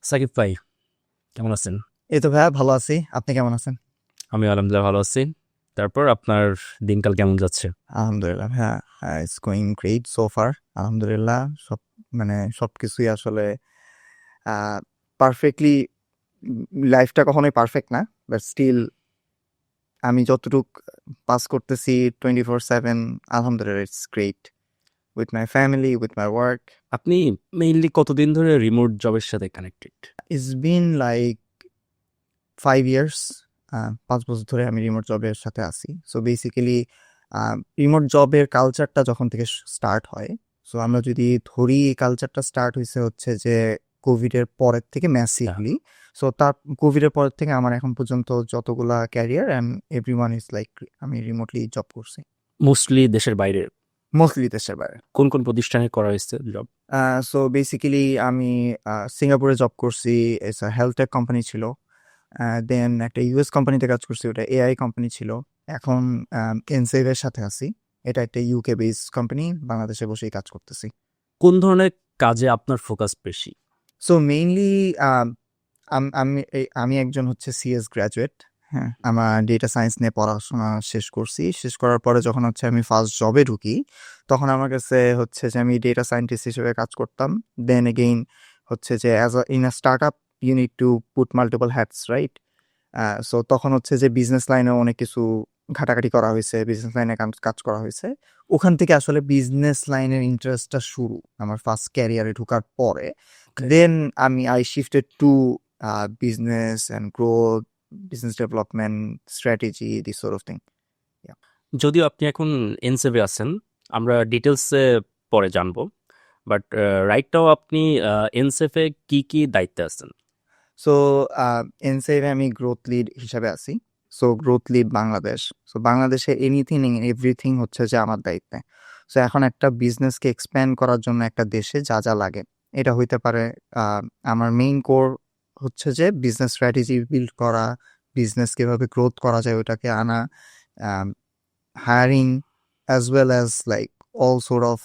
সাকিব ভাই, কেমন আছেন? এই তো ভাইয়া ভালো আছি। আপনি কেমন আছেন? আমি আলহামদুলিল্লাহ ভালো আছি। তারপর আপনার দিনকাল কেমন যাচ্ছে? আলহামদুলিল্লাহ ভাইয়া, it's going great so far. আলহামদুলিল্লাহ সব সবকিছুই আসলে পারফেক্টলি। লাইফটা কখনোই পারফেক্ট না, বাট স্টিল আমি যতটুক পাস করতেছি 24/7, আলহামদুলিল্লাহ it's great with my family, with my work. আপনি মেইনলি কতদিন ধরে রিমোট জবের সাথে connected? It's been like 5 years, 5 বছর ধরে আমি রিমোট জবের সাথে আছি। সো বেসিক্যালি রিমোট জবের কালচারটা যখন থেকে স্টার্ট হয়, সো আমরা যদি ধরি এই কালচারটা স্টার্ট হয়েছে হচ্ছে যে কোভিডের পরের থেকে ম্যাসিভলি। সো তার কোভিডের পরের থেকে আমার এখন পর্যন্ত যতগুলা career and everyone is like আমি রিমোটলি জব করছি, মোস্টলি দেশের বাইরে? মোস্টলি দেশের বাইরে। কোন কোন প্রতিষ্ঠানে করা হয়েছে জব? সো বেসিক্যালি আমি সিঙ্গাপুরে জব করছি, it's a health tech company ছিল। দেন একটা ইউএস কোম্পানিতে কাজ করছি, ওটা এআই কোম্পানি ছিল। এখন এনসেভের সাথে আছি, এটা একটা ইউকে বেস কোম্পানি, বাংলাদেশে বসেই কাজ করতেছি। কোন ধরনের কাজে আপনার ফোকাস বেশি? সো মেইনলি আমি একজন হচ্ছে সিএস গ্র্যাজুয়েট। হ্যাঁ, আমার ডেটা সায়েন্স নিয়ে পড়াশোনা শেষ করছি। শেষ করার পরে যখন হচ্ছে আমি ফার্স্ট জবে ঢুকি, তখন আমার কাছে হচ্ছে যে আমি ডেটা সায়েন্টিস্ট হিসেবে কাজ করতাম। দেন এগেইন হচ্ছে যে as in a startup you need to put multiple hats, right? So তখন হচ্ছে যে বিজনেস লাইনেও অনেক কিছু ঘাটাঘাটি করা হয়েছে, বিজনেস লাইনে কাজ করা হয়েছে। ওখান থেকে আসলে বিজনেস লাইনের ইন্টারেস্টটা শুরু আমার ফার্স্ট ক্যারিয়ারে ঢোকার পরে। Then I shifted to business and growth, business development, strategy, this sort of thing. যদিও আপনি এখন এনসেভে আছেন, আমরা ডিটেলসে পরে জানবো, বাট রাইট নাও আপনি এনসেফে কি কি দায়িত্বে আছেন? সো এনসেভে আমি গ্রোথ লিড হিসাবে আছি। So growth lead Bangladesh. So বাংলাদেশে এনিথিং এভরিথিং হচ্ছে যে আমার দায়িত্বে। সো এখন একটা বিজনেসকে এক্সপ্যান্ড করার জন্য একটা দেশে যা যা লাগে, এটা হইতে পারে আমার মেইন কোর হচ্ছে যে বিজনেস স্ট্র্যাটেজি বিল্ড করা, বিজনেস কীভাবে গ্রোথ করা যায় ওটাকে আনা, hiring as well as like all sort of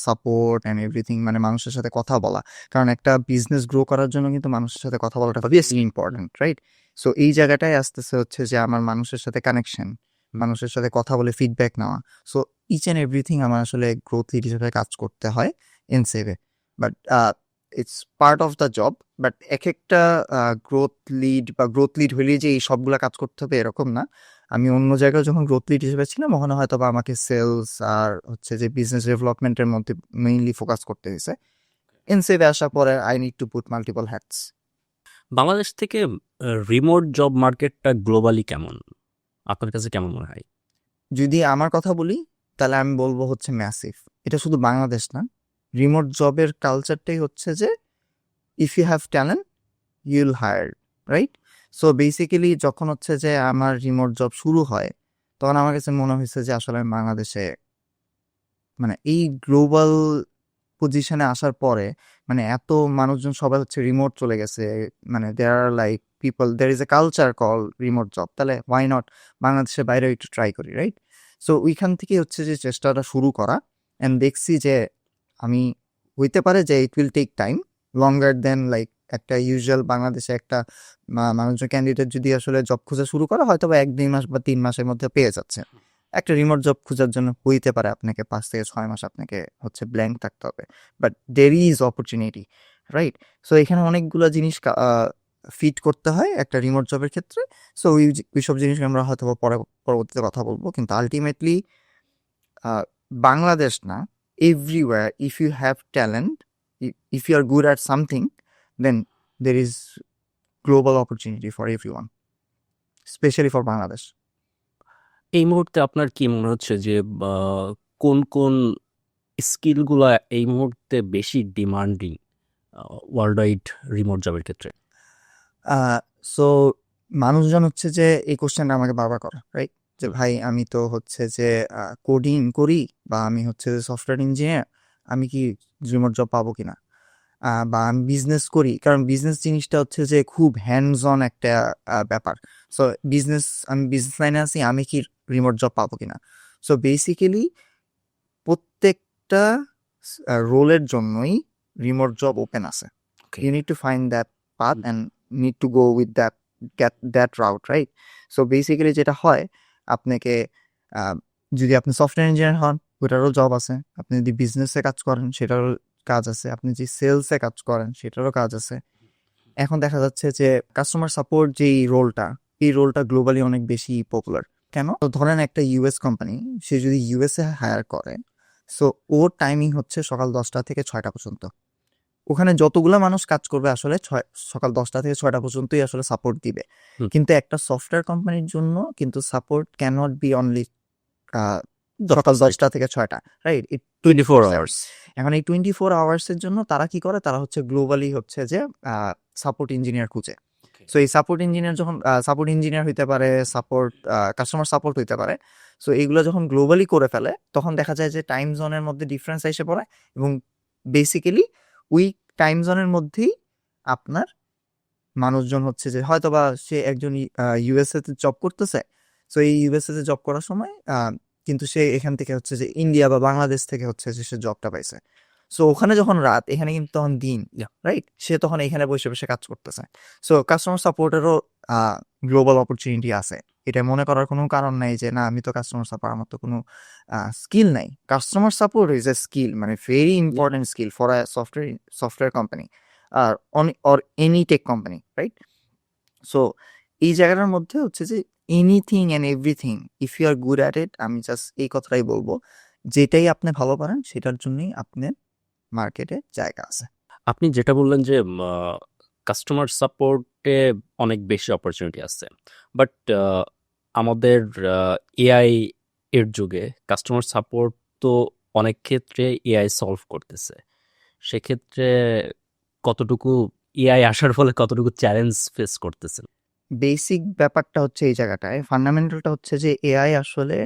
support and everything, মানে মানুষের সাথে কথা বলা। কারণ একটা বিজনেস গ্রো করার জন্য কিন্তু মানুষের সাথে কথা বলাটা অবভিয়াসলি ইম্পর্টেন্ট, রাইট? সো এই জায়গাটায় আসতেছে হচ্ছে যে আমার মানুষের সাথে কানেকশন, মানুষের সাথে কথা বলে ফিডব্যাক নেওয়া। সো ইচ অ্যান্ড এভরিথিং আমার আসলে গ্রোথ লিড হিসেবে কাজ করতে হয় এনসেভে। But it's part of the job. But এক একটা গ্রোথ লিড হইলে যে এই সবগুলা কাজ করতে হবে এরকম না। আমি অন্য জায়গায় যখন গ্রোথ লিড হিসেবে ছিলাম, ওখানে হয়তো বা আমাকে সেলস আর হচ্ছে যে বিজনেস ডেভেলপমেন্টের মধ্যে মেইনলি ফোকাস করতে হয়েছে। এনসেভে আসার পরে I need to put multiple hats. Bangladesh থেকে রিমোট জব মার্কেটটা গ্লোবালি কেমন? আপনার কাছে কেমন মনে হয়? যদি আমার কথা বলি, তাহলে আমি বলবো হচ্ছে ম্যাসিভ। এটা শুধু বাংলাদেশ না, রিমোট জবের কালচারটাই হচ্ছে যে if you have talent you'll hire, right? So basically যখন হচ্ছে যে আমার রিমোট জব শুরু হয়, তখন আমার কাছে মনে হয়েছে যে আসলে আমি বাংলাদেশে মানে এই গ্লোবাল পজিশনে আসার পরে, মানে এত মানুষজন সবাই হচ্ছে রিমোট চলে গেছে, মানে there are like people, there is a culture call remote job, তাহলে হোয়াই নট বাংলাদেশের বাইরে একটু ট্রাই করি, রাইট? সো ওইখান থেকে হচ্ছে যে চেষ্টাটা শুরু করা, অ্যান্ড দেখছি যে আমি হইতে পারে যে it will take time longer than like একটা ইউজুয়াল বাংলাদেশে একটা মানুষজন ক্যান্ডিডেট যদি আসলে জব খোঁজা শুরু করা, হয়তো বা 1-2 মাস বা 3 মাসের মধ্যে পেয়ে যাচ্ছে। একটা রিমোট জব খোঁজার জন্য হইতে পারে আপনাকে 5 থেকে 6 মাস আপনাকে হচ্ছে ব্ল্যাঙ্ক থাকতে হবে, but there is opportunity, right? So এখানে অনেকগুলো জিনিস ফিট করতে হয় একটা রিমোট জবের ক্ষেত্রে। সো ওইসব জিনিস আমরা হয়তো পরবর্তীতে কথা বলবো, কিন্তু আলটিমেটলি বাংলাদেশ না, everywhere if you have talent, if you are good at something, then there is global opportunity for everyone, specially for Bangladesh. এই মুহূর্তে আপনার কি মনে হচ্ছে যে কোন কোন স্কিলগুলা এই মুহূর্তে বেশি ডিমান্ডিং ওয়ার্ল্ড ওয়াইড রিমোট জবের ক্ষেত্রে? সো মানুষজন হচ্ছে যে এই কোশ্চেনটা আমাকে বারবার করে, রাইট? যে ভাই আমি তো হচ্ছে যে কোডিং করি, বা আমি হচ্ছে যে সফটওয়্যার ইঞ্জিনিয়ার, আমি কি রিমোট জব পাবো কিনা? বা আমি বিজনেস করি, কারণ বিজনেস জিনিসটা হচ্ছে যে খুব হ্যান্ডস অন একটা ব্যাপার। সো আমি বিজনেস লাইনে আছি, আমি কি রিমোট জব পাবো কিনা? সো বেসিক্যালি প্রত্যেকটা রোলের জন্যই রিমোট জব ওপেন আছে। You need to find that path and need to go with get that route, right? So basically যেটা হয় আপনাকে যদি আপনি সফটওয়্যার ইঞ্জিনিয়ার হন ওটারও জব আছে, আপনি যদি বিজনেসে কাজ করেন সেটারও কাজ আছে, আপনি যদি সেলসে কাজ করেন সেটারও কাজ আছে। এখন দেখা যাচ্ছে যে কাস্টমার সাপোর্ট যেই রোলটা, এই রোলটা গ্লোবালি অনেক বেশি পপুলার। কেন? তো ধরেন একটা ইউএস কোম্পানি, সে যদি ইউএসএ হায়ার করে, সো ওর টাইমিং হচ্ছে সকাল 10টা থেকে 6টা পর্যন্ত। ওখানে যতগুলো মানুষ কাজ করবে আসলে সকাল 10টা থেকে 6টা পর্যন্তই আসলে সাপোর্ট দিবে। কিন্তু একটা সফটওয়্যার কোম্পানির জন্য কিন্তু সাপোর্ট ক্যানট বি অনলি সকাল 10টা থেকে 6টা, রাইট? 24 hours। এখন এই 24 আওয়ার্সের জন্য তারা কি করে, তারা হচ্ছে গ্লোবালি হচ্ছে যে সাপোর্ট ইঞ্জিনিয়ার খুঁজে। সো এই সাপোর্ট ইঞ্জিনিয়ার যখন সাপোর্ট ইঞ্জিনিয়ার হইতে পারে, সাপোর্ট কাস্টমার সাপোর্ট হইতে পারে, সো এইগুলো যখন গ্লোবালি করে ফেলে তখন দেখা যায় যে টাইম জোনের মধ্যে ডিফারেন্স এসে পড়ে এবং বেসিক্যালি ওই টাইম জোনের মধ্যেই আপনার মানুষজন হচ্ছে যে হয়তোবা সে একজন ইউএসএ তে জব করতেছে, সো এই ইউএসএ তে জব করার সময় কিন্তু সে এখান থেকে হচ্ছে যে ইন্ডিয়া বা বাংলাদেশ থেকে হচ্ছে যে সে জবটা পাইছে। সো ওখানে যখন রাত, এখানে কিন্তু তখন দিন, রাইট? সে তখন এখানে বসে বসে কাজ করতেছে। সো কাস্টমার সাপোর্টেরও গ্লোবাল অপরচুনিটি আছে। এটা মনে করার কোনো কারণ নাই যে না আমি তো কাস্টমার সাপোর্ট, আমার তো কোনো স্কিল নাই। Customer support is a skill, মানে very important skill for a software company আর or any tech company, right? So এই জায়গাটার মধ্যে হচ্ছে যে anything and everything if you are good at it, আমি জাস্ট এই কথাটাই বলবো, যেটাই আপনি ভালো পারেন সেটার জন্যই আপনার মার্কেটে জায়গা আছে। আপনি যেটা বললেন যে কাস্টমার সাপোর্টে অনেক বেশি অপরচুনিটি আছে, বাট আমাদের এআই এর যুগে কাস্টমার সাপোর্ট তো অনেক ক্ষেত্রে এআই সলভ করতেছে। সেক্ষেত্রে কতটুকু এআই আসার ফলে কতটুকু চ্যালেঞ্জ ফেস করতেছেন? বেসিক ব্যাপারটা হচ্ছে এই জায়গাটায়, ফান্ডামেন্টালটা হচ্ছে যে এআই আসলে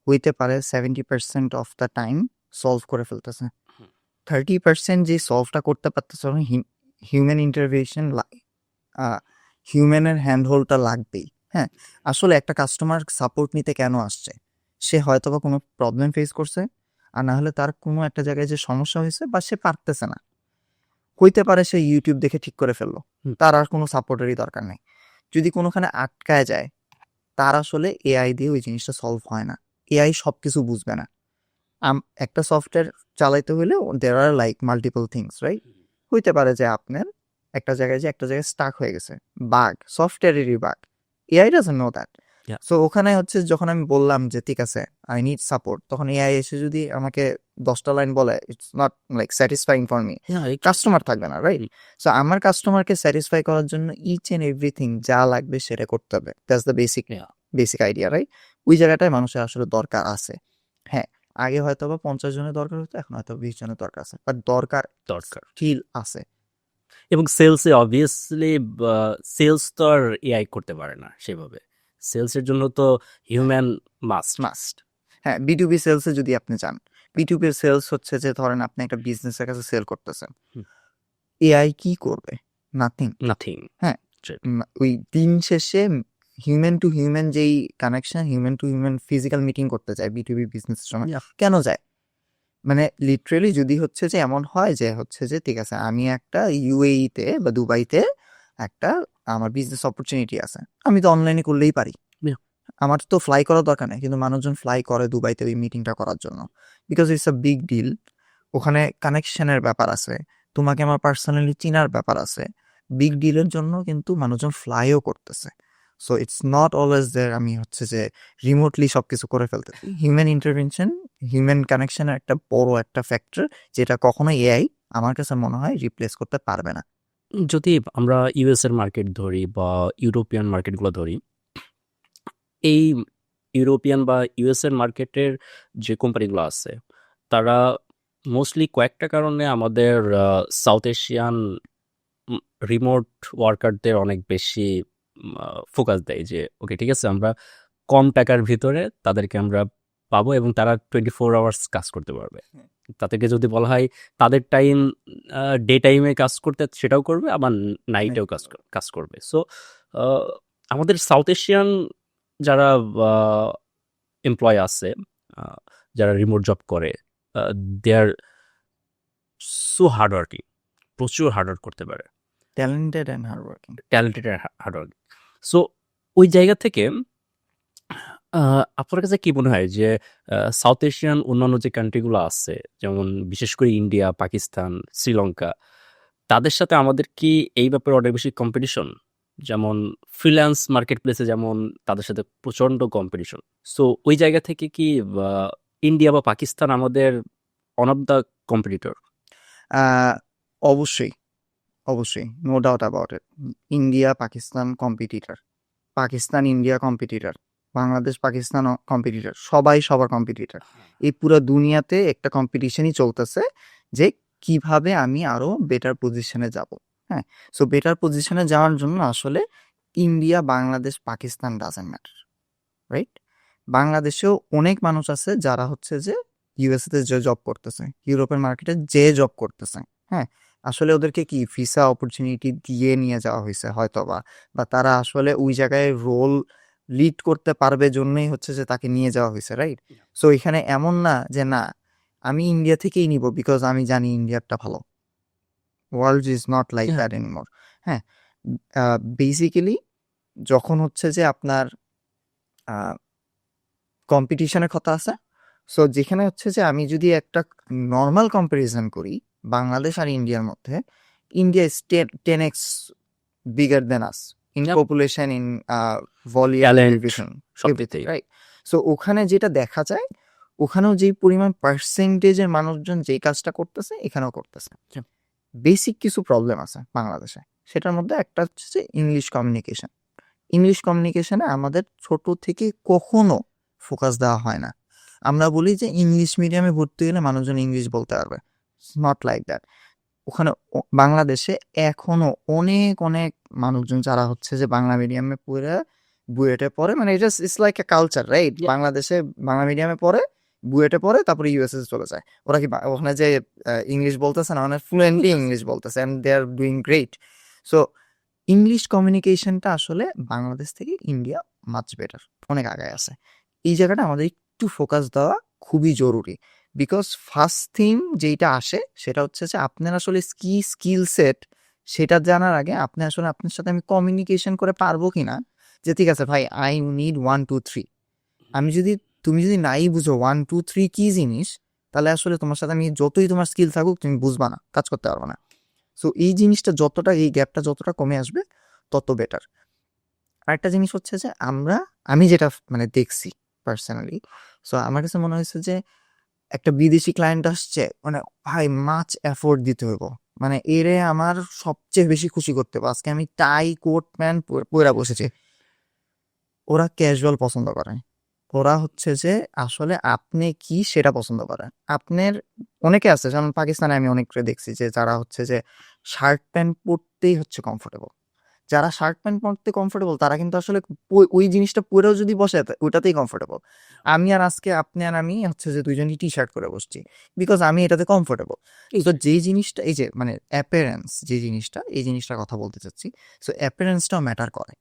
হইতে পারে 70% অফ দ্য টাইম সলভ করে ফেলতেছে। 30% যে সলভটা করতে পারতেছে হিউম্যান ইন্টারভেনশন, হিউম্যানের হ্যান্ডহোল্ডটা লাগবেই। হ্যাঁ, আসলে একটা কাস্টমার সাপোর্ট নিতে কেন আসছে? সে হয়তো বা কোনো প্রবলেম ফেস করছে, আর না হলে তার কোনো একটা জায়গায় যে সমস্যা হয়েছে বা সে পারতেছে না, হইতে পারে সে ইউটিউব দেখে ঠিক করে ফেললো, তার আর কোনো সাপোর্টেরই দরকার নেই। যদি কোনোখানে আটকায় যায়, তার আসলে এআই দিয়ে ওই জিনিসটা সলভ হয় না। এআই সব কিছু বুঝবে না। একটা সফটওয়্যার চালাইতে হলে there are like multiple things, right? হইতে পারে যে আপনার একটা জায়গায় স্টাক হয়ে গেছে, বাগ, সফটওয়্যারেরই bug, AI doesn't know that. Yeah. So ওখানে হচ্ছে যখন আমি বললাম যে ঠিক আছে আই নিড সাপোর্ট, তখন এআই এসে যদি আমাকে 10টা লাইন বলে, it's not like satisfying for me. Customer থাকবে না, রাইট? সো আমার কাস্টমারকে স্যাটিসফাই করার জন্য ইচ এন্ড এভরিথিং যা লাগবে সেটা করতে হবে। That's the basic idea, right? ওই জায়গাটায় মানুষের আসলে দরকার আছে। হ্যাঁ, আগে হয়তো বা 50 জনের দরকার হতো, এখন হয়তো 20 জনের দরকার আছে, বাট দরকার স্টিল আছে। এবং সেলসে অবভিয়াসলি সেলস তো আর এআই করতে পারে না সেভাবে। সেলসের জন্য তো হিউম্যান মাস্ট। হ্যাঁ, বিটুবি সেলসে যদি আপনি যান, বিটুবি সেলস হচ্ছে যে ধরেন আপনি একটা বিজনেসের কাছে সেল করতেছেন, এআই কি করবে? নাথিং। হ্যাঁ, ওই দিন শেষে হিউম্যান টু হিউম্যান যেই connection, human to human physical meeting করতে যায় বিটুবি বিজনেসের সময়। কেন যায়? মানে লিটারেলি যদি হচ্ছে যে এমন হয় যে হচ্ছে যে ঠিক আছে আমি একটা ইউএইতে বা দুবাইতে একটা আমার বিজনেস অপরচুনিটি আছে, আমি তো অনলাইনে করলেই পারি, আমার তো ফ্লাই করার দরকার নেই, কিন্তু মানুষজন ফ্লাই করে দুবাইতে ওই মিটিংটা করার জন্য, because it's a big deal. ওখানে কানেকশনের ব্যাপার আছে, তোমাকে আমার পার্সোনালি চিনার ব্যাপার আছে, বিগ ডিলের জন্য কিন্তু মানুষজন ফ্লাইও করতেছে। সো ইটস নট অলওয়েজ যে আমি হচ্ছে যে রিমোটলি সবকিছু করে ফেলতেছি। হিউম্যান ইন্টারভেনশন, হিউম্যান কানেকশনের একটা বড় একটা ফ্যাক্টর, যেটা কখনো এআই আমার কাছে মনে হয় রিপ্লেস করতে পারবে না। যদি আমরা ইউএস এর মার্কেট ধরি বা ইউরোপিয়ান মার্কেটগুলো ধরি, এই ইউরোপিয়ান বা ইউএস এর মার্কেটের যে কোম্পানিগুলো আছে তারা মোস্টলি কয়েকটা কারণে আমাদের সাউথ এশিয়ান রিমোট ওয়ার্কারদের অনেক বেশি ফোকাস দেয় যে ওকে ঠিক আছে আমরা কম টাকার ভিতরে তাদেরকে আমরা পাবো এবং তারা 24 আওয়ার্স কাজ করতে পারবে। তাদেরকে যদি বলা হয় তাদের টাইম ডে টাইমে কাজ করতে, সেটাও করবে, আবার নাইটেও কাজ করবে। সো আমাদের সাউথ এশিয়ান যারা এমপ্লয় আছে, যারা রিমোট জব করে, they are so hard working, প্রচুর হার্ড ওয়ার্ক করতে পারে। Talented and hard working. Talented আর হার্ডওয়ার্ক। সো ওই জায়গা থেকে আপনার কাছে কি মনে হয় যে সাউথ এশিয়ান অন্যান্য যে কান্ট্রিগুলো আছে, যেমন বিশেষ করে ইন্ডিয়া, পাকিস্তান, শ্রীলঙ্কা, তাদের সাথে আমাদের কি এই ব্যাপারে অনেক বেশি কম্পিটিশন? যেমন ফ্রিল্যান্স মার্কেট প্লেসে যেমন তাদের সাথে প্রচন্ড কম্পিটিশন। সো ওই জায়গা থেকে কি ইন্ডিয়া বা পাকিস্তান আমাদের ওয়ান অফ দ্য কম্পিটিটর? অবশ্যই, অবশ্যই, no doubt about it. India Pakistan competitor, Pakistan India competitor, Bangladesh Pakistan competitor, সবাই সবার কম্পিটিটর। এই পুরো দুনিয়াতে একটা কম্পিটিশনই চলতেছে যে কিভাবে আমি আরো বেটার পজিশনে যাব। হ্যাঁ, সো বেটার পজিশনে যাওয়ার জন্য আসলে India, Bangladesh, Pakistan doesn't matter, right? বাংলাদেশেও অনেক মানুষ আছে যারা হচ্ছে যে ইউএসএ তে যে জব করতেছে, ইউরোপের মার্কেটে যে জব করতেছে। হ্যাঁ, আসলে ওদেরকে কি ভিসা অপরচুনিটি দিয়ে নিয়ে যাওয়া হয়েছে হয়তো, বা তারা আসলে ওই জায়গায় রোল লিড করতে পারবে জন্যই হচ্ছে যে তাকে নিয়ে যাওয়া হয়েছে, রাইট? সো এখানে এমন না যে না আমি ইন্ডিয়া থেকেই নিব বিকজ আমি জানি ইন্ডিয়ারটা ভালো। ওয়ার্ল্ড ইজ নট লাইক হ্যাঁ। That anymore. হ্যাঁ, বেসিক্যালি যখন হচ্ছে যে আপনার কম্পিটিশনের কথা আছে, সো যেখানে হচ্ছে যে আমি যদি একটা নর্মাল কম্পারিজন করি বাংলাদেশ আর ইন্ডিয়ার মধ্যে, India is 10x bigger then us in Yep. Population, in volume, Talent, everything, সবকিছুই। রাইট? সো ওখানে যেটা দেখা যায়, ওখানেও যেই পরিমাণ পার্সেন্টেজের মানুষজন যেই কাজটা করতেছে এখানেও করতেছে। Yep. বেসিক কিছু প্রবলেম আছে বাংলাদেশে, সেটার মধ্যে একটা হচ্ছে যে ইংলিশ কমিউনিকেশন। ইংলিশ কমিউনিকেশনে আমাদের ছোট থেকে কখনো ফোকাস দেওয়া হয় না। আমরা বলি যে ইংলিশ মিডিয়ামে ভর্তি হলে মানুষজন ইংলিশ বলতে পারবে, নট লাইক দ্যাট। ওখানে বাংলাদেশে এখনো অনেক অনেক মানুষজন যারা হচ্ছে যে বাংলা মিডিয়ামে পড়ে বুয়েটে পড়ে, মানে এটা it's like a culture, right? Yeah. বাংলাদেশে বাংলা মিডিয়ামে পড়ে, বুয়েটে পড়ে, তারপরে ইউএসএ চলে যায়। ওরা কি ওখানে যে ইংলিশ বলতেছে না, মানে ফ্লুয়েন্টলি ইংলিশ বলতেছে, and they are doing great. So English কমিউনিকেশনটা আসলে বাংলাদেশ থেকে ইন্ডিয়া মাচ বেটার, অনেক আগায় আছে। এই জায়গাটা আমাদের একটু ফোকাস দেওয়া খুবই জরুরি, বিকজ ফার্স্ট থিং যেটা আসে সেটা হচ্ছে যে আপনার আসলে স্কিল সেট, সেটা জানার আগে আপনি আসলে আপনার সাথে আমি কমিউনিকেশন করে পারবো কিনা, যে ঠিক আছে ভাই আই নিড 1 2 3। আমি যদি, তুমি যদি নাই বুঝো 1 2 3 কি জিনিস, তাহলে আসলে তোমার সাথে আমি যতই তোমার স্কিল থাকুক তুমি বুঝবা না, কাজ করতে পারবো না। সো এই জিনিসটা যতটা, এই গ্যাপটা যতটা কমে আসবে তত বেটার। আরেকটা জিনিস হচ্ছে যে আমি যেটা মানে দেখছি পার্সোনালি, সো আমার কাছে মনে হয়েছে যে একটা বিদেশি ক্লায়েন্ট আসছে, মানে ভাই মাছ এফোর্ট দিতে হইব, মানে এরে আমার সবচেয়ে বেশি খুশি করতে হবে, আজকে আমি টাই কোট প্যান্ট পরে বসেছি। ওরা ক্যাজুয়াল পছন্দ করে, ওরা হচ্ছে যে আসলে আপনি কি সেটা পছন্দ করে। আপনার অনেকে আছে, যেমন পাকিস্তানে আমি অনেককে দেখছি যে যারা হচ্ছে যে শার্ট প্যান্ট পরতেই হচ্ছে কমফোর্টেবল। যারা শার্ট প্যান্ট পরতে কমফোর্টেবল তারা কিন্তু আসলে ওই জিনিসটা পরেও যদি বসে ওইটাতেই কমফোর্টেবল। আমি আর আজকে আপনি আর আমি হচ্ছে যে দুইজনই টি শার্ট করে বসছি বিকজ আমি এটাতে কমফোর্টেবল। তো যেই জিনিসটা, এই যে মানে অ্যাপিয়ারেন্স, যে জিনিসটা, এই জিনিসটার কথা বলতে চাচ্ছি। সো অ্যাপিয়ারেন্সটাও ম্যাটার করে।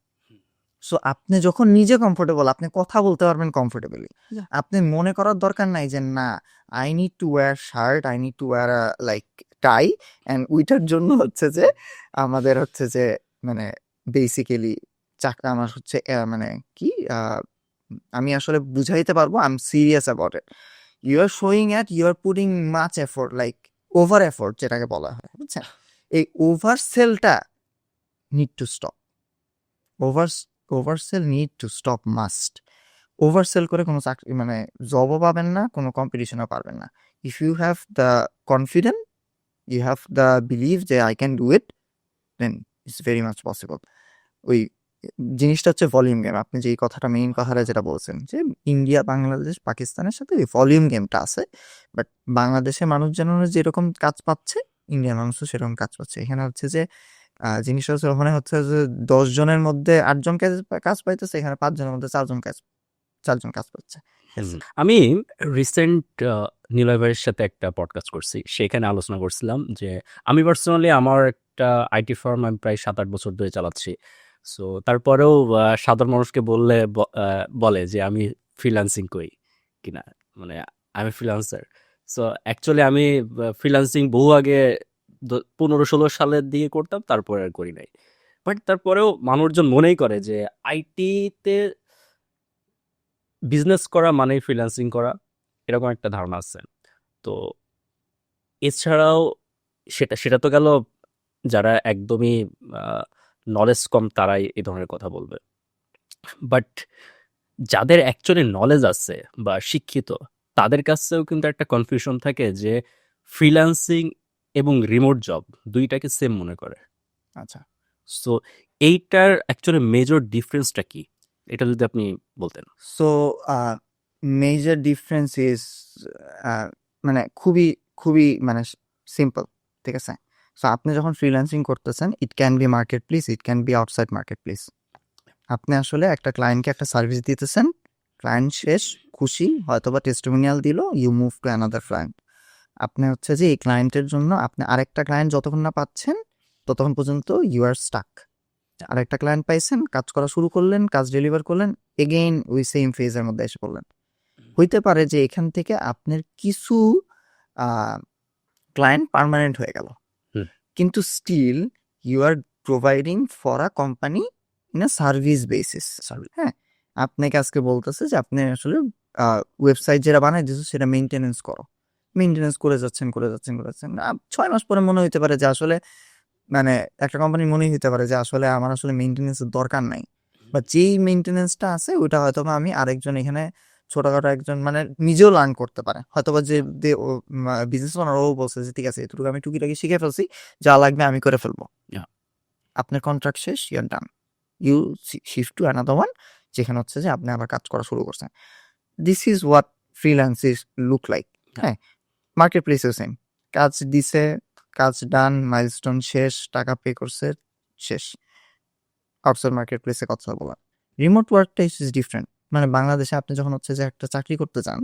সো আপনি যখন নিজে কমফোর্টেবল, আপনি কথা বলতে পারবেন কমফোর্টেবলি। Yeah. আপনি মনে করার দরকার নাই যে না I need to wear shirt, I need to wear like tie, and ওইটার জন্য হচ্ছে যে আমাদের হচ্ছে যে মানে বেসিক্যালি আমার হচ্ছে মানে কি আমি আসলে বুঝাইতে পারবো, I am serious about it. You are showing at, you are putting much effort, like over effort যেটাকে বলা হয়, বুঝছেন? এই ওভার সেলটা need to stop. Oversell need to stop, must. Oversell করে কোনো চাকরি মানে জবও পাবেন না, কোনো কম্পিটিশনও পারবেন না। If you have the confident, you have the believe যে I can do it, then it's very much possible. ওই জিনিসটা হচ্ছে ভলিউম গেম। আপনি যেই কথাটা, মেইন কথাটা যেটা বলছেন যে ইন্ডিয়া, বাংলাদেশ, পাকিস্তানের সাথে ওই ভলিউম গেমটা আছে, বাট বাংলাদেশের মানুষ যেন যেরকম কাজ পাচ্ছে, ইন্ডিয়ার মানুষও সেরকম কাজ পাচ্ছে। এখানে হচ্ছে যে জিনিসটা হচ্ছে ওখানে হচ্ছে যে 10 জনের মধ্যে 8 জন কাজ পাইতেছে, এখানে 5 জনের মধ্যে 4 জন কাজ পাচ্ছে। আমি রিসেন্ট নিলয় ভাইয়ের সাথে একটা পডকাস্ট করছি, সেখানে আলোচনা করছিলাম যে আমি পার্সোনালি আমার একটা আইটি ফার্ম আমি প্রায় 7-8 বছর ধরে চালাচ্ছি। সো তারপরেও সাধারণ মানুষকে বললে বলে যে আমি ফ্রিল্যান্সিং করি কিনা, মানে আমি ফ্রিল্যান্সার। সো অ্যাকচুয়ালি আমি ফ্রিল্যান্সিং বহু আগে 15-16 সালের দিকে করতাম, তারপরে আর করি নাই। বাট তারপরেও মানুষজন মনেই করে যে আইটিতে বিজনেস করা মানেই ফ্রিল্যান্সিং করা, এরকম একটা ধারণা আছে। তো এছাড়াও সেটা সেটা তো গেল যারা একদমই নলেজ কম, তারাই এই ধরনের কথা বলবে। বাট যাদের অ্যাকচুয়ালি নলেজ আছে বা শিক্ষিত, তাদের কাছেও কিন্তু একটা কনফিউশন থাকে যে ফ্রিল্যান্সিং এবং রিমোট জব দুইটাকে সেম মনে করে। আচ্ছা, সো এইটার অ্যাকচুয়ালি মেজর ডিফারেন্সটা কি, এটা যদি আপনি বলতেন। সো মেজর ডিফারেন্স ইজ মানে খুবই খুবই মানে সিম্পল, ঠিক আছে? সো আপনি যখন ফ্রিল্যান্সিং করতেছেন, it can be market place, it can be outside market place. আপনি আসলে একটা ক্লায়েন্টকে একটা সার্ভিস দিতেছেন, ক্লায়েন্ট শেষ খুশি, হয়তো বা টেস্টিমোনিয়াল দিল, you move to another client. আপনি হচ্ছে যে এই ক্লায়েন্টের জন্য আপনি আরেকটা ক্লায়েন্ট যতক্ষণ না পাচ্ছেন ততক্ষণ পর্যন্ত ইউ আর স্টাক। আরেকটা ক্লায়েন্ট পাইছেন, কাজ করা শুরু করলেন, কাজ ডেলিভার করলেন, এগেইন ওই সেম ফেজের মধ্যে এসে পড়লেন। হইতে পারে যে এখান থেকে আপনার কিছু ক্লায়েন্ট পার্মানেন্ট হয়ে গেল, হুম। কিন্তু still you are providing for a company in a service basis. হ্যাঁ, আপনাকে আজকে বলতেছে যে আপনি আসলে ওয়েবসাইট যেটা বানাই দিয়েছো সেটা মেনটেনেন্স করো, মেনটেনেন্স করে যাচ্ছেন 6 মাস পরে মনে হইতে পারে যে আসলে মানে একটা কোম্পানি মনে হইতে পারে যে আসলে আমার আসলে মেনটেনেন্সের দরকার নাই, বা যেই মেনটেনেন্সটা আছে ওইটা হয়তো বা আমি আরেকজন এখানে ছোটখাটো একজন মানে নিজেও লার্ন করতে পারে, হয়তো বা যে বিজনেস ওনার ও বলছে যে ঠিক আছে এটুকু আমি টুকিটাকি শিখে ফেলছি, যা লাগবে আমি করে ফেলবো। Yeah. আপনার কন্ট্রাক্ট শেষ, you're done, you shift to another one, যেখানে হচ্ছে যে আপনি আবার কাজ করা শুরু করছেন। This is what freelancing look like. হ্যাঁ, মার্কেট প্লেসেও সেম, কাজ দিছে, কাজ ডান, মাইলস্টোন শেষ, টাকা পে করছে, শেষ। আউটসাইড মার্কেট প্লেসে কথা বলা, রিমোট ওয়ার্কটা ইজ ডিফারেন্ট। মানে বাংলাদেশে আপনি যখন হচ্ছে যে একটা চাকরি করতে চান,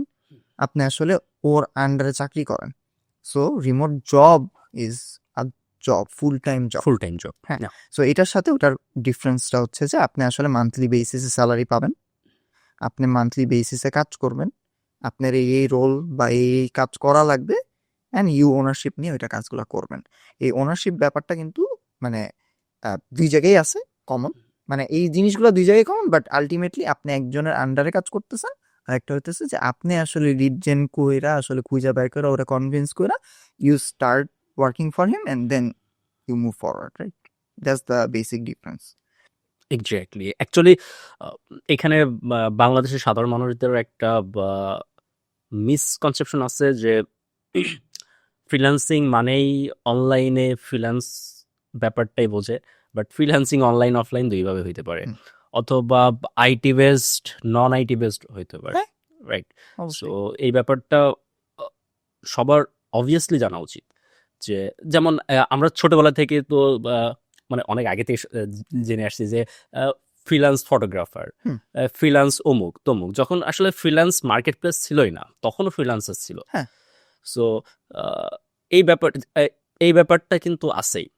আপনি আসলে ওর আন্ডারে চাকরি করেন। So remote job is a job, full time job. Full time job. হ্যাঁ, সো এটার সাথে ওটার ডিফারেন্সটা হচ্ছে যে আপনি আসলে মান্থলি বেসিসে স্যালারি পাবেন, আপনি মান্থলি বেসিসে কাজ করবেন, আপনার এই রোল বা এই কাজ করা লাগবে, অ্যান্ড ইউ ওনারশিপ নিয়ে ওইটা কাজগুলো করবেন। এই ওনারশিপ ব্যাপারটা কিন্তু মানে দুই জায়গায় আছে কমন, মানে এই জিনিসগুলো দুই জায়গায় কমন, বাট আলটিমেটলি আপনি একজনের আন্ডারে কাজ করতেছেন, আর একটা হইতেছে যে আপনি আসলে লিড জেন কইরা আসলে খুঁজা বের করে ওরা কনভিন্স কইরা you start working for him and then you move forward, right? That's the basic difference. Exactly. Actually এখানে বাংলাদেশের সাধারণ মানুষদের একটা মিসকনসেপশন আছে যে ফ্রিল্যান্সিং মানেই অনলাইনে ফ্রিল্যান্স ব্যাপারটাই বোঝে। বাট ফ্রিল্যান্সিং অনলাইন অফলাইন দুইভাবে হইতে পারে, অথবা IT based non IT based হইতে পারে, হ্যাঁ, রাইট? সো অবশ্যই। এই ব্যাপারটা সবার অবভিয়াসলি জানা উচিত। যে যেমন আমরা ছোটবেলা থেকে তো মানে অনেক আগে থেকে জেনে আসছি যে ফ্রিল্যান্স ফটোগ্রাফার, হুম। ফ্রিল্যান্স অমুক তমুক, যখন আসলে ফ্রিল্যান্স মার্কেট প্লেস ছিলই না, তখনও ফ্রিল্যান্সার ছিল। হ্যাঁ। সো এই ব্যাপার এই ব্যাপারটা কিন্তু আছেই।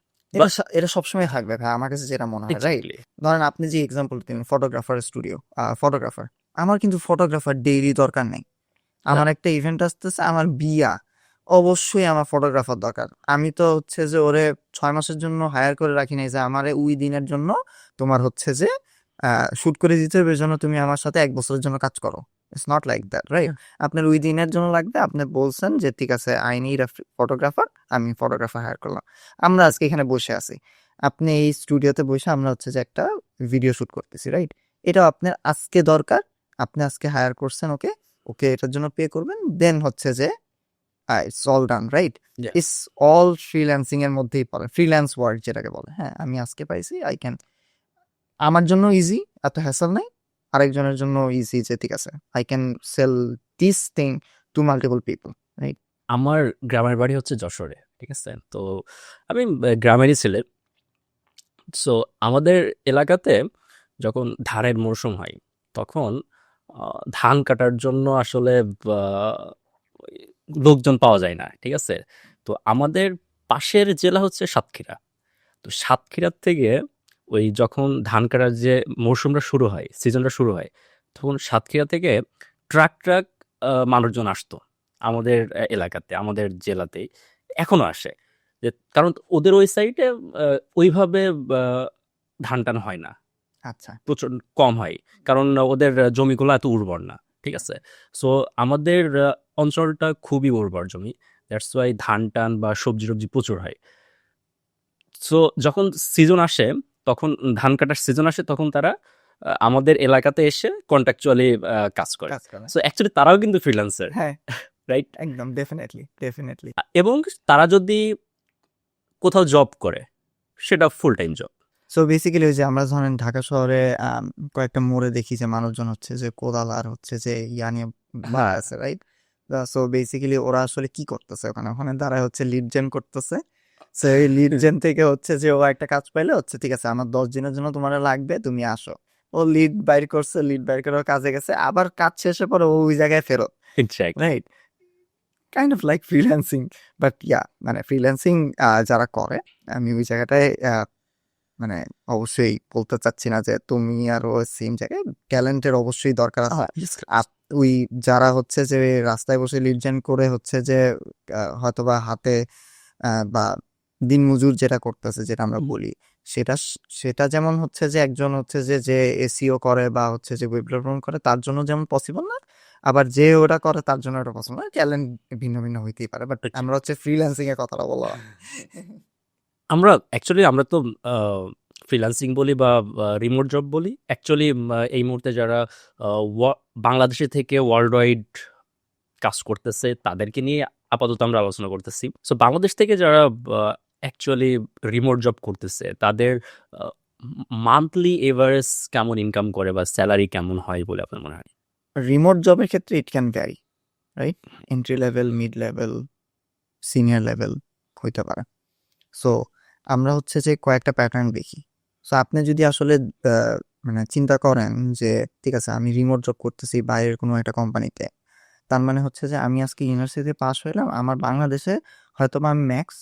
এটা সবসময় থাকবে ভাই, আমার কাছে যেটা মনে হয়, রাইট? Exactly. ধরেন আপনি যে এক্সাম্পল দিলেন ফটোগ্রাফার স্টুডিও, ফটোগ্রাফার, আমার কিন্তু ফটোগ্রাফার ডেইলি দরকার নেই। আমার একটা ইভেন্ট আসতেছে, আমার বিয়া, অবশ্যই আমার ফটোগ্রাফার দরকার। আমি তো হচ্ছে যে ওরে 6 মাসের জন্য হায়ার করে রাখি নাই যে আমারে ওই দিনের জন্য তোমার হচ্ছে যে শুট করে দিতে হবে, এই জন্য তুমি আমার সাথে 1 বছরের জন্য কাজ করো। It's not like that, right? আপনার ওই দিনের জন্য লাগবে, আপনি বলছেন যে ঠিক আছে আই নিড আ ফটোগ্রাফার, আমি ফটোগ্রাফার হায়ার করলাম। আমরা আজকে এখানে বসে আছি, আপনি এই স্টুডিওতে বসে আমরা হচ্ছে যে একটা ভিডিও শুট করতেছি, রাইট? এটাও আপনার আজকে দরকার, আপনি আজকে হায়ার করছেন ওকে, ওকে এটার জন্য পে করবেন, দেন হচ্ছে যে it's all done, right? Yeah. It's all freelancing এর মধ্যেই পড়ে, ফ্রিল্যান্স ওয়ার্ক যেটাকে বলে। হ্যাঁ, আমি আজকে পাইছি, আই ক্যান, আমার জন্য ইজি, এত হ্যাসেল নাই। আরেকজনের জন্য ইজি যে ঠিক আছে I can sell this thing to multiple people, right? আমার গ্রামের বাড়ি হচ্ছে যশোরে, ঠিক আছে? তো আমি গ্রামেরই ছেলে। সো আমাদের এলাকাতে যখন ধানের মরশুম হয়, তখন ধান কাটার জন্য আসলে ওই লোকজন পাওয়া যায় না, ঠিক আছে? তো আমাদের পাশের জেলা হচ্ছে সাতক্ষীরা। তো সাতক্ষীরার থেকে ওই যখন ধান কাটার যে মরশুমটা শুরু হয়, সিজনটা শুরু হয়, তখন সাতক্ষীরা থেকে ট্রাক ট্রাক মানুষজন আসতো আমাদের এলাকাতে, আমাদের জেলাতেই এখনো আসে। যে কারণ ওদের ওই সাইডে ওইভাবে ধান টান হয় না, আচ্ছা প্রচুর কম হয়, কারণ ওদের জমিগুলো এত উর্বর না, ঠিক আছে। সো আমাদের অঞ্চলটা খুবই উর্বর জমি, দ্যাটস ওয়াই ধান টান বা সবজি টবজি প্রচুর হয়। সো যখন সিজন আসে, তখন ধান কাটার সিজন আসে, তখন তারা আমাদের এলাকাতে এসে কন্ট্রাকচুয়ালি কাজ করে। কাজ করে সো অ্যাকচুয়ালি তারাও কিন্তু ফ্রিল্যান্সার, হ্যাঁ রাইট? একদম ডেফিনেটলি ডেফিনেটলি এবং তারা যদি কোথাও জব করে, সেটা full time job. So basically ওই যে আমরা ধরেন ঢাকা শহরে কয়েকটা মোড়ে দেখি যে মানুষজন হচ্ছে যে কোদাল আর হচ্ছে যে ইয়া নিয়ে হ্যাঁ, আছে রাইট। সো বেসিক্যালি ওরা আসলে কি করতেছে ওখানে ওখানে দাঁড়ায় হচ্ছে লিড জেন করতেছে। সো এই লিড জেন থেকে হচ্ছে যে ও একটা কাজ পাইলে হচ্ছে ঠিক আছে আমার 10 দিনের জন্য তোমার লাগবে তুমি আসো। ও লিড বাইর করছে, লিড বাইর করে ও কাজে গেছে, আবার কাজ শেষে পরে ও ওই জায়গায় ফেরত, exactly. Right? Kind of like freelancing, but yeah মানে ফ্রিল্যান্সিং যারা করে আমি ওই জায়গাটায় মানে অবশ্যই বলতে চাচ্ছি না যে তুমি আর ও সেম জায়গায়, ট্যালেন্টের অবশ্যই দরকার আছে। ওই যারা হচ্ছে যে রাস্তায় বসে লিড জেন করে হচ্ছে যে হয়তোবা হাতে বা দিনমজুর যেটা করতেছে যেটা আমরা বলি, সেটা সেটা যেমন হচ্ছে যে একজন হচ্ছে যে যে এসিও করে বা হচ্ছে যে ওয়েব ডেভেলপমেন্ট করে তার জন্য যেমন পসিবল না, আবার যে ওটা করে তার জন্য ওটা পসিবল না। ট্যালেন্ট ভিন্ন ভিন্ন হইতেই পারে, বাট আমরা হচ্ছে ফ্রিল্যান্সিং এর কথাটা বলা আমরা তো ফ্রিল্যান্সিং বলি বা রিমোট জব বলি, অ্যাকচুয়ালি এই মুহূর্তে যারা বাংলাদেশে থেকে ওয়ার্ল্ড ওয়াইড কাজ করতেছে তাদেরকে নিয়ে আপাতত আমরা আলোচনা করতেছি। সো বাংলাদেশ থেকে যারা অ্যাকচুয়ালি রিমোট জব করতেছে, তাদের মান্থলি এভারেজ কেমন ইনকাম করে বা স্যালারি কেমন হয় বলে আপনার মনে হয়? রিমোট জবের ক্ষেত্রে it can vary, right? Entry level, mid level, senior level হইতে পারে। সো আমরা হচ্ছে যে কয়েকটা প্যাটার্ন দেখি। সো আপনি যদি আসলে মানে চিন্তা করেন যে ঠিক আছে আমি রিমোট জব করতেছি বাইরের কোনো একটা কোম্পানিতে, তার মানে হচ্ছে যে আমি আজকে ইউনিভার্সিটিতে পাস হইলাম, আমার বাংলাদেশে হয়তো বা আমি ম্যাক্স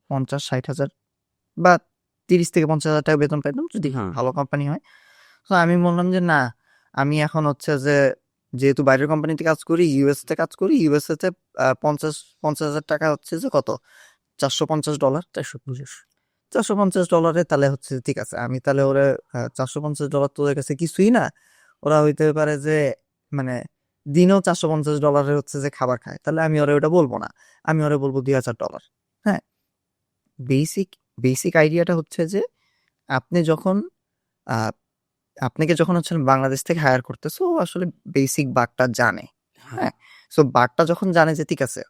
50-60 হাজার বা 30 থেকে 50 হাজার টাকা বেতন পেতাম যদি হুম। ভালো কোম্পানি হয়। তো আমি বললাম যে না, আমি এখন হচ্ছে যে যেহেতু বাইরের কোম্পানিতে কাজ করি, ইউএসতে কাজ করি, ইউএসএতে 50-50 হাজার টাকা হচ্ছে যে কত, $450, 450। $450 তাহলে হচ্ছে ঠিক আছে আমি তাহলে ওরা $450 তোদের কাছে কিছুই না, ওরা হইতে পারে যে মানে দিনেও $450 হচ্ছে যে খাবার খায়, তাহলে আমি ওরা ওটা বলবো না, আমি ওরা বলবো $2,000। হ্যাঁ, বেসিক বেসিক আইডিয়াটা হচ্ছে যে আপনি যখন আহ, আপনাকে যখন হচ্ছে বাংলাদেশ থেকে হায়ার করতেছে ও আসলে বেসিক বাগটা জানে। হ্যাঁ। হ্যাঁ, সো বাগটা যখন জানে যে ঠিক আছে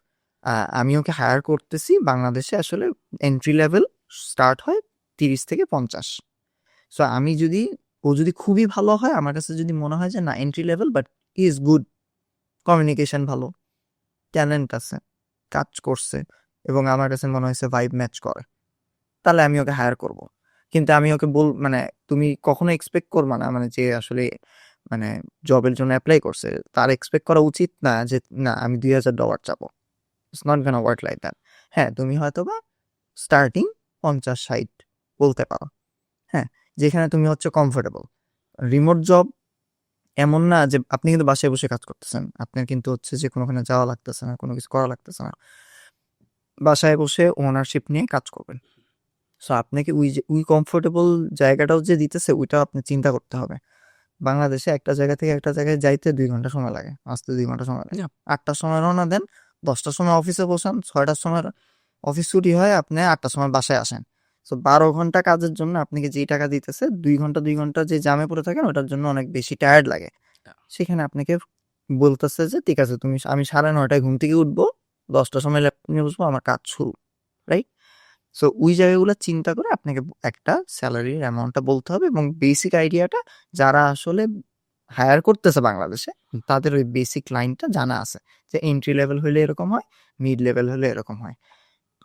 আমি ওকে হায়ার করতেছি, বাংলাদেশে আসলে এন্ট্রি লেভেল স্টার্ট হয় 30 থেকে 50। সো আমি যদি ও যদি খুবই ভালো হয়, আমার কাছে যদি মনে হয় যে না entry level but is good, communication ভালো, ট্যালেন্ট আছে, কাজ করছে, এবং আমার কাছে মনে হয়েছে ভাইব ম্যাচ করে, তাহলে আমি ওকে হায়ার করব। কিন্তু আমি ওকে মানে তুমি কখনো এক্সপেক্ট করবা না মানে যে আসলে মানে জবের জন্য অ্যাপ্লাই করছে তার এক্সপেক্ট করা উচিত না যে না আমি $2,000 চাবো। It's not gonna work like that. হ্যাঁ, তুমি হয়তো বা স্টার্টিং 50-60 বলতে পারো, হ্যাঁ, যেখানে তুমি হচ্ছে কমফোর্টেবল। রিমোট জব এমন না যে আপনি কিন্তু বাসায় বসে কাজ করতেছেন, আপনার কিন্তু হচ্ছে যে কোনোখানে যাওয়া লাগতেছে না, কোনো কিছু করা লাগতেছে না, বাসায় বসে ওনারশিপ নিয়ে কাজ করবেন। সো আপনাকে ওই যে ওই কমফোর্টেবল জায়গাটাও যে দিতেছে ওইটাও আপনি চিন্তা করতে হবে। বাংলাদেশে একটা জায়গা থেকে একটা জায়গায় যাইতে 2 ঘন্টা সময় লাগে, আসতে 2 ঘন্টা সময় লাগে। Yeah. 8টার সময় রওনা দেন, 10টার সময় অফিসে বসান, 6টার সময় অফিস ছুটি হয়, আপনি 8টার সময় বাসায় আসেন। সো 12 ঘন্টা কাজের জন্য আপনাকে যেই টাকা দিতেছে, 2 ঘন্টা যে জামে পড়ে থাকেন ওটার জন্য অনেক বেশি টায়ার্ড লাগে। সেখানে আপনাকে বলতেছে যে ঠিক আছে তুমি আমি 9:30টায় ঘুম থেকে উঠবো, 10টার সময় ল্যাপটপ নিয়ে বসবো, আমার কাজ শুরু, রাইট? সো ওই জায়গাগুলো চিন্তা করে আপনাকে একটা স্যালারির অ্যামাউন্টটা বলতে হবে, এবং বেসিক আইডিয়াটা যারা আসলে হায়ার করতেছে বাংলাদেশে তাদের ওই বেসিক লাইনটা জানা আছে যে এন্ট্রি লেভেল হলে এরকম হয়, মিড লেভেল হলে এরকম হয়।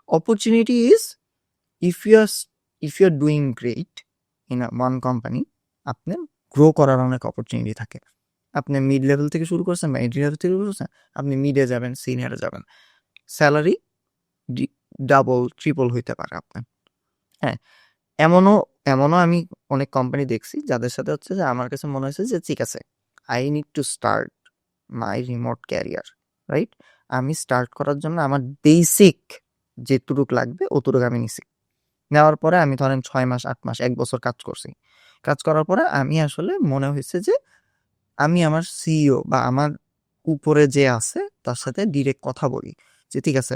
Opportunity is if you are if you are doing great in one company, আপনার গ্রো করার অনেক অপরচুনিটি থাকে। আপনি মিড লেভেল থেকে শুরু করছেন বা এন্ট্রি লেভেল থেকে শুরু করছেন, আপনি মিডে যাবেন, সিনিয়রে যাবেন, স্যালারি ডাবল ট্রিপল হইতে পারে আপনার। হ্যাঁ, এমনও এমনও আমি অনেক কোম্পানি দেখছি যাদের সাথে হচ্ছে যে আমার কাছে মনে হয়েছে যে ঠিক আছে I need to start my remote career, right? আমি স্টার্ট করার জন্য আমার যেটুক লাগবে অতটুকু আমি নিছি। নেওয়ার পরে আমি ধরেন 6 মাস 8 মাস 1 বছর কাজ করছি। কাজ করার পরে আমি আসলে মনে হয়েছে যে আমি আমার সিইও বা আমার উপরে যে আছে তার সাথে ডিরেক্ট কথা বলি যে ঠিক আছে,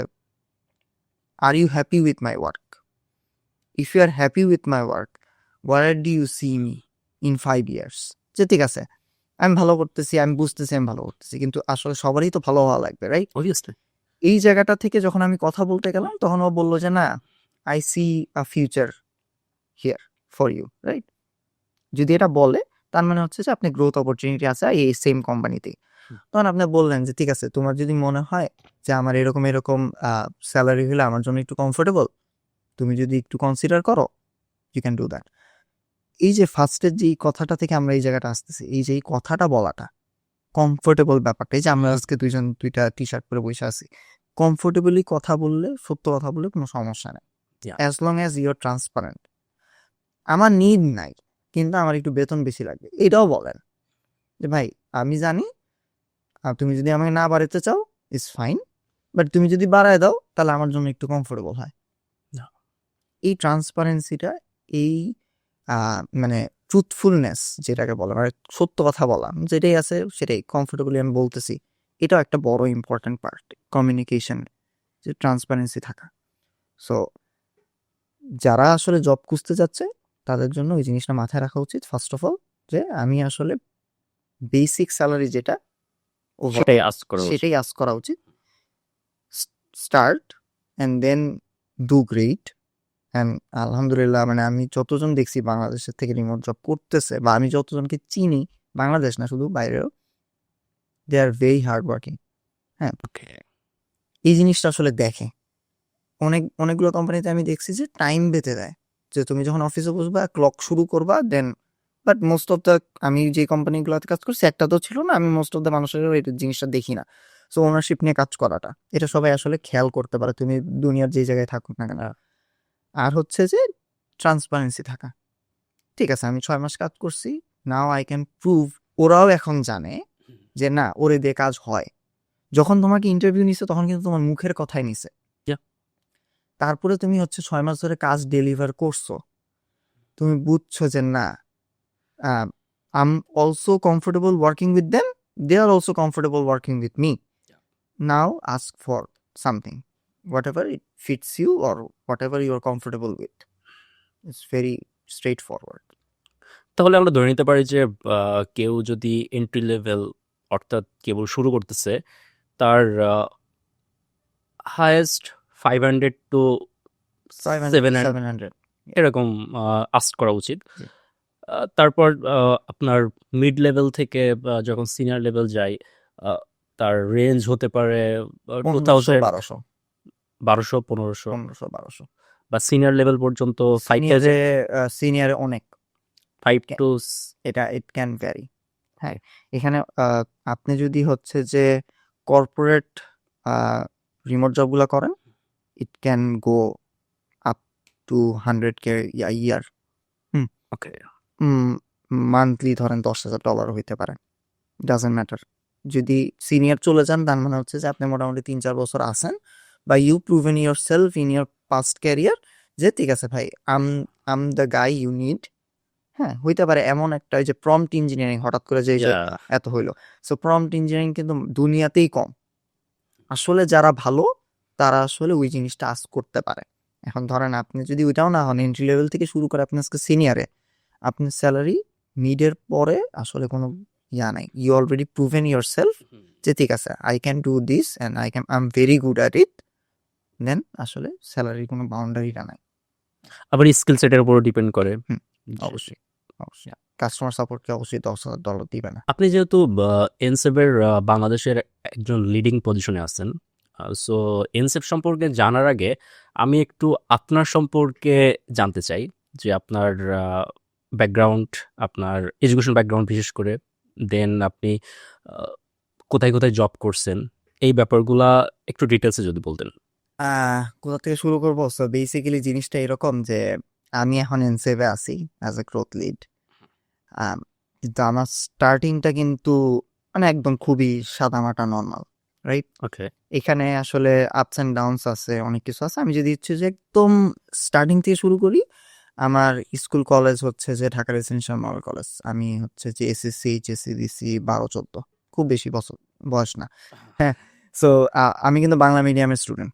are you happy with my work? If you are happy with my work, where do you see me in 5 years? যে ঠিক আছে, আমি ভালো করতেছি, আমি বুঝতেছি আমি ভালো করতেছি, কিন্তু আসলে সবারই তো ভালো হওয়া লাগবে, রাইট? অবভিয়াসলি। এই জায়গাটা থেকে যখন আমি কথা বলতে গেলাম তখন ও বললো যে না, I see a future here for you, right? যদি এটা বলে তার মানে হচ্ছে যে আপনি গ্রোথ অপরচুনিটি আছে এই সেম কোম্পানিতেই। তখন আপনি বললেন যে ঠিক আছে, তোমার যদি মনে হয় যে আমার এরকম এরকম স্যালারি হলে আমার জন্য একটু কমফোর্টেবল, তুমি যদি একটু কনসিডার করো, ইউ ক্যান ডু দ্যাট। এই যে ফার্স্টের যে কথাটা থেকে আমরা এই জায়গাটা আসতেছি, এই যে এই কথাটা বলাটা, কমফোর্টেবল ব্যাপারটা, এই যে আমরা আজকে দুইজন দুইটা টি শার্ট পরে বসে আছি, কমফোর্টেবলি কথা বললে, সত্য কথা বললে কোনো সমস্যা নেই, Yeah. As long as your transparent. আমার নিড নাই, কিন্তু আমার একটু বেতন বেশি লাগবে, এটাও বলেন যে ভাই আমি জানি তুমি যদি আমাকে না বাড়াতে চাও ইটস ফাইন, বাট তুমি যদি বাড়ায় দাও তাহলে আমার জন্য একটু কমফোর্টেবল হয়। Yeah. এই ট্রান্সপারেন্সিটা, এই মানে ট্রুথফুলনেস যেটাকে বলে, মানে সত্য কথা বলা, যেটাই আছে সেটাই কমফোর্টেবলি আমি বলতেছি, এটাও একটা বড় ইম্পর্টেন্ট পার্ট কমিউনিকেশন, যে ট্রান্সপারেন্সি থাকা। সো যারা আসলে জব খুঁজতে যাচ্ছে তাদের জন্য ওই জিনিসটা মাথায় রাখা উচিত ফার্স্ট অফ অল, যে আমি আসলে বেসিক স্যালারি যেটা সেটাই আস্ক করা উচিত। সেটাই আস্ক করা উচিত। Start and then do great. And আলহামদুলিল্লাহ, মানে আমি যতজন দেখছি বাংলাদেশের থেকে রিমোট জব করতেছে, বা আমি যতজনকে চিনি, বাংলাদেশ না শুধু বাইরেও, দে আর ভেরি হার্ড ওয়ার্কিং। হ্যাঁ, এই জিনিসটা আসলে দেখে অনেকগুলো কোম্পানিতে আমি দেখছি যে টাইম বেঁধে দেয়, যে তুমি যখন অফিসে বসবা ক্লক শুরু করবা দেন, বাট মোস্ট অফ দ্য, আমি যে কোম্পানিগুলোতে কাজ করছি একটা তো ছিল না, আমি মোস্ট অফ দ্য মানুষেরও এই জিনিসটা দেখি না। সো ওনারশিপ নিয়ে কাজ করাটা, এটা সবাই আসলে খেয়াল করতে পারে, তুমি দুনিয়ার যে জায়গায় থাকুক না কেন। আর হচ্ছে যে ট্রান্সপারেন্সি থাকা, ঠিক আছে আমি 6 মাস কাজ করছি, নাও আই ক্যান প্রুভ, ওরাও এখন জানে যে না ওরে দিয়ে কাজ হয়। যখন তোমাকে ইন্টারভিউ নিছে তখন কিন্তু তোমার মুখের কথাই নিছে, Yeah. তারপরে তুমি হচ্ছে 6 মাস ধরে কাজ ডেলিভার করছো, তুমি বুঝছো যে না, I am also comfortable working with them, they are also comfortable working with me. Now ask for something, whatever it fits you or whatever you are comfortable with. It's very straightforward. তাহলে আমরা ধরে নিতে পারি যে কেউ যদি entry level, অর্থাৎ কেবল শুরু করতেছে, তার হায়েস্ট 500 টু 700 700 এরকম আস্ক করা উচিত। জি। তারপর আপনার মিড লেভেল থেকে যখন সিনিয়র লেভেল যায়, তার রেঞ্জ হতে পারে 2000, 1200 1200, 1500, 1500 1200। বা সিনিয়র লেভেল পর্যন্ত 5000, সিনিয়রে অনেক, 5 টু এটা ইট ক্যান ভ্যারি। হ্যাঁ, এখানে আপনি যদি হচ্ছে যে কর্পোরেট রিমোট জবগুলো করেন, it can go up to 100K year. Okay. Monthly ধরেন $10,000 হইতে পারে, ডাজেন্ট ম্যাটার। যদি সিনিয়র চলে যান তার মানে হচ্ছে যে আপনি মোটামুটি 3-4 বছর আছেন, বা you proven yourself in your past career, যে ঠিক আছে ভাই I'm the guy you need. হ্যাঁ, হইতে পারে এমন একটা, ওই যে প্রম্পট ইঞ্জিনিয়ারিং হঠাৎ করে যে এত হইলো, সো প্রম্পট ইঞ্জিনিয়ারিং কিন্তু দুনিয়াতেই কম। আসলে যারা ভালো তারা আসলে ওই জিনিসটা আস্ক করতে পারে। এখন ধরেন আপনি যদি ওইটাও না হন, এন্ট্রি লেভেল থেকে শুরু করে আপনি আজকে সিনিয়রে, আপনার স্যালারি মিডের পরে আসলে কোনো নাই, you already proven yourself যে ঠিক আছে I can do this and I am very good at it, then আসলে স্যালারির কোনো বাউন্ডারিটা নাই। আবার স্কিল সেটের উপর ডিপেন্ড করে। অবশ্যই অবশ্যই কাস্টমার সাপোর্টকে অবশ্যই $10,000 দিবে না। আপনি যেহেতু এনসেপের বাংলাদেশের একজন লিডিং পজিশনে আছেন, সো এনসেপ সম্পর্কে জানার আগে আমি একটু আপনার সম্পর্কে জানতে চাই, যে আপনার ব্যাকগ্রাউন্ড, আপনার এডুকেশন ব্যাকগ্রাউন্ড বিশেষ করে, দেন আপনি কোথায় কোথায় জব করছেন, এই ব্যাপারগুলা একটু ডিটেলসে যদি বলতেন। কোথা থেকে শুরু করবো? সো বেসিক্যালি জিনিসটা এরকম যে আমি এখন এনসেভে আছি অ্যাজ এ গ্রোথ লিড, কিন্তু আমার স্টার্টিংটা কিন্তু মানে একদম খুবই সাদামাটা নর্মাল। রাইট? ওকে। এখানে আসলে আপস অ্যান্ড ডাউনস আছে, অনেক কিছু আছে। আমি যদি হচ্ছে যে একদম স্টার্টিং থেকে শুরু করি, আমার স্কুল কলেজ হচ্ছে যে ঢাকা রেসিডেন্সিয়াল মডেল কলেজ। আমি হচ্ছে যে এসএসসি এইচএসসি দিছি 12-14, খুব বেশি বছর বয়স না। হ্যাঁ, সো আমি কিন্তু বাংলা মিডিয়ামের স্টুডেন্ট,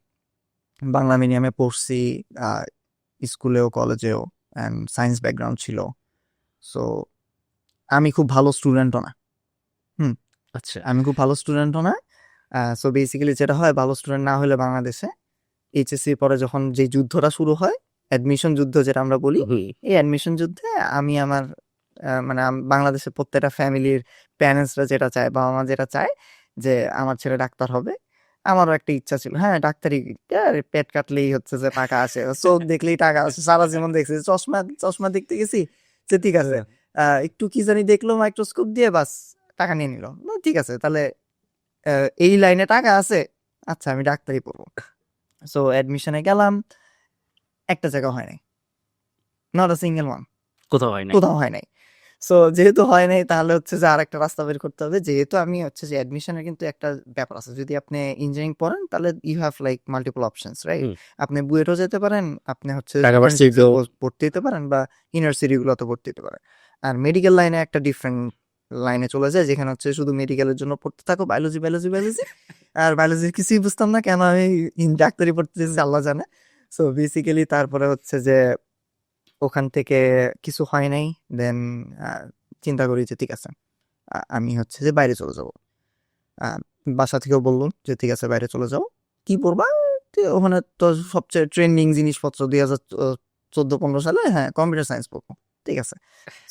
বাংলা মিডিয়ামে পড়ছি স্কুলেও কলেজেও, অ্যান্ড সায়েন্স ব্যাকগ্রাউন্ড ছিল। সো আমি খুব ভালো স্টুডেন্টও না। আচ্ছা। আমি খুব ভালো স্টুডেন্টও না। সো বেসিক্যালি যেটা হয়, ভালো স্টুডেন্ট না হলে বাংলাদেশে এইচএসসি পরে যখন যে যুদ্ধটা শুরু হয়, অ্যাডমিশন যুদ্ধ যেটা আমরা বলি, হুম। এই অ্যাডমিশন যুদ্ধে আমি আমার মানে বাংলাদেশের প্রত্যেকটা ফ্যামিলির প্যারেন্টসরা যেটা চায়, বাবা মা যেটা চায় যে আমার ছেলে ডাক্তার হবে, আমারও একটা ইচ্ছা ছিল। হ্যাঁ, ডাক্তারি পেট কাটলেই হচ্ছে যে টাকা আসে, চোখ দেখলেই টাকা আসে, সারা জীবন দেখছি। চশমা চশমা দেখতে গেছি, যে ঠিক আছে, একটু কি জানি দেখলো মাইক্রোস্কোপ দিয়ে, বাস টাকা নিয়ে নিল। ঠিক আছে, তাহলে এই লাইনে টাকা আছে, আচ্ছা আমি ডাক্তারি পড়বো। সো অ্যাডমিশনে গেলাম, একটা জায়গা হয় নাই, নট আ সিঙ্গেল ওয়ান, কোথাও হয় নাই। কোথাও হয় নাই। সো যেহেতু হয় নাই, তাহলে হচ্ছে যে আরেকটা রাস্তা বের করতে হবে। যেহেতু আমি হচ্ছে যে অ্যাডমিশনের কিন্তু একটা ব্যাপার আছে, যদি আপনি ইঞ্জিনিয়ারিং পড়েন তাহলে you have like multiple options, right? Hmm. আপনি বুয়েটও যেতে পারেন, আপনি হচ্ছে ঢাকা ভার্সিটিতেও ভর্তি হতে পারেন, বা ইউনিভার্সিটিগুলোতে ভর্তি হতে পারেন। আর মেডিকেল লাইনে একটা ডিফারেন্ট লাইনে চলে যায়, যেখানে হচ্ছে শুধু মেডিকেলের জন্য পড়তে থাকো, বায়োলজি বায়োলজি বায়োলজি। আর বায়োলজির কিছুই বুঝতাম না, কেন আমি ডাক্তারি পড়তেছি আল্লাহ জানে। সো বেসিক্যালি তারপরে হচ্ছে যে ওখান থেকে কিছু হয় নাই। দেন চিন্তা করি যে ঠিক আছে, আমি হচ্ছে যে বাইরে চলে যাব। বাসা থেকেও বললো যে ঠিক আছে বাইরে চলে যাও, কি পড়বা? তো ওখানে তো সবচেয়ে ট্রেন্ডিং জিনিসপত্র 2014-15 সালে, হ্যাঁ, কম্পিউটার সায়েন্স পড়বো। ঠিক আছে,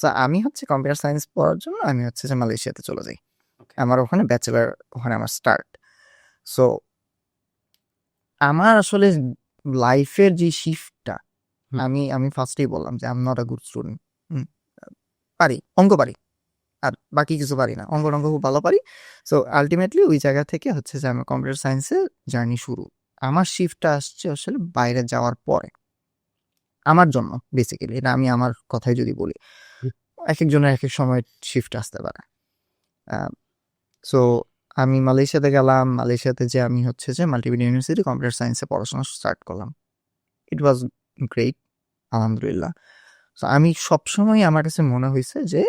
তো আমি হচ্ছে কম্পিউটার সায়েন্স পড়ার জন্য আমি হচ্ছে যে মালয়েশিয়াতে চলে যাই। আমার ওখানে ব্যাচেলার, ওখানে আমার স্টার্ট। সো আমার আসলে লাইফের যে শিফটটা, হুম। আমি ফার্স্টেই বললাম যে I am not a good student. পারি, অঙ্ক পারি, আর বাকি কিছু পারি না। অঙ্ক টঙ্ক খুব ভালো পারি। সো আলটিমেটলি ওই জায়গা থেকে হচ্ছে যে আমার কম্পিউটার সায়েন্সের জার্নি শুরু। আমার শিফটটা আসছে আসলে বাইরে যাওয়ার পরে, আমার জন্য বেসিক্যালি। এটা আমি আমার কথাই যদি বলি, হুম। এক একজনের এক এক সময় শিফট আসতে পারে। সো আমি মালয়েশিয়াতে গেলাম। মালয়েশিয়াতে যে আমি হচ্ছে যে মাল্টিমিডিয়া ইউনিভার্সিটি কম্পিউটার সায়েন্সে পড়াশোনা স্টার্ট করলাম। ইট ওয়াজ গ্রেট, আলহামদুলিল্লাহ। সো আমি সবসময় আমার কাছে মনে হয়েছে যে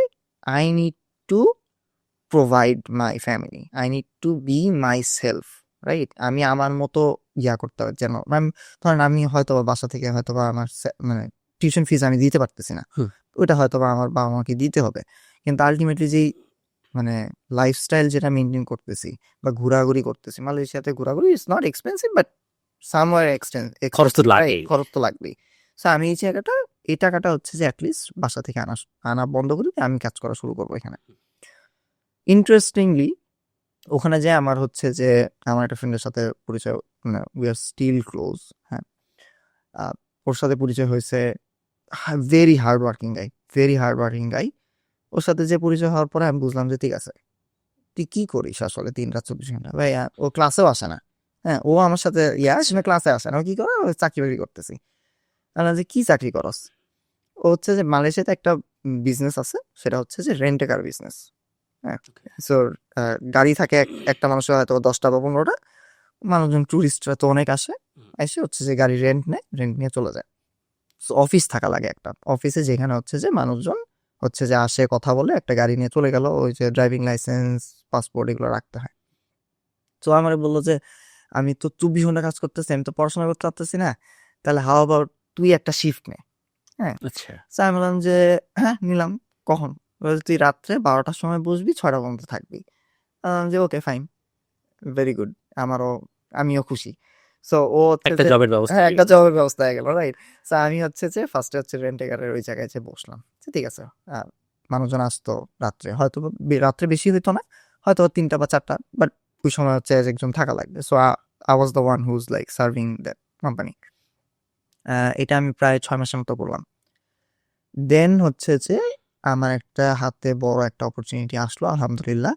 I need to provide my family, I need two B my self, right? আমি আমার মতো করতে হবে, যেন ধরেন আমি হয়তো বাসা থেকে হয়তো বা আমার মানে টিউশন ফিস আমি দিতে পারতেছি না, হুম। ওইটা হয়তো বা আমার বাবা মাকে দিতে হবে। কিন্তু আলটিমেটলি যেই মানে লাইফস্টাইল যেটা মেনটেন করতেছি বা ঘোরাঘুরি করতেছি, মালয়েশিয়াতে ঘোরাঘুরি is not expensive, but somewhere খরচ তো এক্সপেন্সিভ, রাইট? লাগেই। খরচ তো লাগবেই। সো আমি এই টাকাটা হচ্ছে যে অ্যাটলিস্ট বাসা থেকে আনা বন্ধ করি, আমি কাজ করা শুরু করবো এখানে। ইন্টারেস্টিংলি ওখানে যে আমার হচ্ছে যে আমার একটা ফ্রেন্ডের সাথে পরিচয়, মানে উই আর স্টিল ক্লোজ। হ্যাঁ, ওর সাথে পরিচয় হয়েছে, ভেরি হার্ড ওয়ার্কিং গাই, ভেরি হার্ড ওয়ার্কিং গাই। ওর সাথে যে পরিচয় হওয়ার পরে আমি বুঝলাম যে ঠিক আছে, তুই কি করিস আসলে 3 রাত 24 ঘন্টা? ভাই ও ক্লাসেও আসে না। হ্যাঁ, ও আমার সাথে আসে, ক্লাসে আসে না। ও কি করে? ও চাকরি বাকরি করতেছি। আমি যে কি চাকরি করস? ও হচ্ছে যে মালয়েশিয়াতে একটা বিজনেস আছে, সেটা হচ্ছে যে রেন্টে কার বিজনেস। হ্যাঁ, সো গাড়ি থাকে একটা মানুষের হয়তো 10টা বা 15টা। মানুষজন টুরিস্টরা তো অনেক আসে, এসে হচ্ছে যে গাড়ি রেন্ট নেয়, রেন্ট নিয়ে চলে যায়। সো অফিস থাকা লাগে একটা, অফিসে যেখানে হচ্ছে যে মানুষজন হচ্ছে যে আসে, কথা বলে, একটা গাড়ি নিয়ে চলে গেল, ওই যে ড্রাইভিং লাইসেন্স, পাসপোর্ট এগুলো রাখতে হয়। তো আমার বললো যে আমি তো 24 ঘন্টা কাজ করতেছি, আমি তো পড়াশোনা করতে পারতেছি না, তাহলে হাউ অ্যাবাউট তুই একটা শিফট নে। হ্যাঁ, আচ্ছা। তো আমি বললাম যে হ্যাঁ নিলাম। কখন? বলে, তুই রাত্রে 12টার সময় বসবি, 6টা পর্যন্ত থাকবি। যে ওকে ফাইন, ভেরি গুড। আমিও খুশি। সো ও হচ্ছে একটা যে জবের ব্যবস্থা হ্যাঁ, হয়ে একটা গেল। জবের ব্যবস্থা হয়ে গেল, রাইট? সো আমি হচ্ছে যে ফার্স্টে হচ্ছে রেন্ট কারের ওই জায়গায় যে বসলাম, যে ঠিক আছে। মানুষজন আসতো রাত্রে, হয়তো রাত্রে বেশি হইতো না, হয়তো 3টা বা 4টা, বাট ওই সময় হচ্ছে একজন থাকা লাগবে। So I was the one who's like serving that company. এটা আমি প্রায় 6 মাসের মতো করলাম। দেন হচ্ছে যে আমার একটা হাতে বড় একটা অপরচুনিটি আসলো, আলহামদুলিল্লাহ।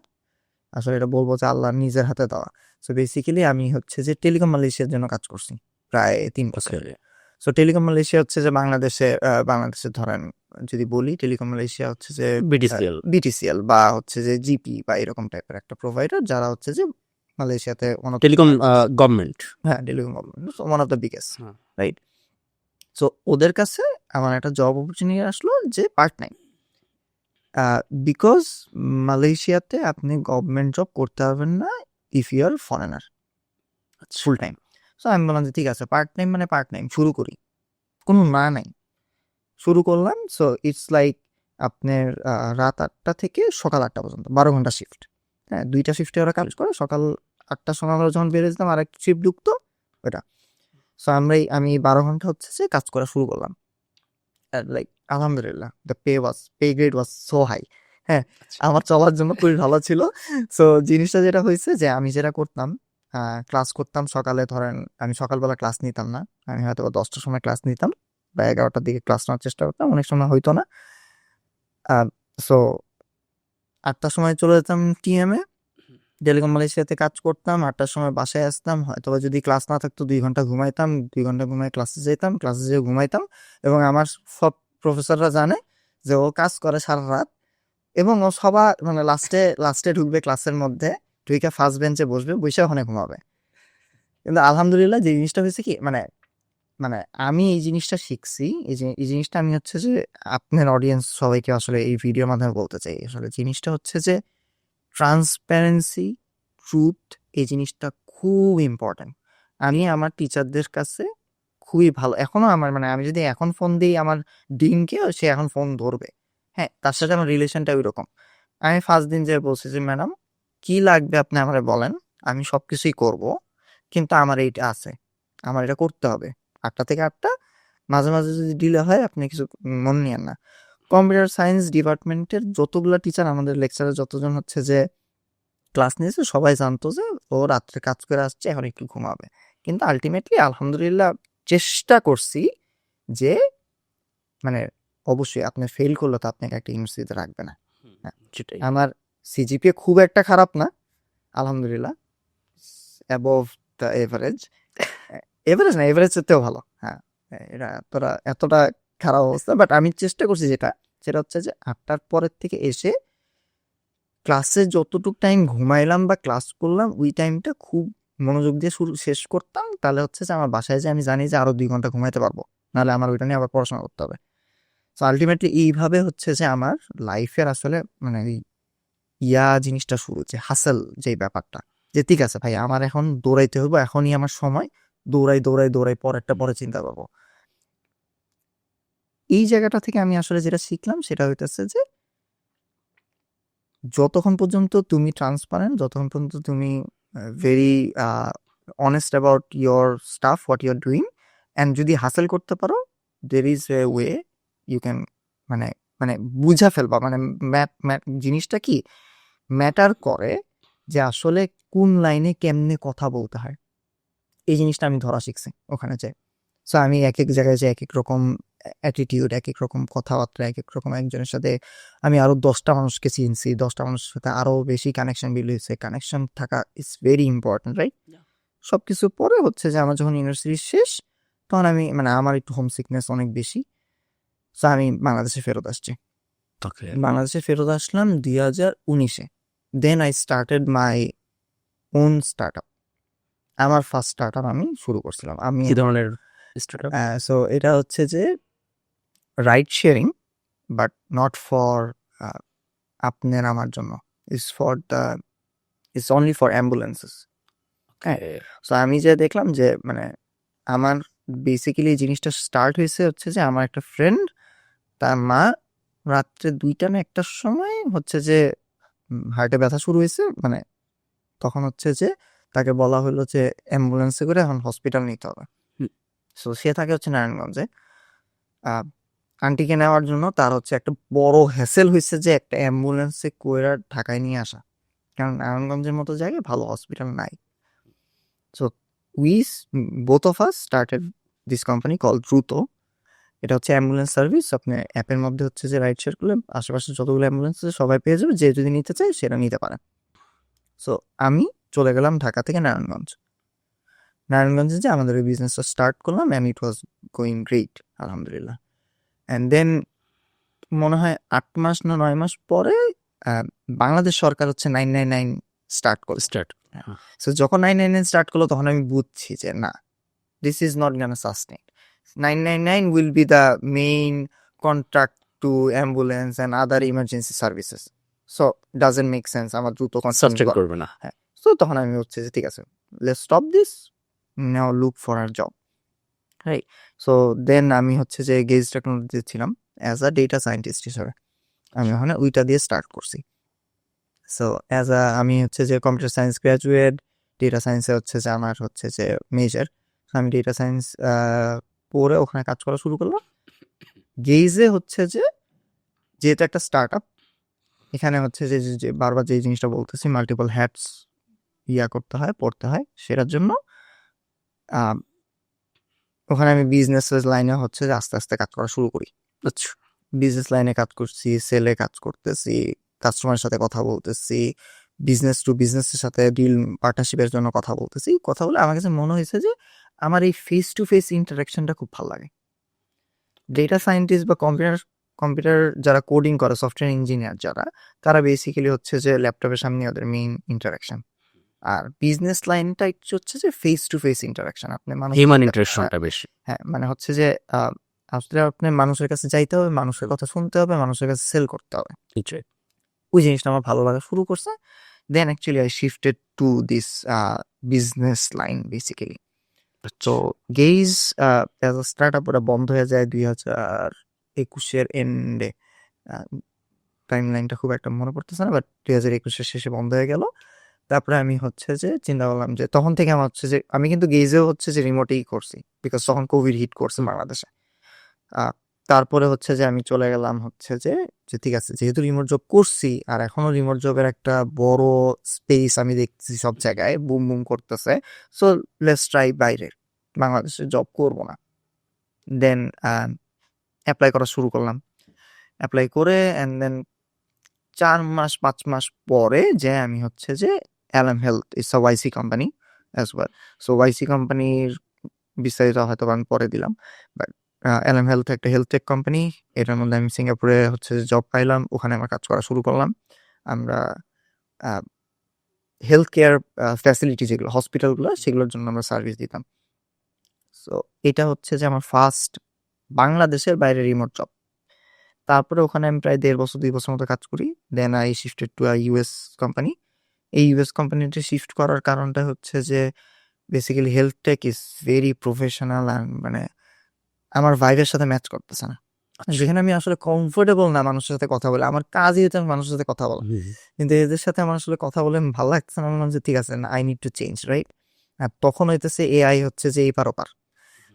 আসলে এটা বলবো যে আল্লাহ নিজের হাতে দেওয়া। সো বেসিক্যালি আমি হচ্ছে যে টেলিকম মালয়েশিয়ার জন্য কাজ করছি প্রায় 3 বছর। ওকে। সো টেলিকম মালয়েশিয়া হচ্ছে যে বাংলাদেশে ধরেন যদি বলি, টেলিকম মালয়েশিয়া হচ্ছে যে বিটিসিএল। বিটিসিএল বা হচ্ছে যে জিপি বা এরকম টাইপের একটা প্রোভাইডার, যারা হচ্ছে যে মালয়েশিয়াতে টেলিকম গভর্নমেন্ট। হ্যাঁ telecom one of the biggest, হ্যাঁ। রাইট? সো ওদের কাছে আমার একটা জব অপরচুনিটি আসলো যে পার্ট টাইম, বিকজ মালয়েশিয়াতে আপনি গভর্নমেন্ট জব করতে পারবেন না if you are foreigner full time. So আমি বললাম যে ঠিক আছে পার্ট টাইম মানে পার্ট টাইম, শুরু করি, কোনো না নাই, শুরু করলাম। সো ইটস লাইক আপনার রাত 8টা থেকে সকাল 8টা পর্যন্ত 12 ঘন্টা শিফট। হ্যাঁ 2টা শিফটে ওরা কাজ করে, সকাল 8টার সময় আমরা যখন বেরিয়ে যেতাম আর একটা শিফট ঢুকতো ওটা। সো আমি 12 ঘন্টা হচ্ছে যে কাজ করা শুরু করলাম। লাইক আলহামদুলিল্লাহ the pay grade was so high. হ্যাঁ আমার চলার জন্য খুবই ভালো ছিল। সো জিনিসটা যেটা হয়েছে যে আমি যেটা করতাম, ক্লাস করতাম সকালে, ধরেন আমি সকালবেলা ক্লাস নিতাম না, আমি হয়তো 10টার সময় ক্লাস নিতাম বা 11টার দিকে ক্লাস নেওয়ার চেষ্টা করতাম, অনেক সময় হইতো না। সো 8টার সময় চলে যেতাম টিএমে, টেলিকম মালয়েশিয়াতে কাজ করতাম, 8টার সময় বাসায় আসতাম, হয়তো বা যদি ক্লাস না থাকতো 2 ঘন্টা ঘুমাইতাম, 2 ঘন্টা ঘুমাই ক্লাসে যেতাম, ক্লাসে যেয়ে ঘুমাইতাম। এবং আমার সব প্রফেসররা জানে যে ও কাজ করে সারা রাত, এবং ও সবার মানে লাস্টে ঢুকবে ক্লাসের মধ্যে, ঢুকে ফার্স্ট বেঞ্চে বসবে, বসে ওখানে ঘুমাবে। কিন্তু আলহামদুলিল্লাহ যে জিনিসটা হয়েছে কি, মানে মানে আমি এই জিনিসটা শিখছি, এই জিনিসটা আমি হচ্ছে যে আপনার অডিয়েন্স সবাইকে আসলে এই ভিডিওর মাধ্যমে বলতে চাই। আসলে জিনিসটা হচ্ছে যে ট্রান্সপারেন্সি, ট্রুথ, এই জিনিসটা খুব ইম্পর্ট্যান্ট। আমি আমার টিচারদের কাছে খুবই ভালো, এখনো আমার মানে আমি যদি এখন ফোন দিই আমার ডিনকে, সে এখন ফোন ধরবে। হ্যাঁ তার সাথে আমার রিলেশনটা ওই রকম। আমি ফার্স্ট দিন যে বলছি যে ম্যাডাম কি লাগবে আপনি আমারে বলেন, আমি সব কিছুই করবো, কিন্তু আমার এইটা আছে, আমার এটা করতে হবে 8টা থেকে 8টা, মাঝে মাঝে যদি ডিলে হয় আপনি কিছু মনে নিয়েন না। কম্পিউটার সায়েন্স ডিপার্টমেন্টের যতগুলো টিচার আমাদের লেকচারে যতজন হচ্ছে যে ক্লাস নিয়েছে সবাই জানতো যে ও রাত্রে কাজ করে আসছে, এখন একটু ঘুমাবে। কিন্তু আলটিমেটলি আলহামদুলিল্লাহ চেষ্টা করছি যে মানে অবশ্যই আপনি ফেল করলে তো আপনাকে একটা ইউনিভার্সিটিতে রাখবে না। হ্যাঁ, সেটাই। আমার সিজিপিএ খুব একটা খারাপ না, আলহামদুলিল্লাহ অ্যাবভ দ্য এভারেজ, এভারেজ না এভারেজ চেয়েও ভালো। হ্যাঁ এটা এতটা খারাপ অবস্থা, বাট আমি চেষ্টা করছি সেটা হচ্ছে যে 8টার পরের থেকে এসে ক্লাসে যতটুকু টাইম ঘুমাইলাম বা ক্লাস করলাম ওই টাইমটা খুব মনোযোগ দিয়ে শেষ করতাম, তাহলে হচ্ছে যে আমার বাসায় যে আমি জানি যে আরো 2 ঘন্টা ঘুমাইতে পারবো, নাহলে আমার ওইটা নিয়ে আবার পড়াশোনা করতে হবে। তো আলটিমেটলি এইভাবে হচ্ছে যে আমার লাইফের আসলে মানে জিনিসটা শুরু, যে হাসেল যে ব্যাপারটা, যে ঠিক আছে ভাই আমার এখন দৌড়াইতে হইব, এখনই আমার সময়, দৌড়াই পরেরটা পরে চিন্তা করবো। এই জায়গাটা থেকে আমি আসলে যেটা শিখলাম সেটা হইতেছে যে যতক্ষণ পর্যন্ত তুমি ট্রান্সপারেন্ট, যতক্ষণ পর্যন্ত তুমি very honest about your stuff what you are doing, and যদি হাসেল করতে পারো there is a way you can মানে মানে বুঝা ফেলবা, মানে জিনিসটা কি ম্যাটার করে যে আসলে কোন লাইনে কেমনে কথা বলতে হয়, এই জিনিসটা আমি ধরা শিখছি ওখানে যাই। সো আমি এক এক জায়গায় যে এক এক রকম অ্যাটিটিউড, এক এক রকম কথাবার্তা, এক এক রকম, একজনের সাথে আমি আরো 10টা মানুষকে চিনছি, 10টা মানুষের সাথে আরো বেশি কানেকশন বিল্ড হয়েছে। কানেকশন থাকা ইজ ভেরি ইম্পর্টেন্ট, রাইট? সবকিছু পরে হচ্ছে যে আমার যখন ইউনিভার্সিটি শেষ তখন আমি মানে আমার একটু হোম সিকনেস অনেক বেশি, সো আমি বাংলাদেশে ফেরত আসছি। বাংলাদেশে ফেরত আসলাম 2019-এ। Then I started my own startup. আমার ফার্স্ট স্টার্ট আপ আমি শুরু করছিলাম। আমি কি ধরনের স্টার্টআপ? সো এটা হচ্ছে যে ride sharing, but not for আপনার আমার জন্য, ইটস অনলি ফর অ্যাম্বুলেন্সেস। হ্যাঁ সো আমি যে দেখলাম যে মানে আমার বেসিক্যালি এই জিনিসটা স্টার্ট হয়েছে হচ্ছে যে আমার একটা ফ্রেন্ড, তার মা রাত্রে 2টা না 1টার সময় হচ্ছে যে হার্টে ব্যথা শুরু হয়েছে, মানে তখন হচ্ছে যে তাকে বলা হলো যে অ্যাম্বুলেন্সে করে এখন হসপিটাল নিতে হবে। সো সে থাকে হচ্ছে নারায়ণগঞ্জে। আন্টিকে নেওয়ার জন্য তার হচ্ছে একটা বড় হ্যাসেল হয়েছে যে একটা অ্যাম্বুলেন্সে কইরা ঢাকায় নিয়ে আসা, কারণ নারায়ণগঞ্জের মতো জায়গায় ভালো হসপিটাল নাই। So both of us started this company call দ্রুত। এটা হচ্ছে অ্যাম্বুলেন্স সার্ভিস। আপনি অ্যাপের মধ্যে হচ্ছে যে রাইড শেয়ার করলে আশেপাশে যতগুলো অ্যাম্বুলেন্স আছে সবাই পেয়ে যাবে, যে যদি নিতে চায় সেটা নিতে পারে। সো আমি চলে গেলাম ঢাকা থেকে নারায়ণগঞ্জে যে আমাদের ওই বিজনেসটা স্টার্ট করলাম, and it was going great আলহামদুলিল্লাহ। অ্যান্ড দেন মনে হয় 8 মাস না 9 মাস পরে বাংলাদেশ সরকার হচ্ছে 999 স্টার্ট করলো। স্টার্ট। সো যখন 999 স্টার্ট করলো তখন আমি বুঝছি যে না, this is not gonna sustain. 999 will be the main contract to ambulance and other emergency services. So doesn't make sense আমার দ্রুত কন্টিনিউ সাস্টেন করা। করবে না। হ্যাঁ, সো তখন আমি হচ্ছে যে ঠিক আছে, let's stop this, now look for a job, right? So then আমি হচ্ছে যে গেজ টেকনোলজিতে ছিলাম অ্যাজ আ ডেটা সায়েন্টিস্ট হিসেবে। আমি ওখানে ওইটা দিয়ে স্টার্ট করছি। সো অ্যাজ আ আমি হচ্ছে যে কম্পিউটার সায়েন্স গ্র্যাজুয়েট, ডেটা সায়েন্সে হচ্ছে যে আমার হচ্ছে যে মেজর। আমি ডেটা সায়েন্স পড়ে ওখানে কাজ করা শুরু করলাম। গেইজে হচ্ছে যে যেহেতু একটা স্টার্ট আপ, এখানে হচ্ছে যে বারবার যে জিনিসটা বলতেছি মাল্টিপল হ্যাটস করতে হয়, পড়তে হয়, সেটার জন্য ওখানে আমি বিজনেস লাইনে হচ্ছে যে আস্তে আস্তে কাজ করা শুরু করি। আচ্ছা। বিজনেস লাইনে কাজ করছি, সেলে কাজ করতেছি, কাস্টমারের সাথে কথা বলতেছি, বিজনেস টু বিজনেসের সাথে ডিল পার্টনারশিপের জন্য কথা বলতেছি। কথা বলে আমার কাছে মনে হয়েছে যে আমার এই ফেস টু ফেস ইন্টারাকশনটা খুব ভালো লাগে। ডেটা সায়েন্টিস্ট বা কম্পিউটার যারা কোডিং করে, সফটওয়্যার ইঞ্জিনিয়ার যারা, তারা বেসিক্যালি হচ্ছে যে ল্যাপটপের সামনে ওদের মেইন ইন্টারাকশন। আর বিজনেস লাইনটা হচ্ছে যে ফেস টু ফেস ইন্টারাকশন। আপনি হিউম্যান ইন্টারেকশনটা বেশি। হ্যাঁ, মানে হচ্ছে যে আসলে আপনি মানুষের কাছে যাইতে হবে, মানুষের কথা শুনতে হবে, মানুষের কাছে সেল করতে হবে। নিশ্চয়ই। ওই জিনিসটা আমার ভালো লাগা শুরু করছে। Then actually I shifted to this business line basically. তো guys as a startup ওটা বন্ধ হয়ে যায় 2021-এর এন্ডে। টাইম লাইনটা খুব একটা মনে পড়তেছে না, বাট 2021-এর শেষে বন্ধ হয়ে গেল। তারপরে আমি হচ্ছে যে চিন্তা করলাম যে তখন থেকে আমার হচ্ছে যে আমি কিন্তু গেইজেও হচ্ছে যে রিমোটেই করছি, বিকজ তখন কোভিড হিট করছে বাংলাদেশে। তারপরে হচ্ছে যে আমি চলে গেলাম হচ্ছে যে ঠিক আছে, যেহেতু রিমোট জব করছি আর এখনো রিমোট জবের একটা বড় স্পেস আমি দেখছি সব জায়গায় বুম বুম করতেছে, সো লেটস ট্রাই বাইরে, বাংলাদেশে জব করব না। দেন অ্যাপ্লাই করা শুরু করলাম। অ্যাপ্লাই করে অ্যান্ড দেন 4-5 মাস পরে যে আমি হচ্ছে যে Alem Health it's a YC company as well. So YC কোম্পানির বিস্তারিত হয়তো আমি পরে দিলাম, বাট অ্যালাম হেলথ একটা হেলথ টেক কোম্পানি। এটার মধ্যে আমি সিঙ্গাপুরে হচ্ছে জব পাইলাম, ওখানে আমার কাজ করা শুরু করলাম। আমরা হেলথ কেয়ার ফ্যাসিলিটি যেগুলো হসপিটালগুলো, সেগুলোর জন্য আমরা সার্ভিস দিতাম। সো এটা হচ্ছে যে আমার ফার্স্ট বাংলাদেশের বাইরে রিমোট জব। তারপরে ওখানে আমি প্রায় 1.5 বছর 2 বছর মতো কাজ করি। Then I shifted to a US company. এই ইউএস কোম্পানিতে শিফট করার কারণটা হচ্ছে যে basically health tech is very professional and মানে আমার ভাইবের সাথে ম্যাচ করতেছে না। যেখানে আমি আসলে কমফোর্টেবল না মানুষের সাথে কথা বলে, আমার কাজই হচ্ছে মানুষের সাথে কথা বলা, কিন্তু এদের সাথে আমার আসলে কথা বলে ভালো লাগছে না। বললাম যে ঠিক আছে, I need to change, right? আর তখন হইতেছে এআই হচ্ছে যে এপার ওপার,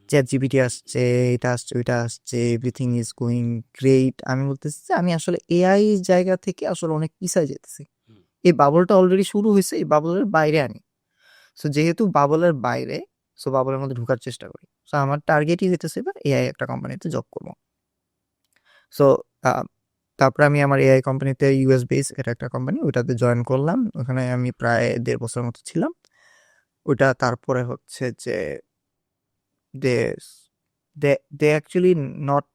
চ্যাট জিপিটি আসছে, এটা আসছে, ওইটা আসছে, এভরিথিং ইজ গোয়িং গ্রেট। আমি বলতেছি যে আমি আসলে এআই জায়গা থেকে আসলে অনেক পিছায় যেতেছি। এই বাবলটা অলরেডি শুরু হয়েছে, এই বাবলের বাইরে আনি। সো যেহেতু বাবলের বাইরে, সো বাবলের মধ্যে ঢোকার চেষ্টা করি। সো আমার টার্গেটই হইতেছে এবার এআই একটা কোম্পানিতে জব করবো। সো তারপরে আমি আমার এআই কোম্পানিতে ইউএস বেস, এটা একটা কোম্পানি, ওইটাতে জয়েন করলাম। ওখানে আমি প্রায় 1.5 বছর মতো ছিলাম। ওইটা তারপরে হচ্ছে যে they actually not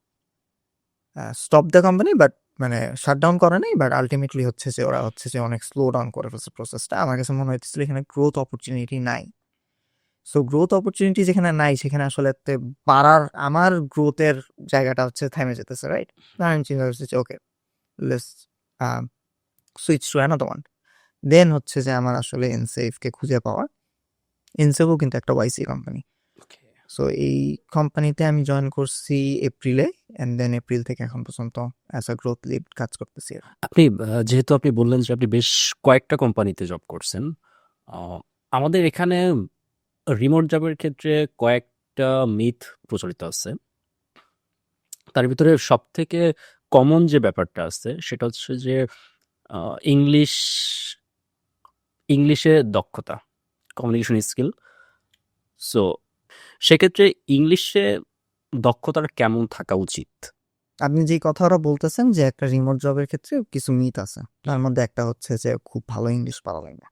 stop the company, but মানে শাটডাউন করে নাই, বাট আলটিমেটলি হচ্ছে যে ওরা হচ্ছে যে অনেক স্লো ডাউন করে ফেলছে প্রসেসটা। আমার কাছে মনে হইতেছিল এখানে গ্রোথ অপরচুনিটি নাই। সো গ্রোথ অপরচুনিটি যেখানে নাই, সেখানে আসলে বাড়ার আমার গ্রোথের জায়গাটা হচ্ছে থেমে যেতেছে, রাইট? আমি চিন্তা করছি যে okay, let's switch to another one. Then হচ্ছে যে আমার আসলে এনসেফকে খুঁজে পাওয়া। এনসেফও কিন্তু একটা ওয়াইসি কোম্পানি। সো এই কোম্পানিতে আমি জয়েন করছি এপ্রিলে, অ্যান্ড দেন এপ্রিল থেকে এখন পর্যন্ত অ্যাজ আ গ্রোথ লিড কাজ করতেছি। আপনি যেহেতু আপনি বললেন যে আপনি বেশ কয়েকটা কোম্পানিতে জব করছেন, আমাদের এখানে রিমোট জবের ক্ষেত্রে কয়েকটা মিথ প্রচলিত আছে। তার ভিতরে সব থেকে কমন যে ব্যাপারটা আছে সেটা হচ্ছে যে ইংলিশে দক্ষতা, কমিউনিকেশন স্কিল। সো সেক্ষেত্রে ইংলিশে দক্ষতাটা কেমন থাকা উচিত? আপনি যে কথাটা বলতেছেন যে একটা রিমোট জবের ক্ষেত্রে কিছু মিথ আছে, তার মধ্যে একটা হচ্ছে যে খুব ভালো ইংলিশ পারা লাগবে।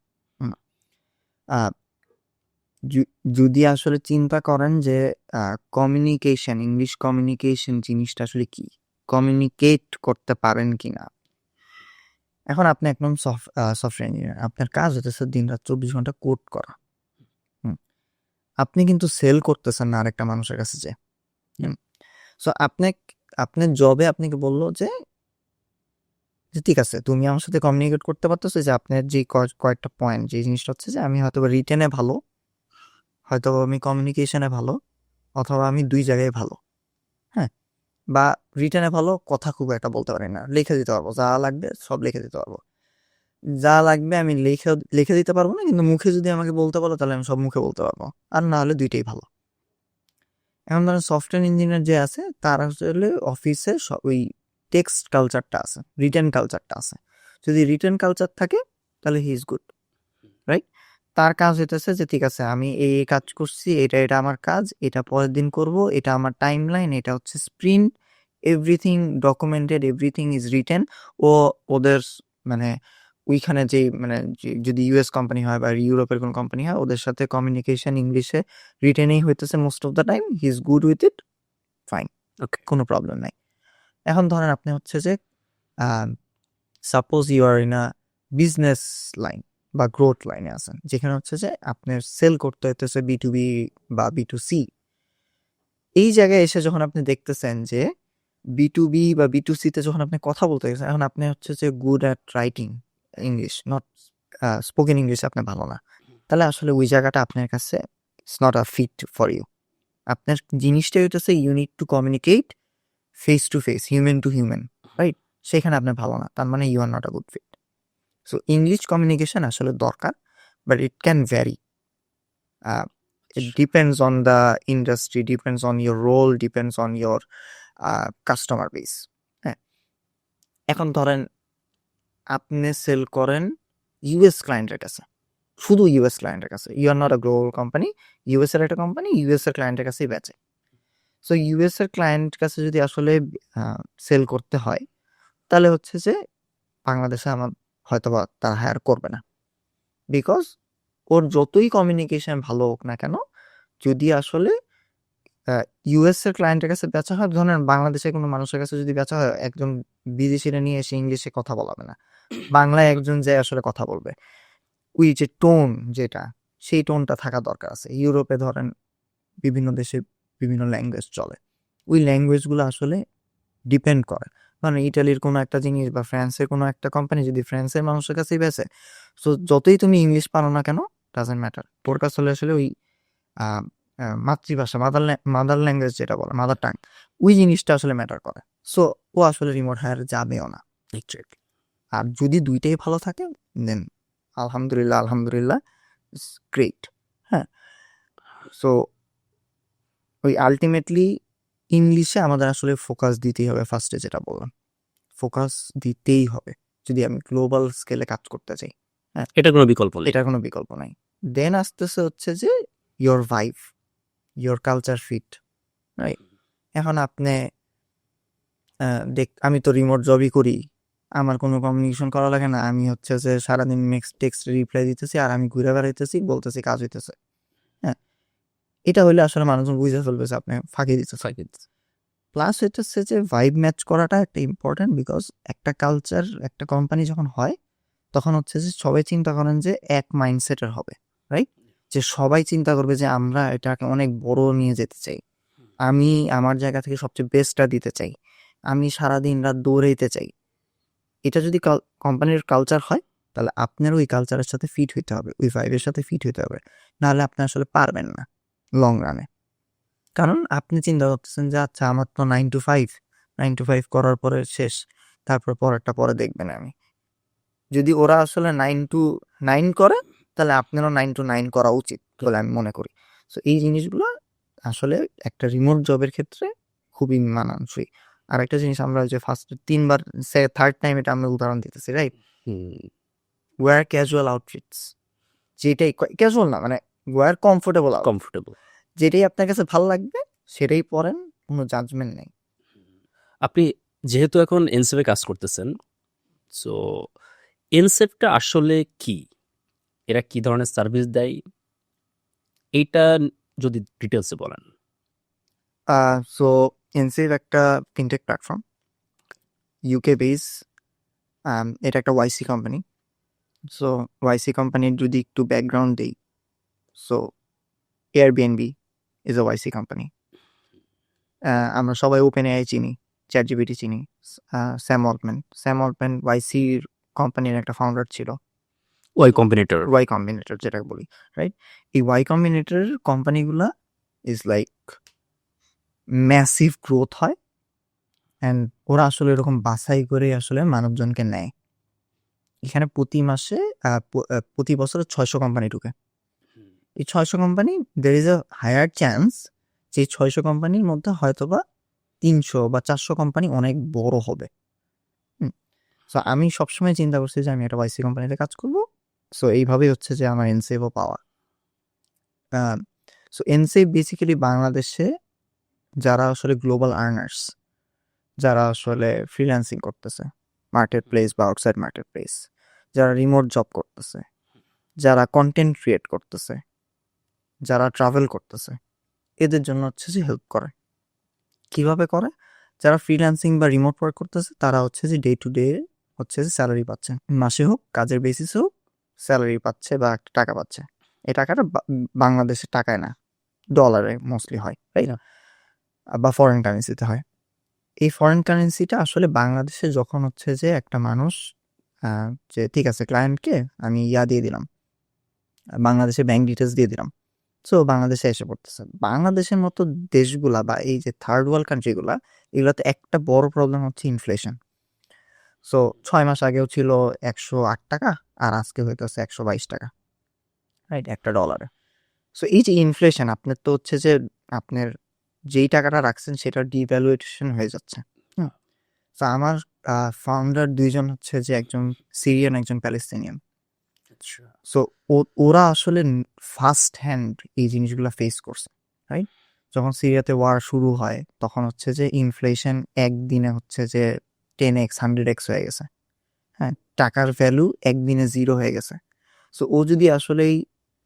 যদি আসলে চিন্তা করেন যে কমিউনিকেশন, ইংলিশ কমিউনিকেশন জিনিসটা আসলে কি, কমিউনিকেট করতে পারেন কিনা, এখন আপনি একদম সফটওয়্যার ইঞ্জিনিয়ার, আপনার কাজ হতেছে দিন রাত 24 ঘন্টা কোড করা। হুম, আপনি কিন্তু সেল করতেছেন না আরেকটা মানুষের কাছে যে। সো আপনার জবে আপনাকে বললো যে ঠিক আছে তুমি আমার সাথে কমিউনিকেট করতে পারতেছো, যে আপনার যে কয়েকটা পয়েন্ট, যে জিনিসটা হচ্ছে যে আমি হয়তো রিটেনে ভালো, হয়তো আমি কমিউনিকেশনে ভালো, অথবা আমি 2 জায়গায় ভালো। হ্যাঁ, বা রিটেনে ভালো, কথা খুব একটা বলতে পারি না, লিখে দিতে পারবো, যা লাগবে সব লিখে দিতে পারবো। যা লাগবে আমি লিখে দিতে পারবো না, কিন্তু মুখে যদি আমাকে বলতে পারো তাহলে আমি সব মুখে বলতে পারবো। আর না হলে দুইটাই ভালো। এখন ধরেন সফটওয়্যার ইঞ্জিনিয়ার যে আছে তার আসলে অফিসে ওই টেক্সট কালচারটা আছে, রিটেন কালচারটা আছে। যদি রিটেন কালচার থাকে তাহলে হি ইজ গুড, রাইট? তার কাজ হইতেছে যে ঠিক আছে আমি এই কাজ করছি, এটা আমার কাজ, এটা পরের দিন করব, এটা আমার টাইম লাইন, এটা হচ্ছে sprint, everything documented, everything is written. ও ওদের মানে ওইখানে যে যদি ইউএস কোম্পানি হয় বা ইউরোপের কোন কোম্পানি হয়, ওদের সাথে কমিউনিকেশন ইংলিশে রিটেনেই হইতেছে most of the time, he is good with it, fine, okay. কোনো প্রবলেম নাই। এখন ধরেন আপনি হচ্ছে যে suppose you are in a business line বা গ্রোথ লাইনে আছেন, যেখানে হচ্ছে যে আপনার সেল করতে হইতেছে B2B বা B2C। এই জায়গায় এসে যখন আপনি দেখতেছেন যে B2B বা B2C তে যখন আপনি কথা বলতে গেছেন, এখন আপনি হচ্ছে যে good at writing English, not spoken English আপনি ভালো না, তাহলে আসলে ওই জায়গাটা আপনার কাছে it's not a fit for you. আপনার জিনিসটাই হইতেছে you need to communicate face to face, human to human, right? সেখানে আপনি ভালো না, তার মানে you are not a good fit. So English communication আসলে দরকার, but it can vary. It depends on the industry, depends on your role, depends on your customer base. হ্যাঁ, এখন ধরেন আপনি সেল করেন ইউএস ক্লায়েন্টের কাছে, শুধু ইউএস ক্লায়েন্টের কাছে, you are not a global company, US এর একটা কোম্পানি ইউএস এর ক্লায়েন্টের কাছেই বেচে। সো ইউএস এর ক্লায়েন্ট কাছে যদি আসলে সেল করতে হয়, তাহলে হচ্ছে যে বাংলাদেশে আমার হয়তোবা তারা হায়ার করবে না, বিকজ ওর যতই কমিউনিকেশন ভালো হোক না কেন, যদি আসলে ইউএস এর ক্লায়েন্টের কাছে বেচা হয়, ধরেন বাংলাদেশের কোনো মানুষের কাছে যদি বেচা হয়, একজন বিদেশিরা নিয়ে এসে ইংলিশে কথা বলাবে না, বাংলায় একজন যে আসলে কথা বলবে। ওই যে টোন যেটা, সেই টোনটা থাকা দরকার আছে। ইউরোপে ধরেন বিভিন্ন দেশে বিভিন্ন ল্যাঙ্গুয়েজ চলে, ওই ল্যাঙ্গুয়েজগুলো আসলে ডিপেন্ড করে। মানে ইটালির কোনো একটা জিনিস বা ফ্রান্সের কোনো একটা কোম্পানি যদি ফ্রান্সের মানুষের কাছেই বেচে, সো যতই তুমি ইংলিশ পারো না কেন, ডাজেন্ট ম্যাটার, তোর কাছে আসলে ওই মাতৃভাষা, মাদার ল্যাঙ্গুয়েজ যেটা বলে, মাদার টাং, ওই জিনিসটা আসলে ম্যাটার করে। সো ও আসলে রিমোট হায়ার যাবেও না। এক্স্যাক্টলি। আর যদি দুইটাই ভালো থাকে, দেন আলহামদুলিল্লাহ, আলহামদুলিল্লাহ, গ্রেট। হ্যাঁ, সো ওই আলটিমেটলি ইংলিশে আমাদের আসলে ফোকাস দিতেই হবে। ফার্স্টে যেটা বললাম, ফোকাস দিতেই হবে যদি আমি গ্লোবাল স্কেলে কাজ করতে চাই। হ্যাঁ, এটা কোনো বিকল্প নেই। এটার কোনো বিকল্প নাই। দেন আসতেছে হচ্ছে যে your vibe, your culture fit, right? এখন আপনি আমি তো রিমোট জবই করি, আমার কোনো কমিউনিকেশন করা লাগে না, আমি হচ্ছে যে সারাদিন টেক্সট রিপ্লাই দিতেছি আর আমি ঘুরে বেড়াইতেছি, বলতেছি কাজ হইতেছে। হ্যাঁ, এটা হলে আসলে মানুষজন বুঝে ফেলবে যে আপনি ফাঁকি দিতেছে। প্লাস হইতেছে যে ভাইব ম্যাচ করাটা একটা ইম্পর্টেন্ট, বিকজ একটা কালচার, একটা কোম্পানি যখন হয়, তখন হচ্ছে যে সবাই চিন্তা করেন যে এক মাইন্ডসেটের হবে, রাইট? যে সবাই চিন্তা করবে যে আমরা এটাকে অনেক বড় নিয়ে যেতে চাই, আমি আমার জায়গা থেকে সবচেয়ে বেস্টটা দিতে চাই, আমি সারাদিন রাত দৌড়াইতে চাই। এটা যদি কোম্পানির কালচার হয়, তাহলে আপনার ওই কালচারের সাথে ফিট হইতে হবে, ওই ভাইবের সাথে ফিট হইতে হবে, নাহলে আপনি আসলে পারবেন না লং রানে। কারণ আপনি চিন্তা করতেছেন যে আচ্ছা আমার তো 9 to 5, 9 to 5 করার পরে শেষ, তারপর পরেরটা পরে দেখবেন আমি। যদি ওরা আসলে 9 to 9 করে, তাহলে আপনারও 9 to 9 করা উচিত বলে আমি মনে করি। সো এই জিনিসগুলো আসলে একটা রিমোট জবের ক্ষেত্রে খুবই মানানসই। আর একটা জিনিস, আমরা যে ফার্স্ট 3বার থার্ড টাইম এটা আমরা উদাহরণ দিতেছি, রাইট? ওয়্যার ক্যাজুয়াল আউটফিটস, যেটাই ক্যাজুয়াল না, মানে ওয়্যার কমফোর্টেবল, কমফোর্টেবল। যেটাই আপনার কাছে ভালো লাগবে সেটাই পরেন, কোনো জাজমেন্ট নেই। আপনি যেহেতু এখন এনসেফে কাজ করতেছেন, সো এনসেফটা আসলে কি, এরা কি ধরনের সার্ভিস দেয়, এইটা যদি ডিটেলসে বলেন। সো এনসেভ একটা ফিনটেক প্ল্যাটফর্ম, ইউকে বেস, এটা একটা ওয়াইসি কোম্পানি। সো ওয়াইসি কোম্পানির যদি একটু ব্যাকগ্রাউন্ড দিই, so Airbnb is a Owaisi company. আমরা সবাই ওপেন এআই চিনি, চ্যাট জিপিটি চিনি। স্যাম অল্টম্যান ওয়াইসির কোম্পানির একটা ফাউন্ডার ছিল, ওই কম্বিনেটর। ওয়াই কম্বিনেটর যেটা বলি, রাইট? এই ওয়াই কম্বিনেটর কোম্পানিগুলা ইজ লাইক ম্যাসিভ গ্রোথ হয়, অ্যান্ড ওরা আসলে এরকম বাছাই করে আসলে মানুষজনকে নেয়। এখানে প্রতি বছরে 600 কোম্পানি ঢুকে। এই 600 company, there is a higher chance যে 600 কোম্পানির মধ্যে হয়তোবা 300 বা 400 কোম্পানি অনেক বড় হবে। সো আমি সবসময় চিন্তা করছি যে আমি একটা ওয়াইসি কোম্পানিতে কাজ করব। সো এইভাবেই হচ্ছে যে আমার এনসেভও পাওয়া। সো এনসেভ বেসিক্যালি বাংলাদেশে যারা আসলে গ্লোবাল আর্নার্স, যারা আসলে ফ্রিল্যান্সিং করতেছে মার্কেট প্লেস বা আউটসাইড মার্কেট প্লেস, যারা রিমোট জব করতেছে, যারা কন্টেন্ট ক্রিয়েট করতেছে, যারা ট্রাভেল করতেছে, এদের জন্য হচ্ছে যে হেল্প করে। কিভাবে করে? যারা ফ্রিল্যান্সিং বা রিমোট ওয়ার্ক করতেছে তারা হচ্ছে যে ডে টু ডে হচ্ছে যে স্যালারি পাচ্ছে, মাসে হোক কাজের বেসিসে হোক স্যালারি পাচ্ছে বা একটা টাকা পাচ্ছে। এই টাকাটা বাংলাদেশের টাকায় না, ডলারে মোস্টলি হয়, তাই না? বা ফরেন কারেন্সিতে হয়। এই ফরেন কারেন্সিটা আসলে বাংলাদেশে যখন হচ্ছে যে একটা মানুষ যে ঠিক আছে ক্লায়েন্টকে আমি দিয়ে দিলাম, বাংলাদেশে ব্যাংক ডিটেলস দিয়ে দিলাম, সো বাংলাদেশে এসে পড়তেছে। বাংলাদেশের মতো দেশগুলা বা এই যে থার্ড ওয়ার্ল্ড কান্ট্রিগুলা, এগুলোতে একটা বড় প্রবলেম হচ্ছে ইনফ্লেশন। সো 6 মাস আগেও ছিল 108 টাকা, আর আজকে হইতেছে 122 টাকা, রাইট, একটা ডলারে। সো এই যে ইনফ্লেশন, আপনার তো হচ্ছে যে আপনার যেই টাকাটা রাখছেন সেটার ডিভ্যালুয়েশন হয়ে যাচ্ছে। সো আমার ফাউন্ডার দুইজন হচ্ছে যে একজন সিরিয়ান, একজন প্যালেস্তিনিয়ান। সো ওরা আসলে ফার্স্ট হ্যান্ড এই জিনিসগুলো ফেস করছে, রাইট? যখন সিরিয়াতে ওয়ার শুরু হয় তখন হচ্ছে যে ইনফ্লেশন একদিনে হচ্ছে যে 10x 100x হয়ে গেছে। হ্যাঁ, টাকার ভ্যালু একদিনে 0 হয়ে গেছে। সো ও যদি আসলে এই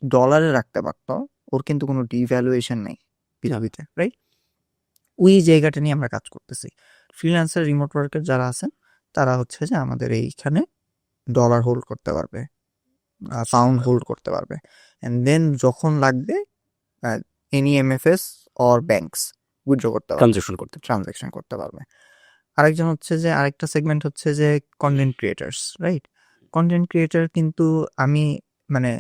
ডলারে রাখতে পারতো, ওর কিন্তু কোনো ডিভ্যালুয়েশন নেই পৃথিবীতে, রাইট? ওই জায়গাটা নিয়ে আমরা কাজ করতেছি। ফ্রিল্যান্সার, রিমোট ওয়ার্কার যারা আছেন তারা হচ্ছে যে আমাদের এইখানে ডলার হোল্ড করতে পারবে, পাউন্ড হোল্ড করতে পারবে, অ্যান্ড দেন যখন লাগবে any MFS or banks withdraw করতে পারবে, ট্রানজাকশন করতে পারবে। আরেকজন হচ্ছে যে আরেকটা সেগমেন্ট হচ্ছে যে content creators, right? Content creator কিন্তু আমি মানে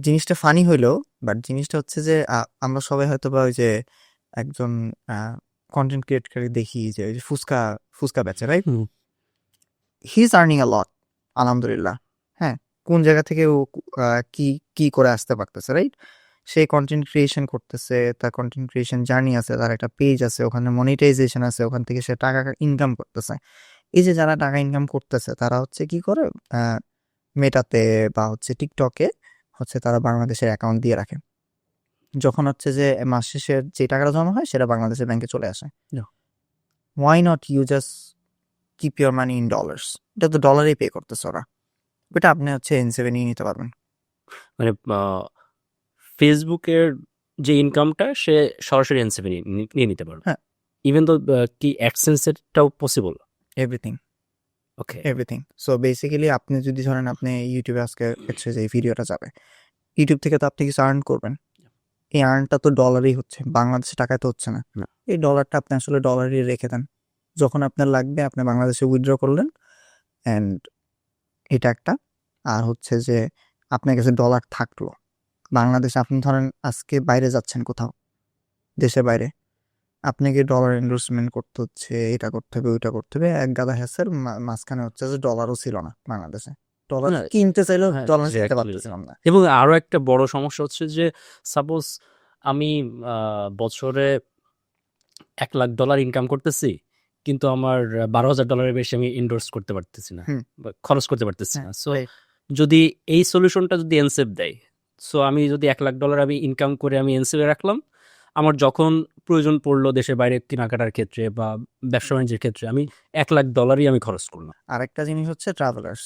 জিনিসটা ফানি হইলেও, বাট জিনিসটা হচ্ছে যে আমরা সবাই হয়তো বা ওই যে একজন কন্টেন্ট ক্রিয়েটরকে দেখি যে ওই যে ফুচকা বেচে, রাইট? হি ইজ আর্নিং আ লট, আলহামদুলিল্লাহ। হ্যাঁ, কোন জায়গা থেকে ও কি করে আসতে পারতেছে, রাইট? সে কন্টেন্ট ক্রিয়েশন করতেছে, তার কন্টেন্ট ক্রিয়েশন জার্নি আছে, তার একটা পেজ আছে, ওখানে মনিটাইজেশন আছে, ওখান থেকে সে টাকা ইনকাম করতেছে। এই যে যারা টাকা ইনকাম করতেছে তারা হচ্ছে কি করে, মেটাতে বা হচ্ছে টিকটকে হচ্ছে তারা বাংলাদেশের অ্যাকাউন্ট দিয়ে রাখে। যখন হচ্ছে যে মাস শেষের যে টাকাটা জমা হয় সেটা বাংলাদেশের ব্যাংকে চলে আসে। Why not you just keep your money in dollars? এটা তো ডলারেই পে করতেছে ওরা, এটা আপনি হচ্ছে এনসেভে নিয়ে নিতে পারবেন। মানে ফেসবুকের যে ইনকামটা সে সরাসরি এনসেভে নিয়ে নিতে পারবে। হ্যাঁ, ইভেন তো কি অ্যাডসেন্সেরটাও পসিবল? এভরিথিং। ওকে, এভরিথিং। সো বেসিক্যালি আপনি যদি ধরেন আপনি ইউটিউবে আজকে হচ্ছে যে এই ভিডিওটা যাবে, ইউটিউব থেকে তো আপনি কিছু আর্ন করবেন, এই আর্নটা তো ডলারই হচ্ছে, বাংলাদেশের টাকায় তো হচ্ছে না। এই ডলারটা আপনি আসলে ডলারই রেখে দেন, যখন আপনার লাগবে আপনি বাংলাদেশে উইথড্র করলেন, অ্যান্ড এটা একটা। আর হচ্ছে যে আপনার কাছে ডলার থাকলো বাংলাদেশে, আপনি ধরেন আজকে বাইরে যাচ্ছেন কোথাও, দেশের বাইরে, আপনাকে ডলার এন্ডোর্সমেন্ট করতে হচ্ছে, এটা করতে হবে, ওইটা করতে হবে, এক গাদা হ্যাসেল। মাঝখানে হচ্ছে যে ডলারও ছিল না বাংলাদেশে, ডলার কিনতে চাইলেও ডলার কিনতে পারতেছিলাম না। এবং আরো একটা বড় সমস্যা হচ্ছে যে সাপোজ আমি বছরে $1,00,000 ইনকাম করতেছি, কিন্তু আমার $12,000 বেশি আমি ইনডোর্স করতে পারতেছি না, বা খরচ করতে পারতেছি না। সো যদি এই সলিউশনটা যদি এনসেভ দেয়, সো আমি যদি $1,00,000 আমি ইনকাম করে আমি এনসেভে রাখলাম, আমার যখন প্রয়োজন পড়লো দেশের বাইরে কেনাকাটার ক্ষেত্রে বা ব্যবসা বাণিজ্যের ক্ষেত্রে, আমি $1,00,000 আমি খরচ করলাম। আরেকটা জিনিস হচ্ছে ট্রাভেলার্স।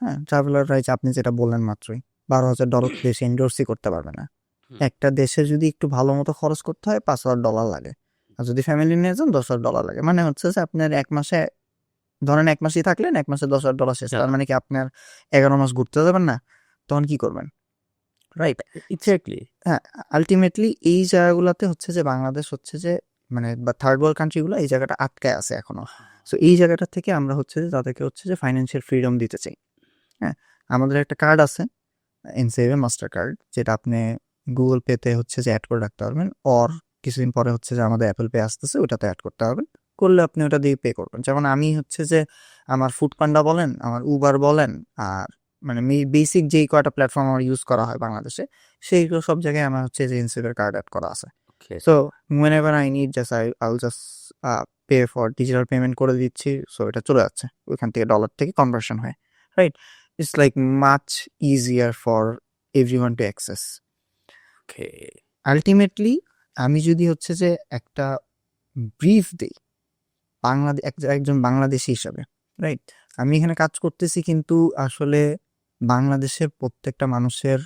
হ্যাঁ, ট্রাভেলাররা আপনি যেটা বললেন মাত্রই, $12,000 দেশে এন্ডোর্সই করতে পারবে না। একটা দেশে যদি একটু ভালো মতো খরচ করতে হয় $5,000 লাগে, আর যদি ফ্যামিলি নিয়ে যান $10,000 লাগে। মানে হচ্ছে যে আপনার এক মাসে ধরেন 1 মাসই থাকলেন, 1 মাসে $10,000 শেষ, Yeah. তার মানে কি আপনার 11 মাস ঘুরতে যাবেন না? তখন কি করবেন? রাইট? এক্স্যাক্টলি। হ্যাঁ, আলটিমেটলি এই জায়গাগুলোতে হচ্ছে যে বাংলাদেশ হচ্ছে যে মানে বা থার্ড ওয়ার্ল্ড কান্ট্রিগুলো এই জায়গাটা আটকায় আছে এখনো। সো এই জায়গাটা থেকে আমরা হচ্ছে যে তাদেরকে হচ্ছে যে ফাইন্যান্সিয়াল ফ্রিডম দিতে চাই। হ্যাঁ, আমাদের একটা কার্ড আছে এনসেভে মাস্টার কার্ড, যেটা আপনি গুগল পেতে হচ্ছে যে অ্যাড করে রাখতে পারবেন, অর কিছুদিন পরে হচ্ছে যে আমাদের অ্যাপল পে আসতেছে, ওটাতে অ্যাড করতে পারবেন। করলে আপনি ওটা দিয়ে পে করবেন। যেমন আমি হচ্ছে যে আমার ফুড পান্ডা বলেন, আমার উবার বলেন, আর মানে বেসিক যেই কয়টা প্ল্যাটফর্ম আমার ইউজ করা হয় বাংলাদেশে, সেইগুলো সব জায়গায় আমার হচ্ছে যে এনসেভের কার্ড অ্যাড করা আছে। Okay. So whenever I need just I'll just pay for digital payment করে দিচ্ছি, সো এটা চলে যাচ্ছে ওইখান থেকে ডলার থেকে কনভার্সন হয়, right? It's like much easier for everyone to access. Okay. Ultimately আমি যদি হচ্ছে যে একটা ব্রিফ দিই একজন বাংলাদেশী হিসাবে, রাইট? আমি এখানে কাজ করতেছি কিন্তু আসলে বাংলাদেশের প্রত্যেকটা মানুষের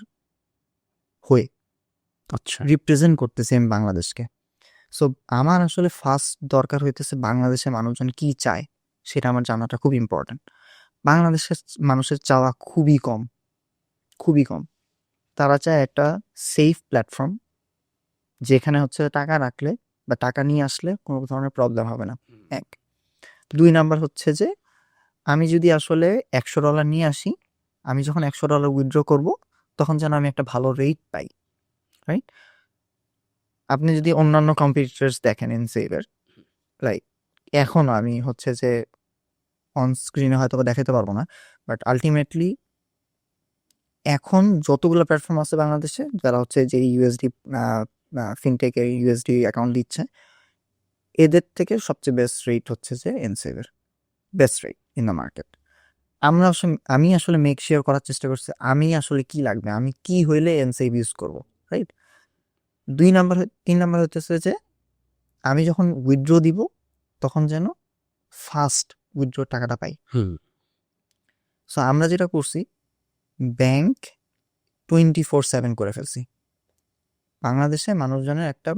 হয়ে আচ্ছা। রিপ্রেজেন্ট করতেছি আমি বাংলাদেশকে। সো আমার আসলে ফার্স্ট দরকার হইতেছে বাংলাদেশের মানুষজন কি চায় সেটা আমার জানাটা খুব ইম্পর্ট্যান্ট। বাংলাদেশের মানুষের চাওয়া খুবই কম, খুবই কম। তারা চায় একটা সেফ প্ল্যাটফর্ম, যেখানে হচ্ছে টাকা রাখলে বা টাকা নিয়ে আসলে কোনো ধরনের প্রবলেম হবে না, 1। 2 নাম্বার হচ্ছে যে আমি যদি আসলে $100 নিয়ে আসি, আমি যখন $100 উইথড্র করব, তখন যেন আমি একটা ভালো রেট পাই, রাইট? আপনি যদি অন্যান্য কম্পিটিটর্স দেখেন এনসেভের, লাইক এখনও আমি হচ্ছে যে অন স্ক্রিনে হয়তো দেখাতে পারবো না, বাট আলটিমেটলি এখন যতগুলো প্ল্যাটফর্ম আছে বাংলাদেশে যারা হচ্ছে যে ইউএসডি ফিনটেকে ইউএসডি অ্যাকাউন্ট দিচ্ছে, এদের থেকে সবচেয়ে বেস্ট রেট হচ্ছে যে এনসেভের, best rate in the market. আমি আসলে মেক শিওর করার চেষ্টা করছি আমি আসলে কি লাগবে, আমি কি হইলে এনসেভ ইউজ করবো, রাইট? 3 নাম্বার হচ্ছে যে আমি যখন উইথড্র দিব তখন যেন ফাস্ট উইথড্র টাকাটা পাই। সো আমরা যেটা করছি, ব্যাংক 24/7 করে ফেলছি। বাংলাদেশে মানুষজনের একটা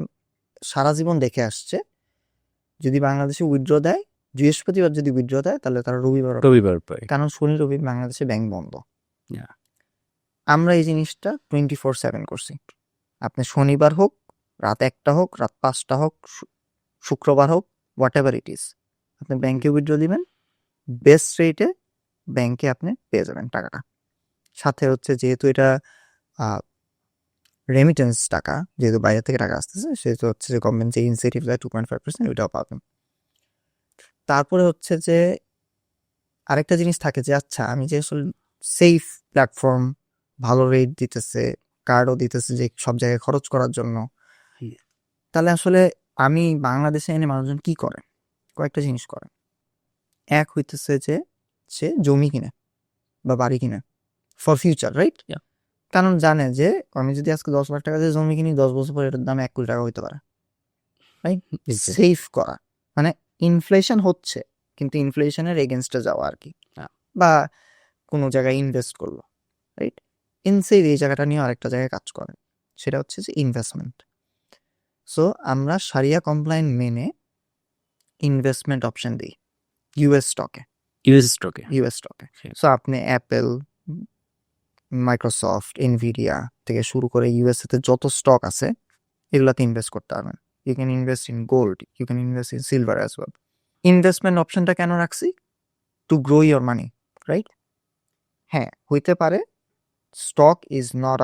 সারা জীবন দেখে আসছে, যদি বাংলাদেশে উইথড্র দেয়, বৃহস্পতিবার যদি উইথড্র দেয় তাহলে তারা রবিবার পাই। কারণ শনি রবি বাংলাদেশে ব্যাংক বন্ধ। Yeah. আমরা এই জিনিসটা 24/7 করছি। আপনি শনিবার হোক, রাত 1টা হোক, রাত 5টা হোক, শুক্রবার হোক, হোয়াট এভার ইট ইজ, আপনি ব্যাংকে উইথড্র দিবেন, বেস্ট রেটে ব্যাংকে আপনি পেয়ে যাবেন টাকাটা। সাথে হচ্ছে যেহেতু এটা রেমিটেন্স টাকা, যেহেতু বাইরে থেকে টাকা আসতেছে, সেহেতু হচ্ছে যে গভর্নমেন্ট যে ইনসেন্টিভ দেয় 2.5%, ওইটাও পাবেন। তারপরে হচ্ছে যে আরেকটা জিনিস থাকে যে আচ্ছা আমি যে আসলে সেফ প্ল্যাটফর্ম, ভালো রেট দিতেছে, কার্ডও দিতেছে যে সব জায়গায় খরচ করার জন্য, তাহলে আসলে আমি বাংলাদেশে এনে মানুষজন কি করে? কয়েকটা জিনিস করে। এক হইতেছে যে সে জমি কিনে বা বাড়ি কিনে ফর ফিউচার, রাইট? Yeah. কারণ জানে যে আমি যদি আজকে 10 লাখ টাকা দিয়ে জমি কিনি, 10 বছর পরে এটার দাম 1 কোটি টাকা হইতে পারে, রাইট? Exactly. সেফ করা মানে ইনফ্লেশন হচ্ছে কিন্তু ইনফ্লেশনের এগেনস্টে যাওয়া আর কি, Yeah. বা কোনো জায়গায় ইনভেস্ট করলো, রাইট? ইনসেভ এই জায়গাটা নিয়ে আরেকটা জায়গায় কাজ করে, সেটা হচ্ছে যে ইনভেস্টমেন্ট। সো আমরা সারিয়া কমপ্লায়েন্ট মেনে ইনভেস্টমেন্ট অপশন দিই ইউএস স্টকে। Okay. সো আপনি অ্যাপেল, মাইক্রোসফট, এনভিডিয়া থেকে শুরু করে ইউএসএতে যত স্টক আছে এগুলাতে ইনভেস্ট করতে পারবেন। You can invest in gold, you can invest in silver as well. Investment অপশনটা কেন রাখছি? To grow your money, right? হ্যাঁ, হইতে পারে stock is not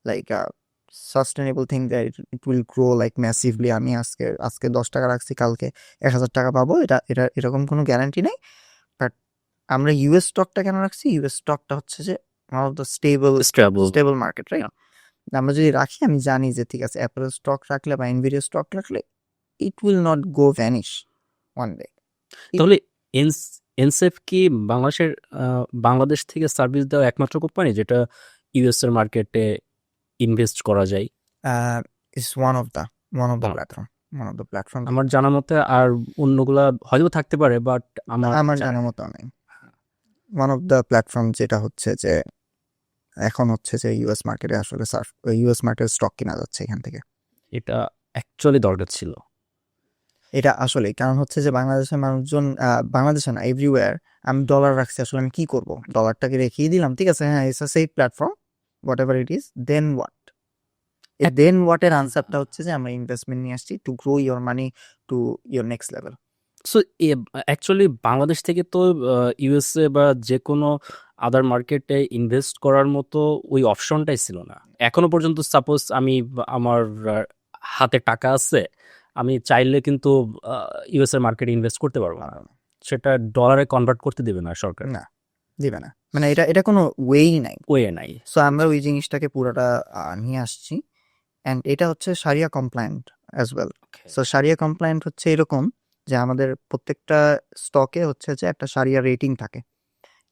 like a sustainable thing that it will grow like massively. আমি আজকে 10 টাকা রাখছি, কালকে 1000 টাকা পাবো, এটা এরকম কোনো গ্যারান্টি নেই। বাট আমরা ইউএস স্টকটা কেন রাখছি? ইউএস স্টকটা হচ্ছে যে one of the stable market, right? আমরা যদি রাখি, আমি জানি যে ঠিক আছে অ্যাপেল স্টক রাখলে বা এনভিডিয়া স্টক রাখলে it will not go vanish one day. তাহলে এনসেফ কি বাংলাদেশ থেকে সার্ভিস দেওয়া একমাত্র কোম্পানি যেটা ইউএস এর মার্কেটে ইনভেস্ট করা যায়? It's one of the Wow. Platform. আমার জানা মতে আর অন্যগুলা হয়তো থাকতে পারে, বাট আমার জানার মতো নেই। ওয়ান অফ দ্য প্ল্যাটফর্ম যেটা হচ্ছে যে এখন হচ্ছে যে ইউএস মার্কেটে আসলে ইউএস মার্কেট স্টক কেনা যাচ্ছে এখান থেকে। এটা অ্যাকচুয়ালি দরকার ছিল। এটা আসলে কারণ হচ্ছে যে বাংলাদেশের মানুষজন বাংলাদেশে না এভরিওয়্যার আমি ডলার রাখছি, আসলে আমি কি করব, ডলারটাকে রেখেই দিলাম, ঠিক আছে, হ্যাঁ it's a safe platform whatever it is, then what, then হোয়াটের আনসারটা হচ্ছে যে আমরা ইনভেস্টমেন্ট নিয়ে আসছি to grow your money to your next level. So actually Bangladesh থেকে তো ইউএসএ বা যে কোনো আদার মার্কেটে ইনভেস্ট করার মতো ওই অপশনটাই ছিল না এখনো পর্যন্ত। সাপোজ আমি আমার হাতে টাকা আছে, আমি চাইলে কিন্তু ইউএসএ মার্কেটে ইনভেস্ট করতে পারবো না, সেটা ডলারে কনভার্ট করতে দেবে না সরকার। না, দিবে না, মানে এটা কোনো ওয়েই নাই, ওয়ে নাই। সো আমরা ওই জিনিসটাকে পুরোটা নিয়ে আসছি, অ্যান্ড এটা হচ্ছে সারিয়া কমপ্লায়েন্ট অ্যাজ ওয়েল। সো সারিয়া কমপ্লায়েন্ট হচ্ছে এরকম যে আমাদের প্রত্যেকটা স্টকে হচ্ছে যে একটা সারিয়া রেটিং থাকে।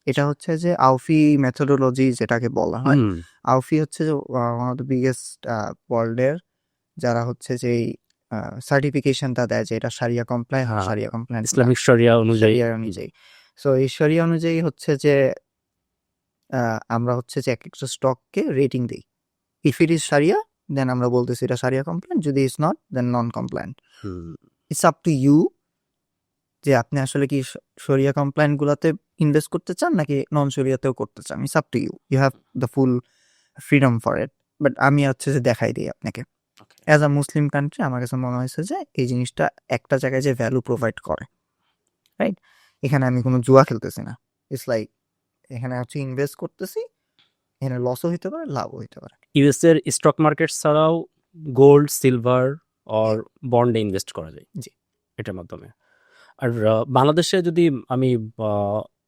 এটা হচ্ছে যে আউফি মেথোডোলজি যেটাকে বলা হয়। আউফি হচ্ছে যে ওয়ান অফ দ্য বিগেস্ট ওয়ার্ল্ডের যারা হচ্ছে যে সার্টিফিকেশনটা দেয় যে এটা সারিয়া কমপ্লায়েন্ট, হ্যাঁ, সারিয়া কমপ্লায়েন্ট ইসলামিক শরিয়া অনুযায়ী। অনুযায়ী। সো এই শরিয়া অনুযায়ী হচ্ছে যে আমরা হচ্ছে যে এক একটা স্টককে রেটিং দিই। ইফ ইট ইজ সারিয়া দেন আমরা বলতেছি এটা সারিয়া কমপ্লায়েন্ট, যদি is not then non compliant. It's up to you যে আপনি আসলে কি শরিয়া কমপ্লায়েন্ট গুলাতে ইনভেস্ট করতে চান নাকি নন শরিয়াতেও করতে চান। It's up to you, you have the full freedom for it. But আমি হচ্ছে যে দেখাই দিই আপনাকে অ্যাজ আ মুসলিম কান্ট্রি, আমার কাছে মনে হয়েছে যে এই জিনিসটা একটা জায়গায় যে ভ্যালু প্রোভাইড করে, রাইট। এখানে আমি কোনো জুয়া খেলতেছি না, ইটস লাইক এখানে হচ্ছে ইনভেস্ট করতেছি, এখানে লসও হইতে পারে লাভও হইতে পারে। ইউএস এর স্টক মার্কেট ছাড়াও গোল্ড, সিলভার আর বন্ডে ইনভেস্ট করা যায় জি, এটার মাধ্যমে। আর বাংলাদেশে যদি আমি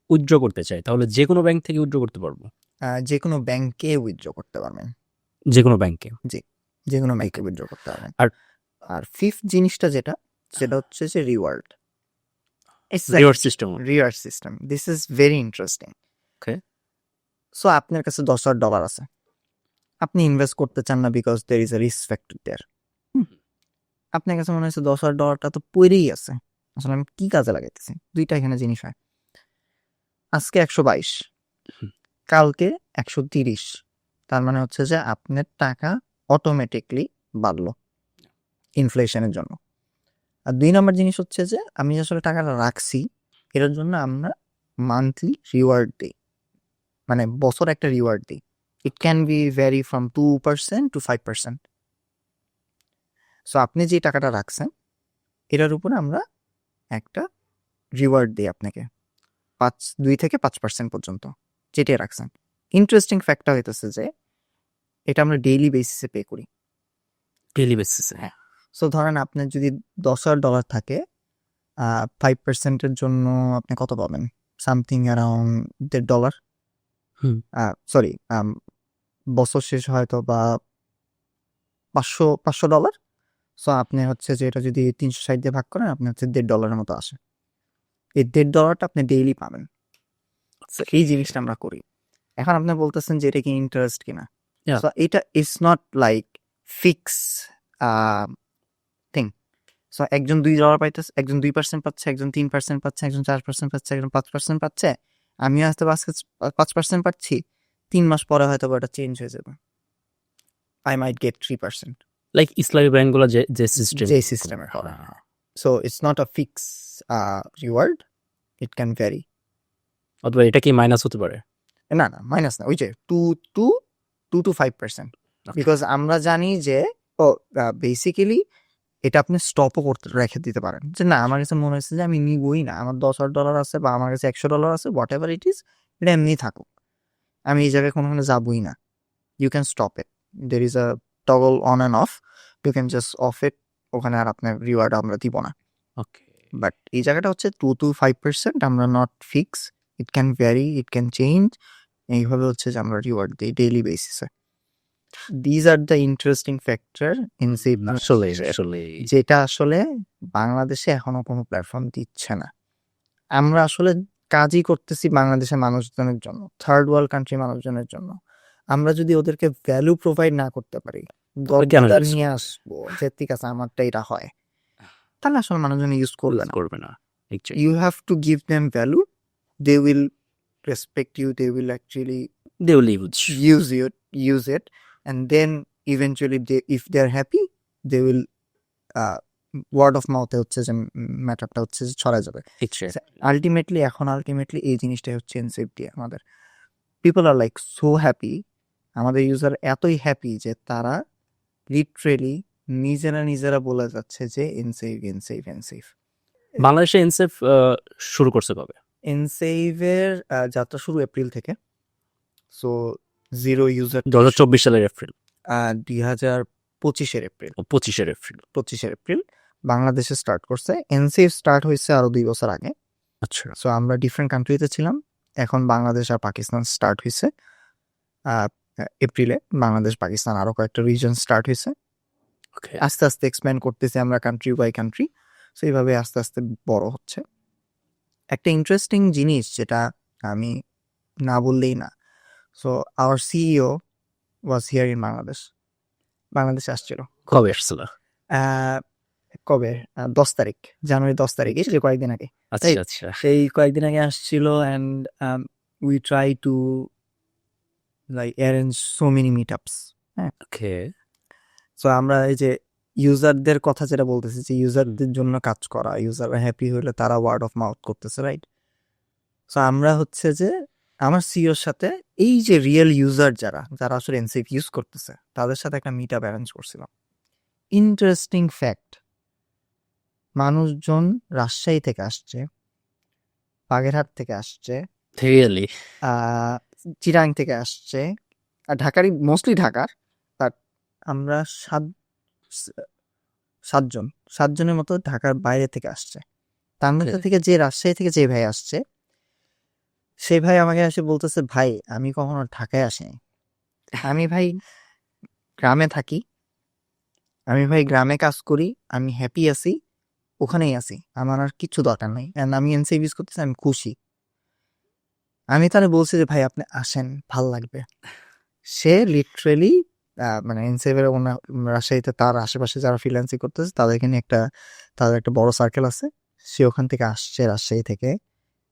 উইথড্র করতে চাই তাহলে যে কোনো ব্যাংক থেকে উইথড্র করতে পারবো? যে কোনো ব্যাংকে উইথড্র করতে পারবেন, যে কোনো ব্যাংকে? জি, যে কোনো ব্যাংকে উইথড্র করতে পারবেন। আর- আর ফিফথ জিনিসটা যেটা, সেটা হচ্ছে যে reward reward system. Reward system. This is very interesting. Okay. So আপনার কাছে $10,000 আছে, আপনি ইনভেস্ট করতে চান না because there is a risk factor there. আপনার কাছে মনে হচ্ছে $10,000 তো পড়েই আছে, আসলে আমি কি কাজে লাগাইতেছি। দুইটা এখানে জিনিস হয়, আজকে 122, কালকে 130, তার মানে হচ্ছে যে আপনার টাকা অটোমেটিকলি বাড়লো ইনফ্লেশনের জন্য। আর 2 নম্বর জিনিস হচ্ছে যে আমি আসলে টাকাটা রাখছি, এটার জন্য আমরা মান্থলি রিওয়ার্ড দিই, মানে বছর একটা রিওয়ার্ড দিই। It can be vary from 2% to 5%। So আপনি যে টাকাটা রাখছেন এটার উপরে আমরা একটা রিওয়ার্ড দিই আপনাকে 2 থেকে 5% পর্যন্ত, যেটা রাখছেন। ইন্টারেস্টিং ফ্যাক্টটা হইতেছে যে এটা আমরা ডেইলি বেসিসে পে করি। ডেইলি বেসিসে? হ্যাঁ। সো ধরেন আপনার যদি $10,000 থাকে, 5%-এর জন্য আপনি কত পাবেন? Something around $1.5। সরি, বছর শেষ হয়তো বা $500। সো আপনি হচ্ছে যে এটা যদি 360 দিয়ে ভাগ করেন, আপনি হচ্ছে $1.5 মতো আসে। এই $1.5টা আপনি ডেইলি পাবেন। এই জিনিসটা আমরা করি। এখন আপনি বলতেছেন যে এটা কি ইন্টারেস্ট কিনা? Yeah. সো এটা is not like fix thing. So একজন $2 পাইতেছে, একজন 2% পাচ্ছে, একজন 3% পাচ্ছে, একজন 4% পাচ্ছে, একজন 5% পাচ্ছে। আমি হয়তো আজকে 5% পাচ্ছি, 3 মাস পরে হয়তো এটা চেঞ্জ হয়ে যাবে। I might get 3%. লাইক ইসলামী ব্যাংকগুলো যে সিস্টেম, যে সিস্টেমে করে। So it's not a fix reward, it can vary. অথবা এটা কি মাইনাস হতে পারে? না না, মাইনাস না, ওই যে 2 to 5%। বিকজ আমরা জানি যে বেসিক্যালি এটা আপনি স্টপও করতে রেখে দিতে পারেন, যে না আমার কাছে মনে হচ্ছে যে আমি নিবই না, আমার $10,000 আছে বা আমার কাছে $100 আছে, হোয়াট এভার ইট ইজ, এটা এমনি থাকুক, আমি এই জায়গায় কোনোখানে যাবই না। You can stop it, there is a toggle on and off, you can just off it, ওখানে আর আপনার রিওয়ার্ড আমরা দিব না। ওকে। বাট এই জায়গাটা হচ্ছে 2 to 5%, আমরা not fix, it can vary, it can change. এইভাবে হচ্ছে যে আমরা রিওয়ার্ড দিই ডেইলি বেসিসে। These are the interesting factor in আসলে যেটা আসলে বাংলাদেশে এখনো কোনো প্ল্যাটফর্ম দিচ্ছে না। আমরা আসলে কাজই করতেছি বাংলাদেশের মানুষজনের জন্য, থার্ড ওয়ার্ল্ড কান্ট্রি মানুষজনের জন্য। আমরা যদি ওদেরকে ভ্যালু প্রোভাইড না করতে পারি, দরকার নিয়ে আসবো যে ঠিক আছে আমারটা এটা হয়, তাহলে আসলে মানুষজন ইউজ করবে না। You have to give them value, they will respect you, they will actually they will use it, and then eventually if they're happy, they will word of মাউথে হচ্ছে যে ম্যাটারটা হচ্ছে যে ছড়ায় যাবে। Exactly. আলটিমেটলি এই জিনিসটাই হচ্ছে এনসেফটি আমাদের। পিপল আর লাইক সো হ্যাপি, আমাদের ইউজার এতই হ্যাপি যে তারা লিটারেলি নিজেরা বলে যাচ্ছে যে এনসেভ। বাংলাদেশে এনসেফ শুরু করছে কবে? এনসেভের যাত্রা শুরু এপ্রিল থেকে। সো জিরো ইউজার 2024 সালের এপ্রিল, 2025 এপ্রিল, 25 এপ্রিল বাংলাদেশে স্টার্ট করছে। এনসেভ স্টার্ট হয়েছে আরো 2 বছর আগে। আচ্ছা। সো আমরা ডিফারেন্ট কান্ট্রিতে ছিলাম, এখন বাংলাদেশ আর পাকিস্তান স্টার্ট হয়েছে এপ্রিলে। বাংলাদেশ পাকিস্তান আরো কয়েকটা রিজন স্টার্ট হয়েছে। ওকে। আস্তে আস্তে এক্সপ্যান্ড করতেছি আমরা কান্ট্রি বাই কান্ট্রি। সো এইভাবে আস্তে আস্তে বড় হচ্ছে। একটা ইন্টারেস্টিং জিনিস যেটা আমি না বললেই না, so our CEO was here in Bangladesh আসছিল। কবে আসছিল? কবে 10 তারিখ, জানুয়ারি 10 তারিখ, এই যে কয়েকদিন আগে। আচ্ছা তাই? আচ্ছা। সেই কয়েকদিন আগে আসছিল and we try to like arrange so many meetups. Okay. So আমরা এই যে ইউজারদের কথা যেটা বলতেছি যে ইউজারদের জন্য কাজ করা, ইউজাররা হ্যাপি হলে তারা ওয়ার্ড অফ মাউথ করতেছে, রাইট? সো আমরা হচ্ছে যে আমার সিওর সাথে এই যে রিয়েল ইউজার যারা আসলে এনসেভ ইউজ করতেছে তাদের সাথে একটা মিট আপ অ্যারেঞ্জ করছিলাম। ইন্টারেস্টিং ফ্যাক্ট, মানুষজন রাজশাহী থেকে আসছে, বাগেরহাট থেকে আসছে, রিয়েলি? চিরাং থেকে আসছে, আর ঢাকারই মোস্টলি ঢাকার। বাট আমরা সাতজনের মতো ঢাকার বাইরে থেকে আসছে। তার মধ্যে থেকে যে রাজশাহী থেকে যে ভাই আসছে, সেই ভাই আমাকে এসে বলতেছে, ভাই আমি কখনো ঢাকায় আসিনি, আমি ভাই গ্রামে থাকি, আমি ভাই গ্রামে কাজ করি, আমি হ্যাপি আছি, ওখানেই আছি, আমার আর কিছু দরকার নাই, অ্যান্ড আমি এনসেভ ইউজ করতেছি, আমি খুশি। আমি তাহলে বলছি যে ভাই আপনি আসেন, ভাল লাগবে। সে লিটারেলি মানে এনসেভের রাজশাহীতে তার আশেপাশে যারা ফ্রিল্যান্সিং করতেছে তাদের একটা বড় সার্কেল আছে। সে ওখান থেকে আসছে, রাজশাহী থেকে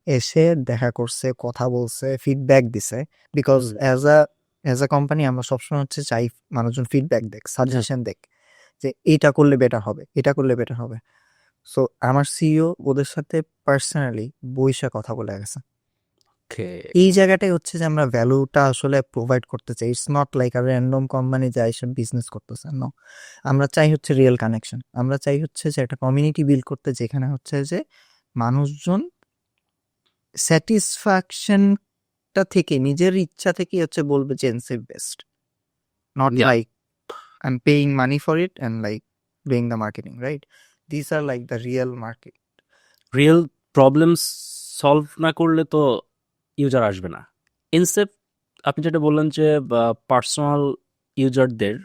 এসে দেখা করছে, কথা বলছে, ফিডব্যাক দিছে। বিকজ অ্যাজ আ কোম্পানি আমরা সবসময় হচ্ছে চাই মানুষজন ফিডব্যাক দেখ, সাজেশন দেখ, যে এটা করলে বেটার হবে। সো আমার সিইও ওদের সাথে পার্সোনালি বইসা কথা বলে গেছে। ওকে। এই জায়গাটাই হচ্ছে যে আমরা ভ্যালুটা আসলে প্রোভাইড করতে চাই। It's not like a random company যা এসব বিজনেস করতেছে, নো। আমরা চাই হচ্ছে রিয়েল কানেকশন, আমরা চাই হচ্ছে যে একটা কমিউনিটি বিল্ড করতে, যেখানে হচ্ছে যে মানুষজন স্যাটিসফ্যাকশনটা থেকে নিজের ইচ্ছা থেকে হচ্ছে বলবে যে Nsave best, not Yeah. Like I am paying money for it and like doing the marketing, right? This are like the real market. Real problem solve না করলে তো ইউজার আসবে না। ইনসেপ আপনি যেটা বললেন যে পার্সোনাল ইউজারদের,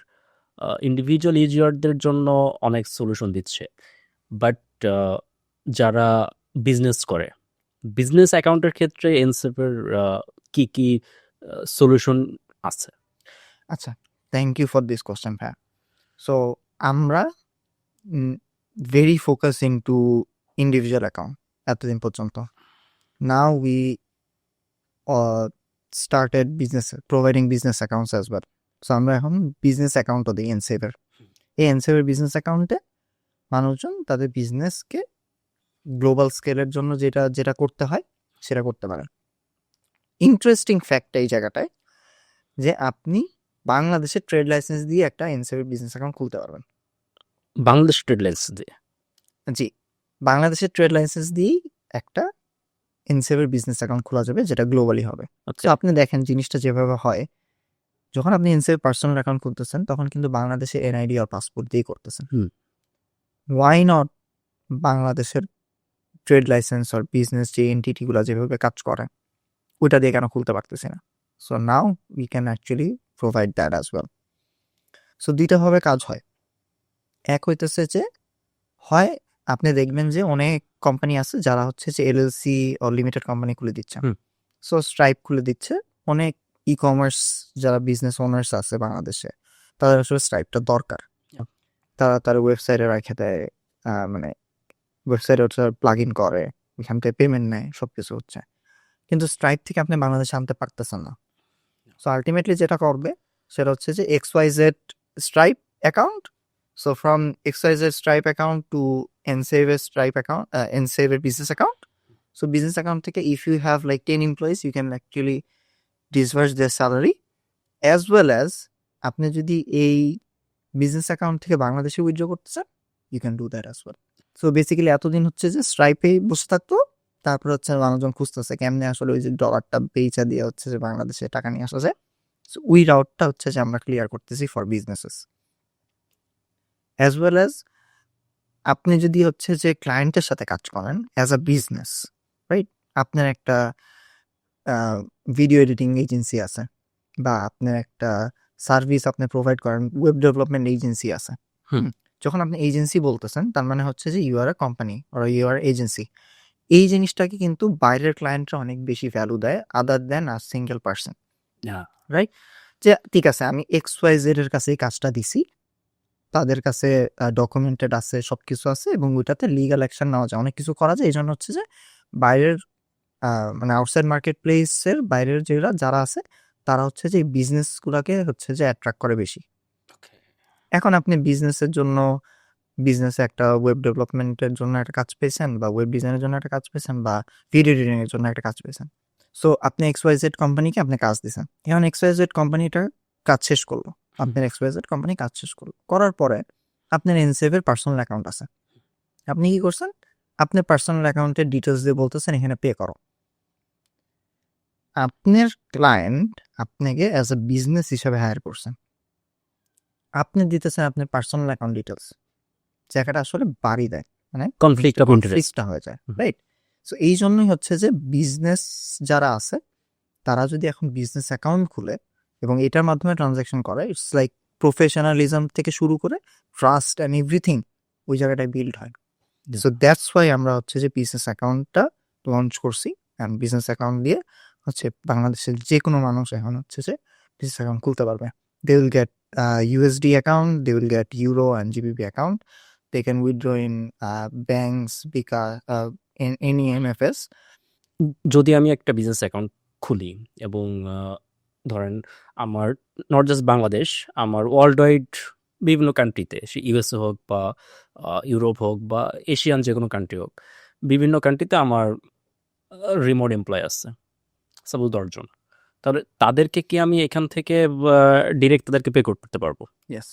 ইন্ডিভিজুয়াল ইউজারদের জন্য অনেক সলিউশন দিচ্ছে, বাট যারা বিজনেস করে, বিজনেস অ্যাকাউন্টের ক্ষেত্রে এনসেপের কি কি সলিউশন আছে? আচ্ছা, thank you for this question ভাইয়া। সো আমরা very focusing to individual account এতদিন পর্যন্ত। Now we started providing business accounts as well. So আমরা এখন বিজনেস অ্যাকাউন্টও দিই এনসেভের। এই এনসেভের বিজনেস অ্যাকাউন্টে মানুষজন তাদের বিজনেসকে গ্লোবাল স্কেলের জন্য যেটা করতে হয় সেটা করতে পারেন। ইন্টারেস্টিং ফ্যাক্ট এই জায়গাটায় যে আপনি বাংলাদেশের ট্রেড লাইসেন্স দিয়ে একটা এনসেভের বিজনেস অ্যাকাউন্ট খুলতে পারবেন। বাংলাদেশ ট্রেড লাইসেন্স দিয়ে? জি, বাংলাদেশের ট্রেড লাইসেন্স দিয়েই একটা এনসেভের বিজনেস অ্যাকাউন্ট খোলা যাবে, যেটা গ্লোবালি হবে। তো আপনি দেখেন জিনিসটা যেভাবে হয়, যখন আপনি এনসেভ পার্সোনাল অ্যাকাউন্ট খুলতেছেন তখন কিন্তু বাংলাদেশে এনআইডি আর পাসপোর্ট দিয়ে করতেছেন। ওয়াই নট বাংলাদেশের ট্রেড লাইসেন্স আর বিজনেস যে এন্টিটিগুলো যেভাবে কাজ করে ওইটা দিয়ে কেন খুলতে পারতেছি না? So now we can actually provide that as well. So দুইটাভাবে কাজ হয়। এক হইতেছে যে হয় আপনি দেখবেন যে অনেক কোম্পানি আছে যারা হচ্ছে যে এলএলসি ও লিমিটেড কোম্পানি খুলে দিচ্ছে। সো স্ট্রাইপ খুলে দিচ্ছে। অনেক ই কমার্স যারা বিজনেস ওনার্স আছে বাংলাদেশে, তাদের আসলে স্ট্রাইপটা দরকার। তারা তার ওয়েবসাইটে রেখে দেয়, মানে ওয়েবসাইটে হচ্ছে প্লাগ ইন করে, এখান থেকে পেমেন্ট নেয়, সব কিছু হচ্ছে। কিন্তু স্ট্রাইপ থেকে আপনি বাংলাদেশে আনতে পারতেছেন না। সো আলটিমেটলি যেটা করবে সেটা হচ্ছে যে XYZ stripe account So from XYZ Stripe account to Ensave Stripe account, Ensave business account. So business account থেকে if you have like 10 employees, you can actually disperse their salary, as well as আপনি যদি এই business account থেকে বাংলাদেশে withdraw করতে চান, you can do that as well. So basically এতদিন হচ্ছে যে স্ট্রাইপে বসে থাকতো, তারপর হচ্ছে মানুষজন খুঁজতেছে কেমনে আসলে ওই যে ডলারটা বেচা দিয়ে হচ্ছে যে বাংলাদেশে টাকা নিয়ে আসা যায়। সো ওই রাউটটা হচ্ছে যে আমরা ক্লিয়ার করতেছি for businesses, as well as আপনি যদি হচ্ছে যে ক্লায়েন্টের সাথে কাজ করেন অ্যাজ আ বিজনেস, রাইট? আপনার একটা ভিডিও এডিটিং এজেন্সি আছে, বা আপনার একটা সার্ভিস আপনি প্রোভাইড করেন, ওয়েব ডেভেলপমেন্ট এজেন্সি আছে। যখন আপনি এজেন্সি বলতেছেন তার মানে হচ্ছে যে you are a company or you are agency. এই জিনিসটাকে কিন্তু বাইরের ক্লায়েন্টরা অনেক বেশি ভ্যালু দেয় other than a single person, right? যে ঠিক আছে আমি XYZ এর কাছে এই কাজটা দিছি, তাদের কাছে ডকুমেন্টেড আছে, সবকিছু আছে, এবং ওইটাতে লিগাল অ্যাকশন নেওয়া যায়, অনেক কিছু করা যায়। এই জন্য হচ্ছে যে বাইরের মানে আউটসাইড মার্কেট প্লেসের বাইরের যারা আছে তারা হচ্ছে যে বিজনেস গুলাকে হচ্ছে যে অ্যাট্রাক্ট করে বেশি। এখন আপনি বিজনেসের জন্য বিজনেসে একটা ওয়েব ডেভেলপমেন্টের জন্য একটা কাজ পেয়েছেন, বা ওয়েব ডিজাইনের জন্য একটা কাজ পেয়েছেন, বা ভিডিও এডিটিং এর জন্য একটা কাজ পেয়েছেন। সো আপনি XYZ কোম্পানিকে আপনি কাজ দিয়েছেন, এখন XYZ কোম্পানিটা কাজ শেষ করলো, আপনার XYZ কোম্পানি কাজ শেষ করলো, করার পরে আপনার এনসেভের পার্সোনাল অ্যাকাউন্ট আছে। আপনি কি করছেন? আপনার পার্সোনাল অ্যাকাউন্টের ডিটেলস দিয়ে বলতেছেন এখানে পে করো। আপনার ক্লায়েন্ট আপনাকে অ্যাজ এ বিজনেস হিসাবে হায়ার করছেন, আপনি দিতেছেন আপনার পার্সোনাল অ্যাকাউন্ট ডিটেলস, জায়গাটা আসলে বাড়ি দেয়, মানে কনফ্লিক্ট অফ ইন্টারেস্ট। কনফ্লিক্টটা হয়ে যায়, রাইট? সো এই জন্যই হচ্ছে যে বিজনেস যারা আছে তারা যদি এখন বিজনেস অ্যাকাউন্ট খুলে এবং এটার মাধ্যমে ট্রানজ্যাকশন করে, ইটস লাইক প্রফেশনালিজম থেকে শুরু করে ট্রাস্ট অ্যান্ড এভরিথিং ওই জায়গাটায় বিল্ড হয়। সো দ্যাটস ওয়াই আমরা হচ্ছে যে বিজনেস অ্যাকাউন্টটা লঞ্চ করছি, অ্যান্ড বিজনেস অ্যাকাউন্ট দিয়ে হচ্ছে বাংলাদেশের যে কোনো মানুষ এখন হচ্ছে যে বিজনেস অ্যাকাউন্ট খুলতে পারবে। They will get USD account, they will get euro and GBP account, they can withdraw in banks, because in any MFS. যদি আমি একটা বিজনেস অ্যাকাউন্ট খুলি এবং ধরেন আমার নট জাস্ট বাংলাদেশ, আমার ওয়ার্ল্ড ওয়াইড বিভিন্ন কান্ট্রিতে, সে USA হোক বা ইউরোপ হোক বা এশিয়ান যে কোনো কান্ট্রি হোক, বিভিন্ন কান্ট্রিতে আমার রিমোট এমপ্লয় আছে, সাপোজ 10 জন, তাহলে তাদেরকে কি আমি এখান থেকে ডিরেক্ট তাদেরকে পে করতে পারবো? ইয়েস,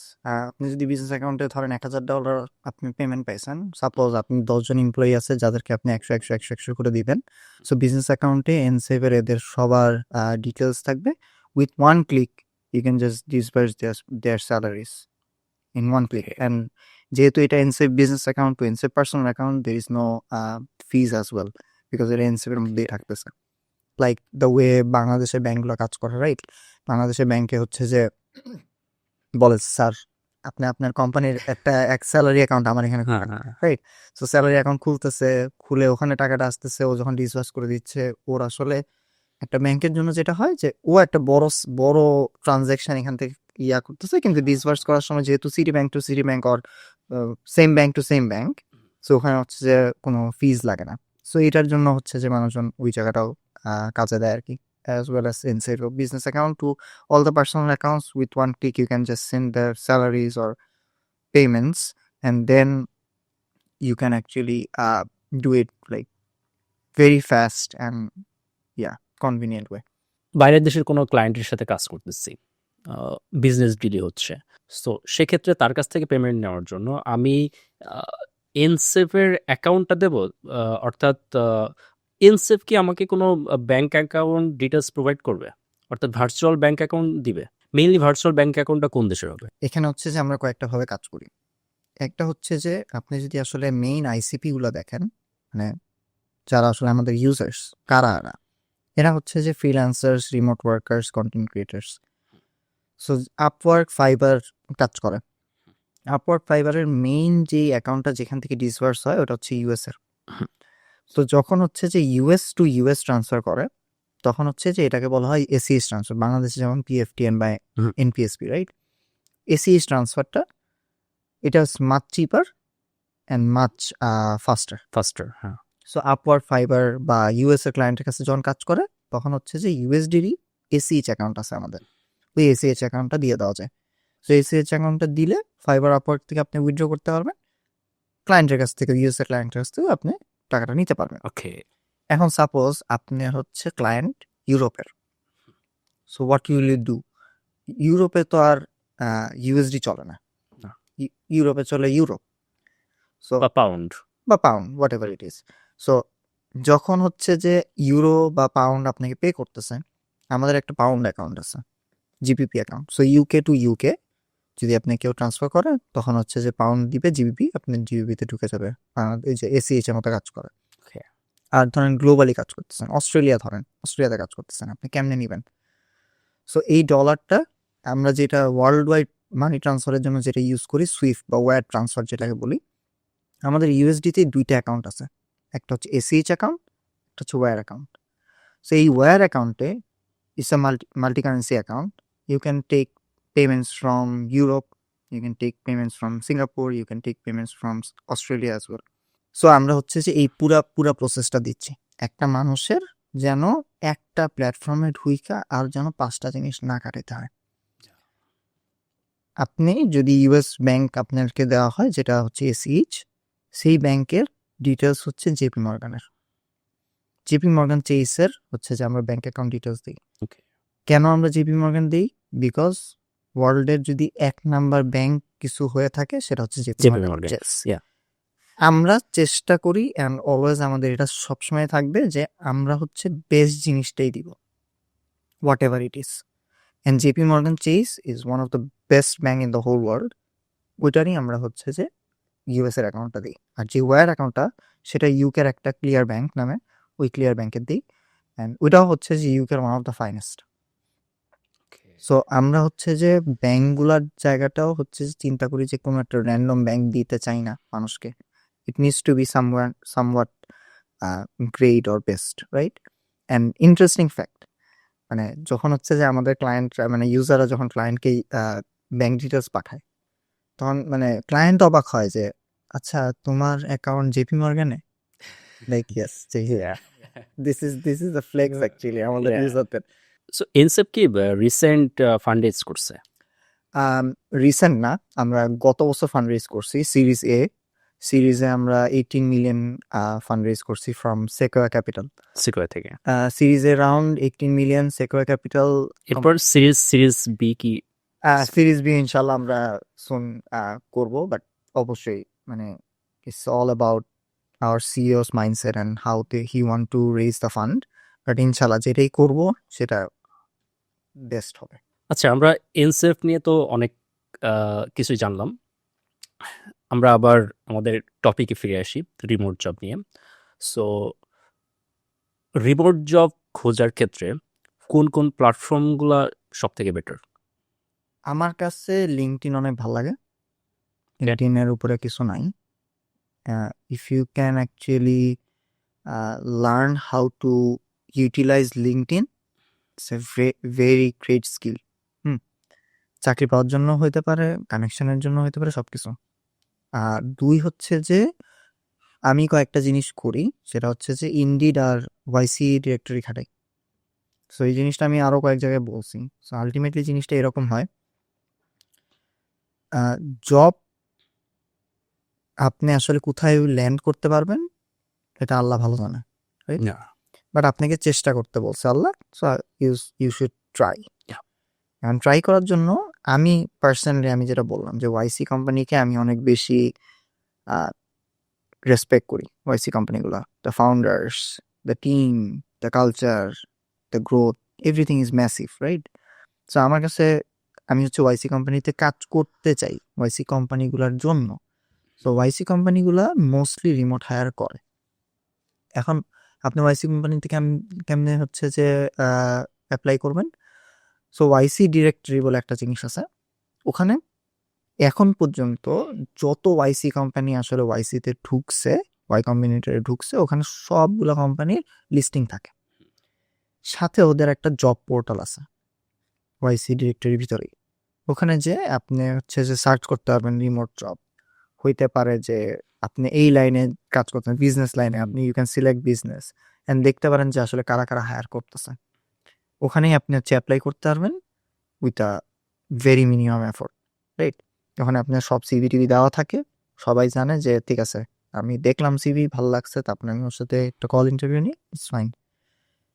আপনি যদি বিজনেস অ্যাকাউন্টে ধরেন $1000 আপনি পেমেন্ট পাইছেন, সাপোজ আপনি 10 জন এমপ্লয়ি আছে যাদেরকে আপনি 100 করে দিবেন। সো বিজনেস অ্যাকাউন্টে এনসেভের এদের সবার ডিটেলস থাকবে। With one click you can just disburse their salaries in one click. And যেহেতু এটা Nsave business account to Nsave personal account, there is no fees as well, because এটা এনসেভের মধ্যেই থাকতেছে। লাইক দ্য ওয়ে বাংলাদেশের ব্যাংকগুলো কাজ করে, রাইট? বাংলাদেশের ব্যাংকে হচ্ছে যে বলে স্যার আপনি আপনার কোম্পানির একটা স্যালারি অ্যাকাউন্ট আমার এখানে, রাইট? সো স্যালারি অ্যাকাউন্ট খুলতেছে, খুলে ওখানে টাকাটা আসতেছে, ও যখন ডিসবার্স করে দিচ্ছে, ওর আসলে একটা ব্যাংকের জন্য যেটা হয় যে ও একটা বড় ট্রানজ্যাকশন এখান থেকে করতেছে, কিন্তু ডিসবার্স করার সময় যেহেতু city bank to city bank or same bank to same bank, so ওখানে হচ্ছে যে কোনো ফিজ লাগে না। সো এটার জন্য হচ্ছে যে মানুষজন ওই জায়গাটাও কাজে দেয় আর কি। As well as inside your business account to all the personal accounts, with one click you can just send their salaries or payments, and then you can actually do it like very fast and convenient way. বাইরের দেশের কোনো ক্লায়েন্টের সাথে কাজ করতেছি, business ডিলই হচ্ছে, so সেক্ষেত্রে তার কাছ থেকে পেমেন্ট নেওয়ার জন্য আমি এনসেভের অ্যাকাউন্টটা দেব, অর্থাৎ এনসেভ কি আমাকে কোনো ব্যাংক অ্যাকাউন্ট ডিটেলস প্রোভাইড করবে, অর্থাৎ ভার্চুয়াল ব্যাংক অ্যাকাউন্ট দিবে? মেইনলি ভার্চুয়াল ব্যাংক অ্যাকাউন্টটা কোন দেশের হবে? এখানে হচ্ছে যে আমরা কয়েকটা ভাবে কাজ করি। একটা হচ্ছে যে আপনি যদি আসলে মেইন ICP গুলো দেখেন, মানে যারা আসলে আমাদের ইউজার্স কারা, এরা হচ্ছে যে freelancers, remote workers, content creators. So Upwork, fibre কাজ করে। আপওয়ার্ক, ফাইবারের মেইন যে অ্যাকাউন্টটা যেখান থেকে ডিসবার্স হয় ওটা হচ্ছে US এর। তো যখন হচ্ছে যে US টু US ট্রান্সফার করে, তখন হচ্ছে যে এটাকে বলা হয় ACH ট্রান্সফার। বাংলাদেশে যেমন PFTN বা NPSP, রাইট? ACH ট্রান্সফারটা এটা মাচ চিপার অ্যান্ড মাচ ফাস্টার। হ্যাঁ। সো আপওয়ার্ক, ফাইবার বা US এর ক্লায়েন্টের কাছে যখন কাজ করে, তখন হচ্ছে যে USD-রই ACH অ্যাকাউন্ট আছে আমাদের, ওই ACH অ্যাকাউন্টটা দিয়ে দেওয়া যায়। সো এসিএইচ অ্যাকাউন্টটা দিলে ফাইবার আপওয়ার্ক থেকে আপনি উইথড্র করতে পারবেন, ক্লায়েন্টের কাছ থেকে, ইউএসএ ক্লায়েন্টের কাছ থেকে আপনি টাকাটা নিতে পারবেন। ওকে। এখন সাপোজ আপনি হচ্ছে ক্লায়েন্ট ইউরোপের, so what you will do, ইউরোপে তো আর ইউএসডি চলে না, না। ইউরোপে চলে ইউরো সো বা পাউন্ড। বা pound, whatever it is. So যখন হচ্ছে যে ইউরো বা পাউন্ড আপনাকে পে করতেছে, আমাদের একটা পাউন্ড অ্যাকাউন্ট আছে, GPP account. So UK to UK যদি আপনি কেউ ট্রান্সফার করে, তখন হচ্ছে যে পাউন্ড দিবে জিবিপি, আপনি জিবিপিতে ঢুকে যাবে, এই যে এসিএইচ এর মতো কাজ করে। Okay. আর ধরেন গ্লোবালি কাজ করতেছেন, অস্ট্রেলিয়াতে কাজ করতেছেন, আপনি কেমনে নেবেন? সো এই ডলারটা আমরা যেটা ওয়ার্ল্ড ওয়াইড মানি ট্রান্সফারের জন্য যেটা ইউজ করি, সুইফট বা ওয়্যার ট্রান্সফার যেটাকে বলি, আমাদের ইউএসডিতে দুইটা অ্যাকাউন্ট আছে, একটা হচ্ছে এসিএইচ অ্যাকাউন্ট, একটা হচ্ছে ওয়্যার অ্যাকাউন্ট। সো এই ওয়্যার অ্যাকাউন্টে it's a multi currency account, you can take payments from Europe, you can take payments from Singapore, you can take payments from Australia as well. So আমরা হচ্ছে যে এই পুরা প্রসেসটা দিচ্ছি একটা মানুষের, যেন একটা প্ল্যাটফর্মে ঢুইকা আর যেন 5টা জিনিস না কাটাতে হয়। আপনি যদি ইউএস ব্যাংক আপনাকে দেওয়া হয়, যেটা হচ্ছে এসিএইচ, সেই ব্যাংকের ডিটেলস হচ্ছে জেপি মর্গানের, জেপি মর্গান চেইসের হচ্ছে যে আমরা ব্যাংক অ্যাকাউন্ট ডিটেলস দিই। ওকে। কেন আমরা জেপি মর্গান দিই? বিকজ ওয়ার্ল্ডের যদি 1 নাম্বার ব্যাংক কিছু হয়ে থাকে, সেটা হচ্ছে JP JP Morgan. Morgan. Yes. Yeah. আমরা চেষ্টা করি অ্যান্ড অলওয়েজ আমাদের এটা সবসময় থাকবে যে আমরা হচ্ছে বেস্ট জিনিসটাই দিব, whatever it is. And JP Morgan Chase is one of the best bank in the whole world. ওইটারই আমরা হচ্ছে যে ইউএস এর অ্যাকাউন্টটা দিই। আর যে ওয়্যার অ্যাকাউন্টটা, সেটা ইউকের একটা ক্লিয়ার ব্যাংক নামে, ওই ক্লিয়ার ব্যাংকের দিই। অ্যান্ড ওইটাও হচ্ছে যে ইউকের one of the finest. So আমরা হচ্ছে যে ব্যাংকগুলার জায়গাটাও হচ্ছে যে চিন্তা করি যে কোনো একটা র্যান্ডম ব্যাংক দিতে চাই না মানুষকে, it needs to be somewhat great or best, right? And interesting fact, মানে যখন হচ্ছে যে আমাদের ক্লায়েন্টরা, মানে ইউজাররা যখন ক্লায়েন্টকে ব্যাংক ডিটেলস পাঠায়, তখন মানে ক্লায়েন্ট অবাক হয় যে আচ্ছা তোমার অ্যাকাউন্ট জেপি মর্গানে, লাইক ইয়েস, যে this is the flex actually আমাদের Yeah. ইউজারদের। সো এনসেপ কি রিসেন্ট ফান্ড রেজ করছে? রিসেন্ট না, আমরা গত বছর ফান্ড রেজ করছি সিরিজ এ। সিরিজে আমরা 18 মিলিয়ন ফান্ড রেজ করছি ফ্রম সেকোয়া ক্যাপিটাল। সিকোয়া থেকে। সিরিজে রাউন্ড 18 মিলিয়ন সেকোয়া ক্যাপিটাল। এরপর সিরিজ বি কি? সিরিজ বি ইনশাল্লাহ আমরা সুন করব, বাট অবশ্যই মানে it's all about hour CEO's mindset and how he want to raise the fund. But ইনশাল্লাহ যেটাই করব সেটা বেস্ট হবে। আচ্ছা, আমরা এনসেফ নিয়ে তো অনেক কিছুই জানলাম। আমরা আবার আমাদের টপিকে ফিরে আসি, রিমোট জব নিয়ে। সো রিমোট জব খোঁজার ক্ষেত্রে কোন কোন প্ল্যাটফর্মগুলা সব থেকে বেটার? আমার কাছে লিঙ্কডইন অনেক ভালো লাগে। লিঙ্কডইনের উপরে কিছু নাই। If you can actually learn how to utilize LinkedIn, it's a very great skill. চাকরি পাওয়ার জন্য হইতে পারে, কানেকশনের জন্য হইতে পারে, সব কিছু। আর 2 হচ্ছে যে আমি কয়েকটা জিনিস করি, সেটা হচ্ছে যে ইনডিড আর ওয়াইসি ডিরেক্টরি খাটাই। সো এই জিনিসটা আমি আরও কয়েক জায়গায় বলছি। সো আলটিমেটলি জিনিসটা এরকম হয়, জব আপনি আসলে কোথায় ল্যান্ড করতে পারবেন এটা আল্লাহ ভালো জানে, না। বাট আপনাকে চেষ্টা করতে বলছে Allah. So you should try. Yeah. এখন ট্রাই করার জন্য আমি পার্সোনালি, আমি যেটা বললাম যে ওয়াইসি কোম্পানিকে আমি অনেক বেশি রেসপেক্ট করি। ওয়াইসি কোম্পানিগুলো, the founders, the team, the culture, the growth, everything is massive, right? So আমার কাছে, আমি হচ্ছে ওয়াইসি কোম্পানিতে কাজ করতে চাই, ওয়াইসি কোম্পানিগুলোর জন্য। সো ওয়াইসি কোম্পানিগুলো মোস্টলি রিমোট হায়ার করে। এখন আপনি ওয়াইসি কোম্পানি থেকে কেমনে হচ্ছে যে অ্যাপ্লাই করবেন? সো ওয়াইসি ডিরেক্টরি বলে একটা জিনিস আছে, ওখানে এখন পর্যন্ত যত ওয়াইসি কোম্পানি আসলে ওয়াইসিতে ঢুকছে, ওয়াই কম্বিনেটরে ঢুকছে, ওখানে সবগুলো কোম্পানির লিস্টিং থাকে। সাথে ওদের একটা জব পোর্টাল আছে ওয়াইসি ডিরেক্টরির ভিতরেই। ওখানে যে আপনি হচ্ছে যে সার্চ করতে পারবেন রিমোট জব। হইতে পারে যে আপনি এই লাইনে কাজ করতেন, বিজনেস লাইনে, আপনি you can select business and দেখতে পারেন যে আসলে কারা কারা হায়ার করতেছে। ওখানেই আপনি হচ্ছে অ্যাপ্লাই করতে পারবেন with a very minimum effort. Right? ওখানে আপনার সব সিভি টিভি দেওয়া থাকে, সবাই জানে যে ঠিক আছে আমি দেখলাম সিভি ভালো লাগছে, তারপরে আমি ওর সাথে একটা কল ইন্টারভিউ নিই, ইটস ফাইন।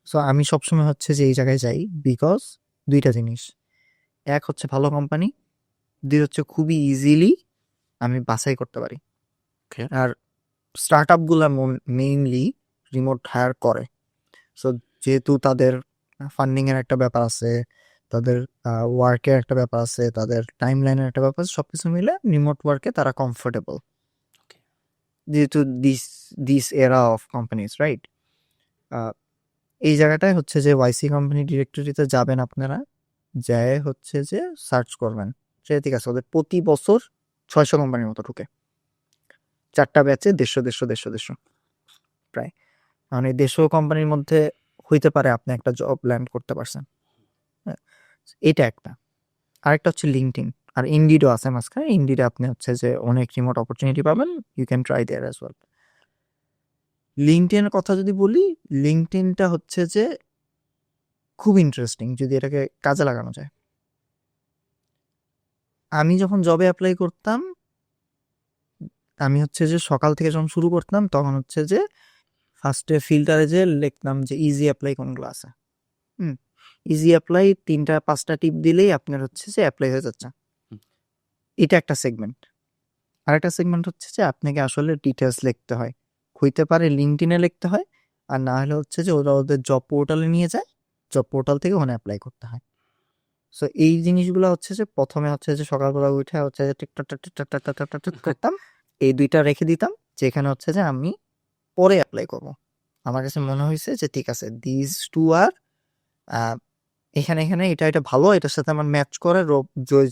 সো আমি সবসময় হচ্ছে যে এই জায়গায় যাই বিকজ দুইটা জিনিস, এক হচ্ছে ভালো কোম্পানি, দুই হচ্ছে খুবই ইজিলি আমি বাছাই করতে পারি। Okay. আর স্টার্ট আপগুলো মেইনলি রিমোট হায়ার করে। সো যেহেতু তাদের ফান্ডিংয়ের একটা ব্যাপার আছে, তাদের ওয়ার্কের একটা ব্যাপার আছে, তাদের টাইম লাইনের একটা ব্যাপার আছে, সব কিছু মিলে রিমোট ওয়ার্কে তারা কমফোর্টেবল, যেহেতু দিস এরা অফ কোম্পানিজ, রাইট? এই জায়গাটায় হচ্ছে যে ওয়াইসি কোম্পানি ডিরেক্টরিতে যাবেন আপনারা, যায় হচ্ছে যে সার্চ করবেন, সে ঠিক আছে ওদের প্রতি বছর 600 কোম্পানির মতো ঢুকে, 4টা ব্যাচে 150 প্রায়। মানে 150 কোম্পানির মধ্যে হইতে পারে আপনি একটা জব ল্যান্ড করতে পারছেন। হ্যাঁ, এটা একটা। আরেকটা হচ্ছে লিঙ্কডইন, আর ইন্ডিডও আছে মাঝখানে। ইন্ডিডে আপনি হচ্ছে যে অনেক রিমোট অপরচুনিটি পাবেন, you can try there as well. লিঙ্কডইনের কথা যদি বলি, লিঙ্কডইনটা হচ্ছে যে খুব ইন্টারেস্টিং যদি এটাকে কাজে লাগানো যায়। আমি যখন জবে অ্যাপ্লাই করতাম, আমি হচ্ছে যে সকাল থেকে যখন শুরু করতাম, তখন হচ্ছে যে ফার্স্টে ফিল্টারে যে লিখতাম যে ইজি অ্যাপ্লাই কোনগুলো আছে। ইজি অ্যাপ্লাই 3টা 5টা টিপ দিলেই আপনার হচ্ছে যে অ্যাপ্লাই হয়ে যাচ্ছে। এটা একটা সেগমেন্ট। আরেকটা সেগমেন্ট হচ্ছে যে আপনাকে আসলে ডিটেলস লিখতে হয়, হইতে পারে লিঙ্কডইনে লিখতে হয়, আর না হলে হচ্ছে যে ওরা ওদের জব পোর্টালে নিয়ে যায়, জব পোর্টাল থেকে ওখানে অ্যাপ্লাই করতে হয়। সো এই জিনিসগুলো হচ্ছে যে প্রথমে হচ্ছে যে সকালবেলা উঠে হচ্ছে যে টিকটক করতাম, এই 2টা রেখে দিতাম, যেখানে হচ্ছে যে আমি পরে অ্যাপ্লাই করব। আমার কাছে মনে হয়েছে যে ঠিক আছে দিস টু আর এখানে এখানে এটা ভালো, এটার সাথে আমার ম্যাচ করে,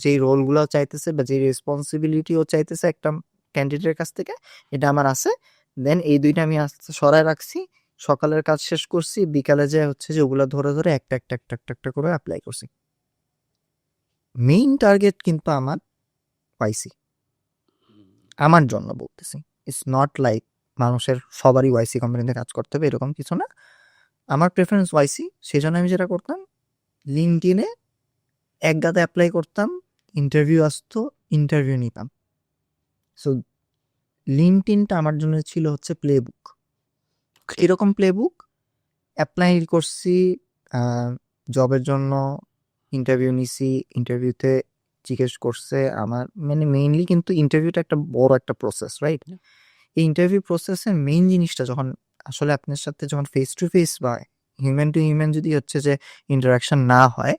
যেই রোলগুলো চাইতেছে বা যে রেসপন্সিবিলিটিও চাইতেছে একটা ক্যান্ডিডেটের কাছ থেকে, এটা আমার আছে। দেন এই 2টা আমি আস্তে সরায় রাখছি, সকালের কাজ শেষ করছি, বিকালে যে হচ্ছে যে ওগুলো ধরে ধরে একটা একটা একটা একটা একটা করে অ্যাপ্লাই করছি। মেইন টার্গেট কিন্তু আমার ওয়াইসি, আমার জন্য বলতেছি। ইটস নট লাইক মানুষের সবারই ওয়াইসি কোম্পানিতে কাজ করতে হবে এরকম কিছু না, আমার প্রেফারেন্স ওয়াইসি। সেই জন্য আমি যেটা করতাম, লিঙ্কডইনে এক গাদা অ্যাপ্লাই করতাম, ইন্টারভিউ আসতো, ইন্টারভিউ নিতাম। সো লিঙ্কডইনটা আমার জন্য ছিল হচ্ছে প্লেবুক। এরকম প্লেবুক অ্যাপ্লাই করছি, জবের জন্য ইন্টারভিউ নিছি, ইন্টারভিউতে জিজ্ঞেস করছে আমার, মানে মেইনলি কিন্তু ইন্টারভিউটা একটা বড় একটা প্রসেস, রাইট? এই ইন্টারভিউ প্রসেসের মেইন জিনিসটা যখন আসলে আপনার সাথে যখন ফেস টু ফেস বা হিউম্যান টু হিউম্যান যদি হচ্ছে যে ইন্টারাকশন না হয়,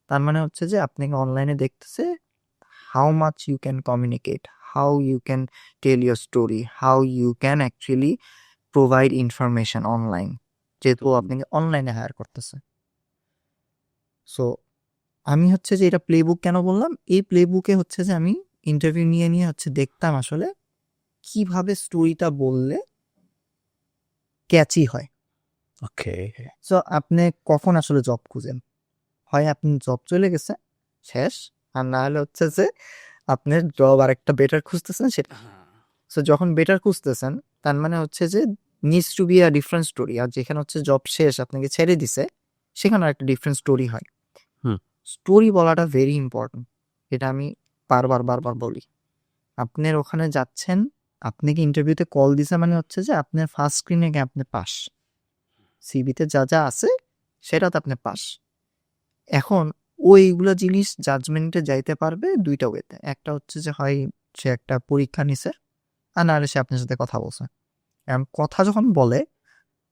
তার মানে হচ্ছে যে আপনাকে অনলাইনে দেখতেছে how much you can communicate, how you can tell your story, how you can actually provide information online, যেহেতু আপনাকে অনলাইনে হায়ার করতেছে। সো আমি হচ্ছে যে এটা প্লেবুক কেন বললাম, এই প্লেবুকে হচ্ছে যে আমি ইন্টারভিউ নিয়ে নিয়ে হচ্ছে দেখতাম আসলে কিভাবে স্টোরিটা বললে ক্যাচি হয়। ওকে। সো আপনি কখন আসলে জব খুঁজেন, হয় আপনি জব চলে গেছে শেষ, আর না হলে হচ্ছে যে আপনার জব আরেকটা বেটার খুঁজতেছেন সেটা। সো যখন বেটার খুঁজতেছেন, তার মানে হচ্ছে যে needs to be a different story. আর যেখানে হচ্ছে জব শেষ আপনাকে ছেড়ে দিছে, সেখানে একটা ডিফারেন্ট স্টোরি হয়। স্টোরি বলাটা ভেরি ইম্পর্টেন্ট, এটা আমি বারবার বলি। আপনার ওখানে যাচ্ছেন, আপনাকে ইন্টারভিউতে কল দিছে, মানে হচ্ছে যে আপনার ফার্স্ট স্ক্রিনে আপনি পাস, সিভিতে যা যা আছে সেটাতে আপনি পাস। এখন ওইগুলো জিনিস জাজমেন্টে যাইতে পারবে 2টা ওয়েতে, একটা হচ্ছে যে হয় সে একটা পরীক্ষা নিছে, আর না হলে সে আপনার সাথে কথা বলছে। এখন কথা যখন বলে,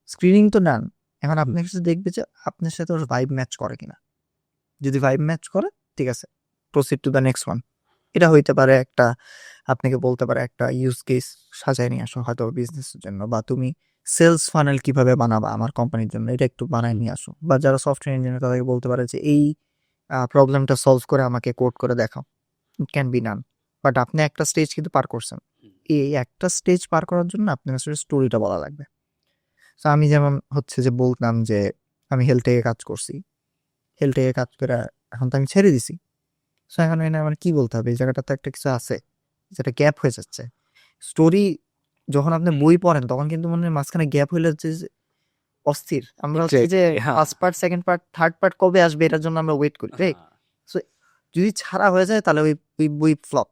স্ক্রিনিং তো নেন, এখন আপনার কাছে দেখবে যে আপনার সাথে ওর ভাইব ম্যাচ করে কিনা। যদি ভাইব ম্যাচ করে, ঠিক আছে, proceed to the next one. এটা হইতে পারে একটা, আপনাকে বলতে পারে একটা ইউজ কেস সাজায় নিয়ে আসো হয়তো বিজনেসের জন্য, বা তুমি সেলস ফানেল কিভাবে বানাবা আমার কোম্পানির জন্য, এটা একটু বানায় নিয়ে আসো। বা যারা সফটওয়্যার ইঞ্জিনিয়ার তাদেরকে বলতে পারে যে এই প্রবলেমটা সলভ করে আমাকে কোড করে দেখাও, it can be done. But আপনি একটা স্টেজ কিন্তু পার করছেন, এই একটা স্টেজ পার করার জন্য আপনার আসলে স্টোরিটা বলা লাগবে। তো আমি যেমন হচ্ছে যে বলতাম যে আমি হেলথেকে কাজ করছি, হেলথেকে কাজ করে এখন তো আমি ছেড়ে দিছি। সো এখন এনে আমার কি বলতে হবে, এই জায়গাটা তো একটা কিছু আছে যেটা গ্যাপ হয়ে যাচ্ছে। স্টোরি যখন আপনি বই পড়েন তখন কিন্তু মনে হয় মাঝখানে গ্যাপ হয়ে যাচ্ছে যে অস্থির। আমরা হচ্ছে যে Exactly, হ্যাঁ। First part, second part, third part কবে আসবে এটার জন্য আমরা ওয়েট করি, রাইট? সো যদি ছাড়া হয়ে যায় তাহলে ওই বই ফ্লপ,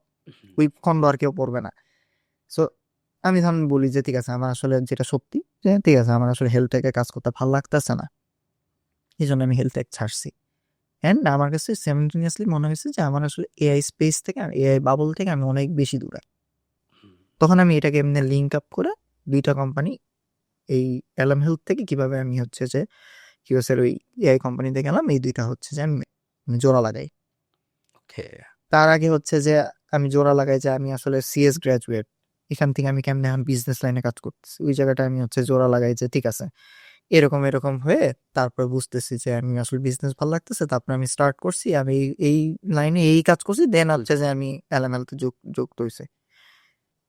ওই খণ্ড আর কেউ পড়বে না। সো আমি ধরুন বলি যে ঠিক আছে আমার আসলে যেটা সত্যি যে ঠিক আছে আমার আসলে হেলথ টেকে কাজ করতে ভালো লাগতেছে না, এই জন্য আমি হেলথ টেক ছাড়ছি। অ্যান্ড আমার কাছে সিমultaneously মনে হয়েছে যে আমার আসলে এআই স্পেস থেকে, এআই বাবল থেকে আমি অনেক বেশি দূরে। তখন আমি এটাকে এমনি লিঙ্ক আপ করে দুইটা কোম্পানি, এই অ্যালাম হেলথ থেকে কিভাবে আমি হচ্ছে যে কিউএসের ওই এআই কোম্পানিতে গেলাম, এই দুইটা হচ্ছে যে আমি জোড়া লাগাই। ওকে। তার আগে হচ্ছে যে আমি জোড়া লাগাই যে আমি আসলে সিএস গ্র্যাজুয়েট, এখান থেকে আমি কেমনে এখন বিজনেস লাইনে কাজ করতেছি, ওই জায়গাটা আমি হচ্ছে জোড়া লাগাই যে ঠিক আছে এরকম এরকম হয়ে তারপর বুঝতেছি যে আমি আসলে বিজনেস ভালো লাগতেছে, তারপর আমি স্টার্ট করছি, আমি এই লাইনে এই কাজ করছি, দেন হচ্ছে যে আমি এলএমএল তে যুক্ত হয়েছে।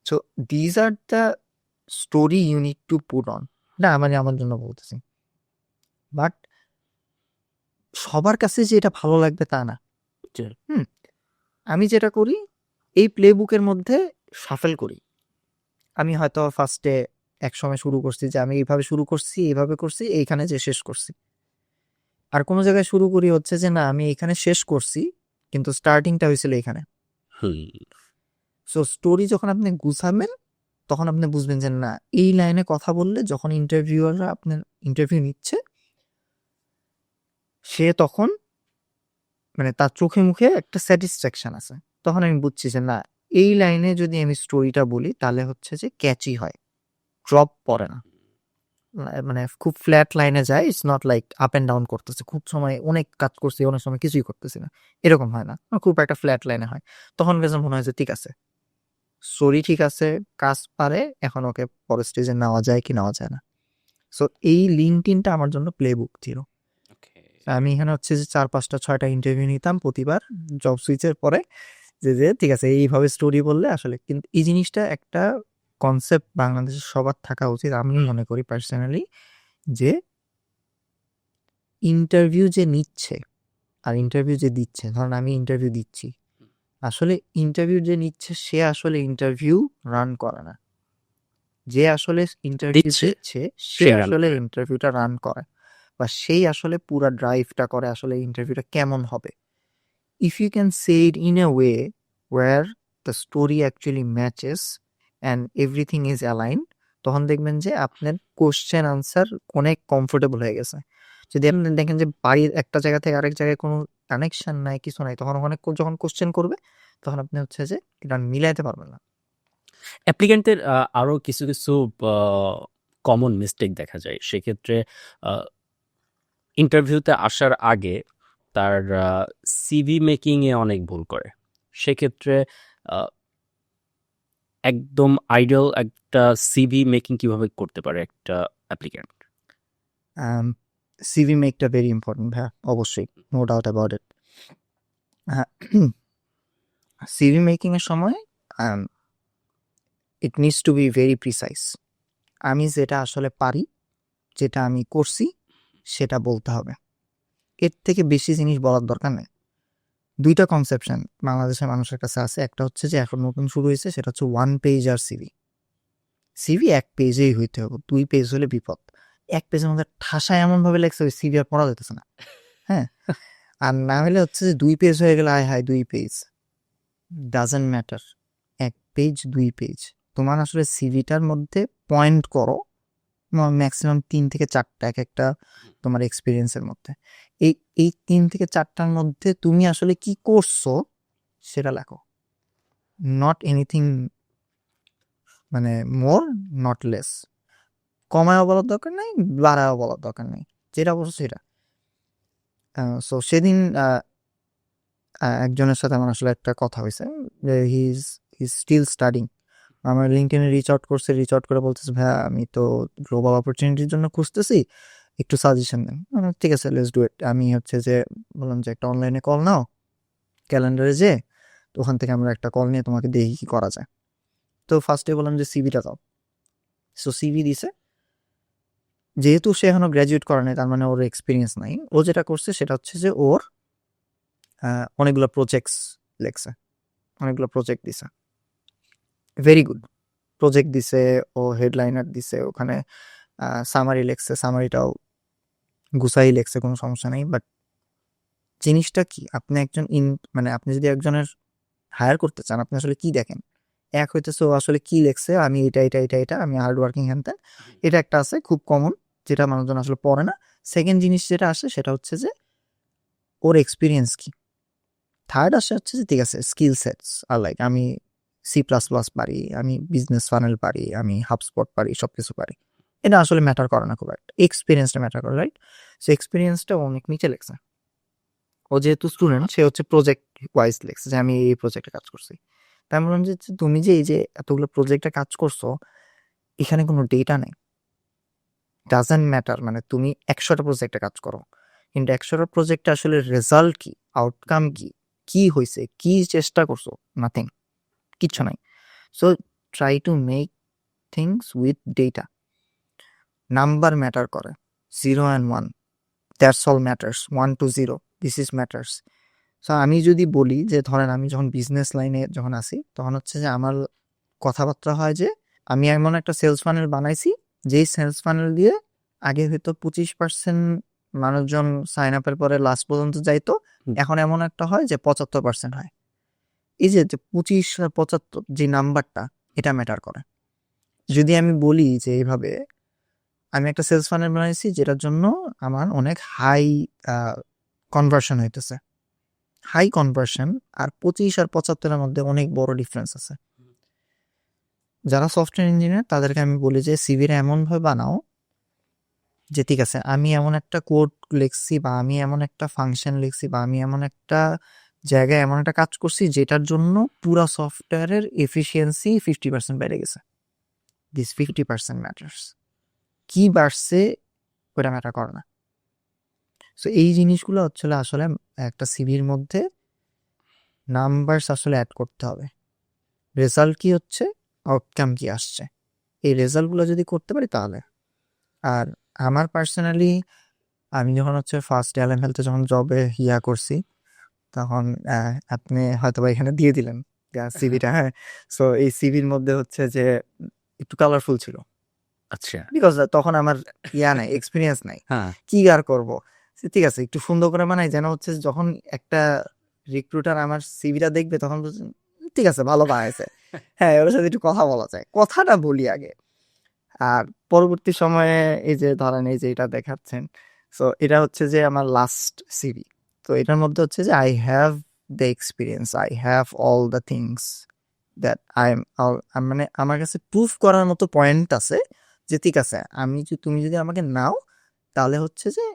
So these are the story you need to put on, না মানে আমার জন্য বলতেছি। বাট সবার কাছে যে এটা ভালো লাগবে তা না। জি। হুম, আমি যেটা করি এই প্লে বুকের মধ্যে শাফেল করি। আমি হয়তো ফার্স্টে এক সময় শুরু করছি যে আমি এইভাবে শুরু করছি, এইভাবে করছি, এইখানে যে শেষ করছি। আর কোনো জায়গায় শুরু করি হচ্ছে যে না আমি এখানে শেষ করছি কিন্তু স্টার্টিংটা হয়েছিল এখানে। হুম। সো স্টোরি যখন আপনি গুছাবেন তখন আপনি বুঝবেন যে না এই লাইনে কথা বললে যখন ইন্টারভিউয়াররা আপনার ইন্টারভিউ নিচ্ছে সে তখন মানে তার চোখে মুখে একটা স্যাটিসফ্যাকশন আছে, তখন আমি বুঝছি যে না এই লাইনে যদি আমি স্টোরিটা বলি তাহলে হচ্ছে যে ক্যাচি হয়, ড্রপ পড়ে না, মানে খুব ফ্ল্যাট লাইনে যায়, it's not like up and down করতেছে, খুব সময় অনেক কাজ করছি অনেক সময় কিছুই করতেছি না, এরকম হয় না, খুব একটা ফ্ল্যাট লাইনে হয়। তখন কাছে মনে হয় যে ঠিক আছে স্টোরি ঠিক আছে, কাজ পারে, এখন ওকে পরের স্টেজে নেওয়া যায় কি নেওয়া যায় না। সো এই লিঙ্কডিনটা আমার জন্য প্লে বুক ছিল। ওকে। আমি এখানে হচ্ছে যে 4-5-6টা ইন্টারভিউ নিতাম প্রতিবার জব সুইচের পরে, যে ঠিক আছে এইভাবে স্টোরি বললে আসলে, কিন্তু এই জিনিসটা একটা কনসেপ্ট বাংলাদেশের সবার থাকা উচিত আমি মনে করি পার্সোনালি, যে ইন্টারভিউ যে নিচ্ছে আর ইন্টারভিউ যে দিচ্ছে, ধরুন আমি ইন্টারভিউ দিচ্ছি, আসলে ইন্টারভিউ যে নিচ্ছে সে আসলে ইন্টারভিউ রান করে না, যে আসলে ইন্টারভিউ দিচ্ছে দিচ্ছে সে সে রান আসলে করে। ইন্টারভিউটা রান করে, বা সেই আসলে পুরা ড্রাইভটা করে আসলে ইন্টারভিউটা কেমন হবে। If you can say it in a way where the story actually matches and everything is aligned, তখন দেখবেন যে আপনার কোশ্চেন আনসার অনেক কমফোর্টেবল হয়ে গেছে। যদি আপনি দেখেন যে বাড়ির একটা জায়গা থেকে আরেক জায়গায় কোনো কানেকশন নাই, কিছু নাই, তখন ওখানে যখন কোশ্চেন করবে তখন আপনি হচ্ছে যে এটা মিলাইতে পারবেন না। অ্যাপ্লিক্যান্টের আরো কিছু কিছু কমন মিস্টেক দেখা যায় সেক্ষেত্রে ইন্টারভিউতে আসার আগে তার সিভি মেকিং এ অনেক ভুল করে। সেক্ষেত্রে একদম আইডিয়াল একটা সিভি মেকিং কিভাবে করতে পারে একটা অ্যাপ্লিক্যান্ট? সিভি মেকটা ভেরি ইম্পর্টেন্ট ভাইয়া, অবশ্যই, no doubt about it. CV making এর সময় it needs to be very precise. আমি যেটা আসলে পারি, যেটা আমি করছি সেটা বলতে হবে, এর থেকে বেশি জিনিস বলার দরকার নেই। দুইটা কনসেপশন বাংলাদেশের মানুষের কাছে আছে, একটা হচ্ছে যে এখন নতুন শুরু হয়েছে সেটা হচ্ছে ওয়ান পেজ আর সিভি। সিভি এক পেজেই হইতে হবে, 2 পেজ হলে বিপদ। এক পেজের মধ্যে ঠাসায় এমন ভাবে লেখছে ওই সিভি আর পড়া যেতেছে না। হ্যাঁ, আর না হলে হচ্ছে যে 2 পেজ হয়ে গেলে আয় হায় 2 page, doesn't matter, 1 page 2 page, তোমার আসলে সিভিটার মধ্যে পয়েন্ট করো ম্যাক্সিমাম 3 থেকে 4টা এক একটা তোমার এক্সপিরিয়েন্সের মধ্যে। এই 3 থেকে 4টার মধ্যে তুমি আসলে কি করছো সেটা লেখো, নট এনিথিং, মানে মোর নট লেস, কমায়ও বলার দরকার নেই, বাড়ায়ও বলার দরকার নেই, যেটা বলছো সেটা। সো সেদিন একজনের সাথে আমার আসলে একটা কথা হয়েছে যে হি ইজ স্টিল স্টাডিং, আমার লিঙ্কডইনে রিচ আউট করছে, রিচ আউট করে বলতেছে ভাইয়া আমি তো গ্লোবাল অপরচুনিটির জন্য খুঁজতেছি, একটু সাজেশন দেন। ঠিক আছে লেটস ডু ইট। আমি হচ্ছে যে বললাম যে একটা অনলাইনে কল নাও, ক্যালেন্ডারে যে, তো ওখান থেকে আমরা একটা কল নিয়ে তোমাকে দেখি কি করা যায়। তো ফার্স্টে বললাম যে সিভিটা দাও। সো সিভি দিছে, যেহেতু সে এখনো গ্র্যাজুয়েট করে নাই তার মানে ওর এক্সপিরিয়েন্স নাই, ও যেটা করছে সেটা হচ্ছে যে ওর অনেকগুলো প্রজেক্টস লেখছে, অনেকগুলো প্রজেক্ট দিছে, ভেরি গুড প্রজেক্ট দিছে, ও হেডলাইনার দিছে, ওখানে সামারি লেখছে, সামারিটাও গুছাই লেখছে, কোনো সমস্যা নেই। বাট জিনিসটা কি, আপনি একজন মানে আপনি যদি একজনের হায়ার করতে চান, আপনি আসলে কি দেখেন? এক হইতেছে ও আসলে কি লেখছে, আমি এটা আমি হার্ড ওয়ার্কিং হ্যান ত্যান, এটা একটা আছে খুব কমন, যেটা মানুষজন আসলে পড়ে না। সেকেন্ড জিনিস যেটা আসে সেটা হচ্ছে যে ওর এক্সপিরিয়েন্স কি। থার্ড আসে হচ্ছে যে ঠিক আছে স্কিল সেটস আর লাইক আমি C++ পারি, আমি বিজনেস ফানেল পারি, আমি হাবস্পট পারি, সবকিছু পারি। এটা আসলে ম্যাটার করে না খুব একটা, এক্সপিরিয়েন্সটা ম্যাটার করে, রাইট? সো এক্সপিরিয়েন্সটা অনেক নিচে লেখছে। ও যেহেতু স্টুডেন্ট, সে হচ্ছে প্রজেক্ট ওয়াইজ লেখছে যে আমি এই প্রজেক্টে কাজ করছি। তাই আমি বললাম যে তুমি যে এই যে এতগুলো প্রজেক্টে কাজ করছো, এখানে কোনো ডেটা নেই, ডাজেন্ট ম্যাটার। মানে তুমি 100টা প্রজেক্টে কাজ করো, কিন্তু 100টা প্রজেক্টে আসলে রেজাল্ট কি, আউটকাম কি, কি হয়েছে, কি চেষ্টা করছো, নাথিং, কিচ্ছু নাই। So try to make things with data. Number matter করে, 0 and 1, that's all matters, 1 to 0, this is matters. So আমি যদি বলি যে ধরেন আমি যখন বিজনেস লাইনে যখন আসি, তখন হচ্ছে যে আমার কথাবার্তা হয় যে আমি এমন একটা সেলস ফানেল বানাইছি, যেই সেলস ফানেল দিয়ে আগে হয়তো 25% মানুষজন সাইন আপের পরে লাস্ট পর্যন্ত যাইতো, এখন এমন একটা হয় যে 75% হয়। এই যে 25 আর 75 যে নাম্বারটা, এটা ম্যাটার করে। যদি আমি বলি যে এইভাবে আমি একটা সেলস ফানেল বানাইছি যেটার জন্য আমার অনেক হাই কনভার্সন হইতেছে, হাই কনভার্সন আর 25 আর 75-এর মধ্যে অনেক বড় ডিফারেন্স আছে। যারা সফটওয়্যার ইঞ্জিনিয়ার তাদেরকে আমি বলি যে সিভিটা এমনভাবে বানাও যে ঠিক আছে আমি এমন একটা কোড লিখছি, বা আমি এমন একটা ফাংশন লিখছি, বা আমি এমন একটা জায়গায় এমন একটা কাজ করছি যেটার জন্য পুরা সফটওয়্যারের এফিসিয়েন্সি 50% বেড়ে গেছে। This 50% matters. কি বাড়ছে ওটা ম্যাটার করে না। সো এই জিনিসগুলো হচ্ছে আসলে একটা সিভির মধ্যে নাম্বারস আসলে অ্যাড করতে হবে। রেজাল্ট কি হচ্ছে, আউটকাম কি আসছে, এই রেজাল্টগুলো যদি করতে পারি তাহলে। আর আমার পার্সোনালি আমি যখন হচ্ছে ফার্স্ট এলএম হেলথে যখন জবে করছি, তখন আপনি হয়তো বা এখানে দিয়ে দিলেন সিভিটা, হ্যাঁ। সো এই সিভির মধ্যে হচ্ছে যে একটু কালারফুল ছিল, আচ্ছা। বিকজ তখন আমার নাই, এক্সপিরিয়েন্স নাই, হ্যাঁ। কি আর করবো। ঠিক আছে একটু সুন্দর করে বানাই, যেন হচ্ছে যখন একটা রিক্রুটার আমার সিভিটা দেখবে তখন বলছে, ঠিক আছে ভালো বানাইছে, হ্যাঁ ওর সাথে একটু কথা বলা যায়, কথাটা বলি আগে। আর পরবর্তী সময়ে এই যে ধরেন এই যে এটা দেখাচ্ছেন, সো এটা হচ্ছে যে আমার লাস্ট সিভি। তো এটার মধ্যে হচ্ছে যে I have the experience, I have all the things that I am, মানে আমার কাছে প্রুফ করার মতো পয়েন্ট আছে যে ঠিক আছে তুমি যদি আমাকে নাও তাহলে হচ্ছে যে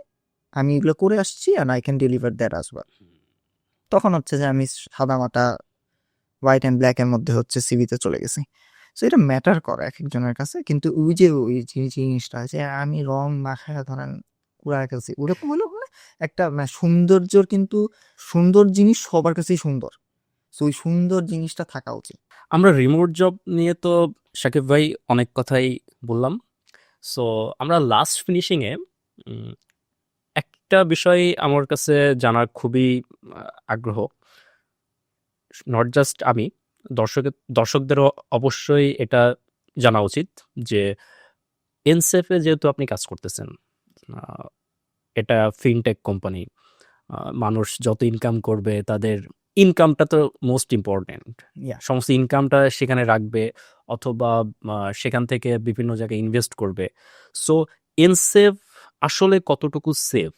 আমি এগুলো করে আসছি and I can deliver that us well. তখন হচ্ছে যে আমি সাদা মাটা হোয়াইট অ্যান্ড ব্ল্যাক এর মধ্যে হচ্ছে সিভিতে চলে গেছি। সো এটা ম্যাটার করে এক একজনের কাছে, কিন্তু ওই যে জিনিসটা যে আমি রং মাখায় ধরেন উড়ায় গেছি, ওরকম হলো মানে একটা সৌন্দর্যর, কিন্তু সুন্দর জিনিস সবার কাছেই সুন্দর, সো ওই সুন্দর জিনিসটা থাকা উচিত। আমরা রিমোট জব নিয়ে তো সাকিব ভাই অনেক কথাই বললাম। সো আমরা লাস্ট ফিনিশিংয়ে একটা বিষয় আমার কাছে জানার খুবই আগ্রহ। নট জাস্ট আমি, দর্শকদেরও অবশ্যই এটা জানা উচিত যে এনসেফে যেহেতু আপনি কাজ করতেছেন, আহ, এটা ফিনটেক কোম্পানি, মানুষ যত ইনকাম করবে তাদের ইনকামটা তো মোস্ট ইম্পর্টেন্ট। Yeah. সমস্ত ইনকামটা সেখানে রাখবে অথবা সেখান থেকে বিভিন্ন জায়গায় ইনভেস্ট করবে। সো এনসেফ আসলে কতটুকু সেফ,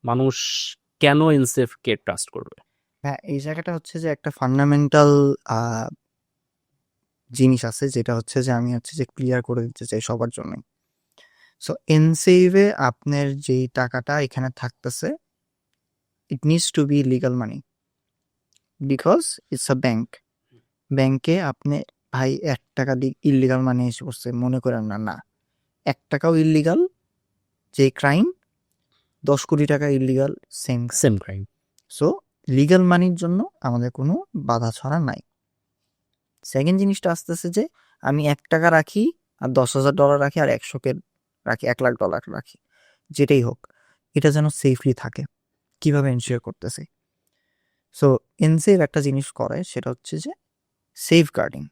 মানুষ কেন এনসেফকে ট্রাস্ট করবে? হ্যাঁ, এই জায়গাটা হচ্ছে যে একটা ফান্ডামেন্টাল জিনিস আছে, যেটা হচ্ছে যে আমি হচ্ছে যে ক্লিয়ার করে দিতে চাই সবার জন্য। সো এনসেভে আপনার যেই টাকাটা এখানে থাকতেছে, it needs to be legal money, because it's a bank. ব্যাংকে আপনি ভাই 1 টাকা ইলিগাল মানি এসে পড়ছে মনে করেন না, না 1 টাকাও ইলিগাল, যে ক্রাইম 10 কোটি টাকা illegal, same. Same crime. So legal মানির জন্য আমাদের কোনো বাধা ছড়া নাই। সেকেন্ড জিনিসটা আসতেছে যে আমি 1 টাকা রাখি আর $10,000 রাখি আর 100-কে রাখি, $1,00,000 রাখি, যেটাই হোক এটা যেন সেফলি থাকে। কিভাবে এনশিওর করতেছে? সো এনসেভ একটা জিনিস করে, সেটা হচ্ছে যে সেফ গার্ডিং।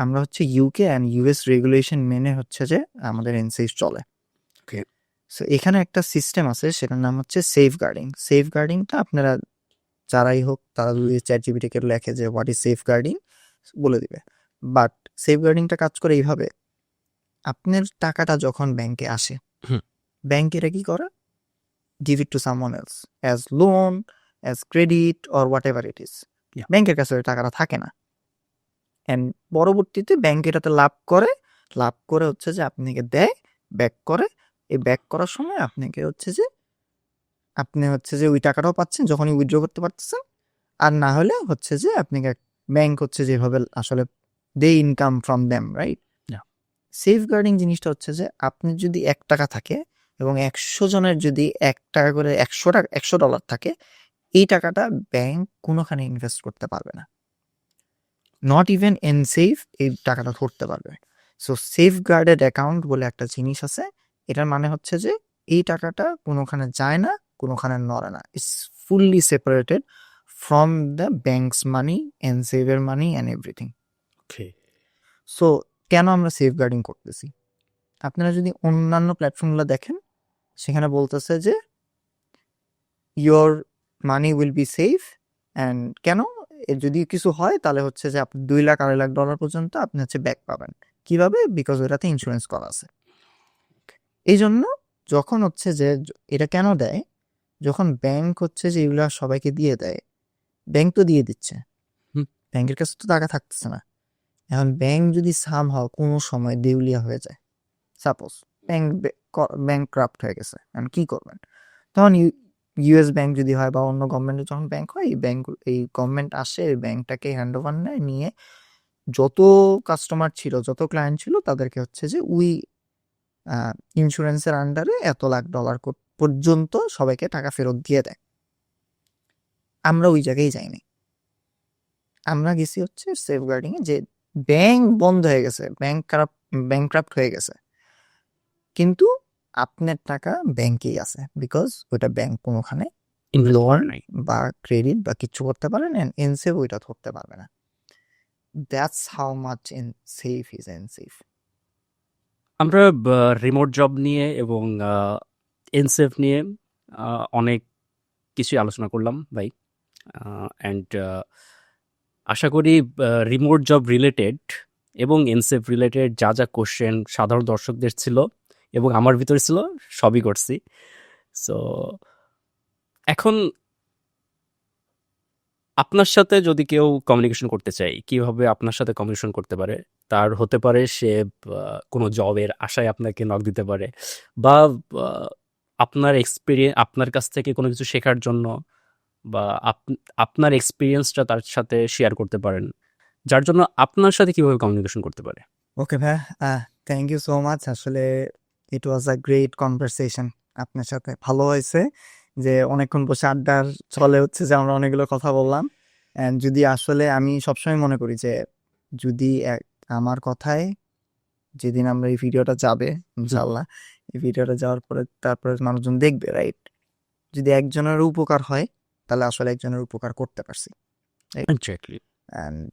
আমরা হচ্ছে ইউকে অ্যান্ড ইউএস রেগুলেশন মেনে হচ্ছে যে আমাদের এনসেভ চলে। Okay. সো এখানে একটা সিস্টেম আছে, সেটার নাম হচ্ছে সেফ গার্ডিং। সেফ গার্ডিংটা আপনারা যারাই হোক তারা যদি চ্যাট জিপিটিকে লেখে যে হোয়াট ইজ সেফ গার্ডিং, বলে দিবে। বাট সেফ গার্ডিংটা কাজ করে এইভাবে, আপনার টাকাটা যখন ব্যাংকে আসে, হুম। ব্যাংক এটা কি করে, give it to someone else as loan, as credit or whatever it is. Yeah. ব্যাংকের কাছে ওই টাকাটা থাকে না, এন্ড পরবর্তীতে ব্যাংক এটাতে লাভ করে হচ্ছে যে আপনাকে দেয়, ব্যাক করে। এই ব্যাক করার সময় আপনাকে হচ্ছে যে আপনি হচ্ছে যে ওই টাকাটাও পাচ্ছেন যখনই উইথড্র করতে পারতেছেন, আর না হলে হচ্ছে যে আপনাকে ব্যাংক হচ্ছে যেভাবে আসলে they income from them, right? Yeah. Safeguarding জিনিসটা হচ্ছে যে আপনি যদি 1 টাকা থাকে এবং 100 জনের যদি 1 টাকা করে 100 ডলার থাকে, এই টাকাটা ব্যাংক কোনোখানে ইনভেস্ট করতে পারবে না, নট ইভেন এনসেফ এই টাকাটা ধরতে পারবে। সো সেফ গার্ডেড অ্যাকাউন্ট বলে একটা জিনিস আছে, এটার মানে হচ্ছে যে এই টাকাটা কোনোখানে যায় না, কোনোখানে নড়ে না, it's fully separated from the banks money, এনসেভের money and everything. Okay. So কেন আমরা সেফ গার্ডিং করতেছি? আপনারা যদি অন্যান্য প্ল্যাটফর্মগুলো দেখেন, সেখানে বলতেছে যে your money will be safe, and কেন, যদি কিছু হয় তাহলে হচ্ছে যে আপনি 2 লাখ 2.5 লাখ ডলার পর্যন্ত আপনি হচ্ছে ব্যাক পাবেন। কিভাবে? বিকজ ওটাতে ইন্স্যুরেন্স করা আছে। এই জন্য যখন হচ্ছে যে এটা কেন দেয়, যখন ব্যাংক হচ্ছে যে এগুলা সবাইকে দিয়ে দেয়, ব্যাংক তো দিয়ে দিচ্ছে, হুম। ব্যাংকের কাছে তো টাকা থাকতেছে না। এখন ব্যাংক যদি সামহাও কোনো সময় দেউলিয়া হয়ে যায়, সাপোজ ব্যাংক ক্রাপ্ট হয়ে গেছে, এখন কি করবেন? তখন ইউএস ব্যাংক যদি হয় বা অন্য গভর্নমেন্টের যখন ব্যাংক হয়, এই গভর্নমেন্ট আসে, ব্যাংকটাকে হ্যান্ড ওভার নেয়, নিয়ে যত কাস্টমার ছিল, যত ক্লায়েন্ট ছিল, তাদেরকে হচ্ছে যে ওই ইন্স্যুরেন্সের আন্ডারে এত লাখ ডলার পর্যন্ত সবাইকে টাকা ফেরত দিয়ে দেয়। আমরা ওই জায়গায় যাইনি, আমরা গেছি হচ্ছে সেফ গার্ডিং এ, যে ব্যাংক বন্ধ হয়ে গেছে, ব্যাংক্রাপ্ট হয়ে গেছে, কিন্তু আপনার টাকা ব্যাংকেই আছে, বিকজ ওটা ব্যাংক কোনোখানে লোন বা ক্রেডিট বা কিছু করতে পারে না, এনসেফ ওইটা ধরতে পারবে না। That's how much safe is Nsave. আমরা রিমোট জব নিয়ে এবং এনসেফ নিয়ে অনেক কিছুই আলোচনা করলাম ভাই, অ্যান্ড আশা করি রিমোট জব রিলেটেড এবং এনসেফ রিলেটেড যা যা কোশ্চেন সাধারণ দর্শকদের ছিল এবং আমার ভিতরে ছিল, সবই করছি। সো এখন আপনার সাথে যদি কেউ কমিউনিকেশন করতে চায়, কিভাবে আপনার সাথে কমিউনিকেশন করতে পারে? তার হতে পারে সে কোনো জবের আশায় আপনাকে নক দিতে পারে, বা আপনার কাছ থেকে কোনো কিছু শেখার জন্য, বা আপনার এক্সপিরিয়েন্সটা তার সাথে শেয়ার করতে পারেন, যার জন্য আপনার সাথে কিভাবে কমিউনিকেশন করতে পারে? ওকে ভাই, থ্যাংক ইউ সো মাচ। আসলে ইট ওয়াজ আ গ্রেট কনভারসেশন আপনার সাথে। ভালো হয়েছে যে অনেকক্ষণ বসে আড্ডার চলে হচ্ছে যে আমরা অনেকগুলো কথা বললাম। অ্যান্ড যদি আসলে আমি সবসময় মনে করি যে যদি আমার কথায় যেদিন আমরা এই ভিডিওটা যাবে, ইনশাল্লাহ এই ভিডিওটা যাওয়ার পরে তারপরে মানুষজন দেখবে, রাইট? যদি একজনের উপকার হয়, তাহলে আসলে একজনের উপকার করতে পারছি। এক্স্যাক্টলি। অ্যান্ড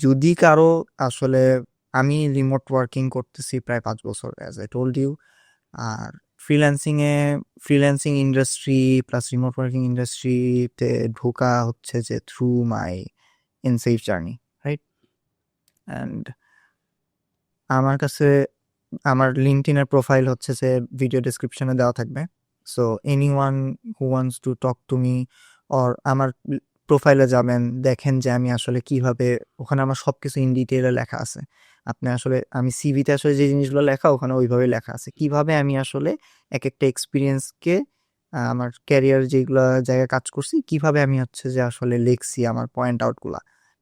যদি কারো আসলে, আমি রিমোট ওয়ার্কিং করতেছি প্রায় 5 বছর, অ্যাজ আই টোল্ড ইউ। আর freelancing industry plus remote working ইন্ডাস্ট্রিতে ঢোকা হচ্ছে যে through my Nsave journey, right? And আমার কাছে আমার লিঙ্কডইনের প্রোফাইল হচ্ছে যে ভিডিও ডেসক্রিপশনে দেওয়া থাকবে। So anyone who wants to talk to me, or আমার প্রোফাইলে যাবেন, দেখেন যে আমি আসলে কিভাবে, ওখানে আমার সব কিছু ইন ডিটেইলে লেখা আছে। আপনি আসলে, আমি সিভিতে আসলে যে জিনিসগুলো লেখা, ওখানে ওইভাবে লেখা আছে কিভাবে আমি আসলে এক একটা এক্সপিরিয়েন্সকে, আমার ক্যারিয়ার যেগুলো জায়গায় কাজ করছি, কিভাবে আমি হচ্ছে যে আসলে লিখছি আমার পয়েন্ট আউটগুলা,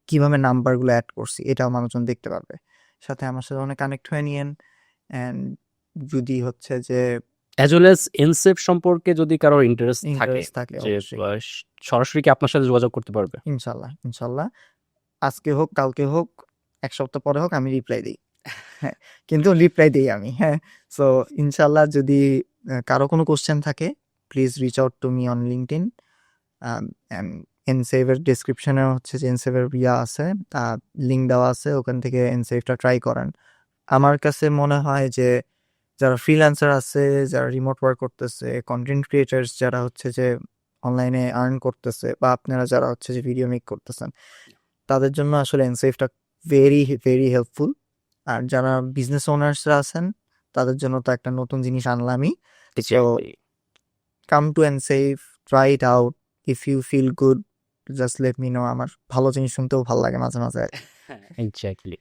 কিভাবে নাম্বারগুলো অ্যাড করছি, এটাও মানুষজন দেখতে পারবে। সাথে আমার সাথে অনেক কানেক্ট হয়ে নিয়েন। অ্যান্ড যদি হচ্ছে যে অ্যাজ ওয়েল অ্যাজ এনসেফ সম্পর্কে যদি কারো ইন্টারেস্ট থাকে, ইন্টারেস্ট থাকে, যে অবশ্যই সরাসরি কি আপনার সাথে যোগাযোগ করতে পারবে? ইনশাল্লাহ আজকে হোক, কালকে হোক, 1 সপ্তাহ পরে হোক, আমি রিপ্লাই দিই। হ্যাঁ, কিন্তু রিপ্লাই দিই আমি। হ্যাঁ, সো ইনশাল্লাহ যদি কারো কোনো কোশ্চেন থাকে, please reach out to me on LinkedIn. এনসেভের ডিসক্রিপশনে হচ্ছে যে এনসেভের আছে, লিঙ্ক দেওয়া আছে, ওখান থেকে এনসেভটা ট্রাই করেন। আমার কাছে মনে হয় যে যারা ফ্রিল্যান্সার আছে, যারা রিমোট ওয়ার্ক করতেছে, কন্টেন্ট ক্রিয়েটার্স যারা হচ্ছে যে অনলাইনে আর্ন করতেছে, বা আপনারা যারা হচ্ছে যে ভিডিও মেক করতেছেন, তাদের জন্য আসলে এনসেফটা ভেরি ভেরি হেল্পফুল। আর যারা বিজনেস ওনার্সরা আছেন, তাদের জন্য তো একটা নতুন জিনিস আনলামই। So exactly come to Nsave, try it out, if you feel good just let me know. আমার ভালো জিনিস শুনতেও ভালো লাগে মাঝে মাঝে। এক্স্যাক্টলি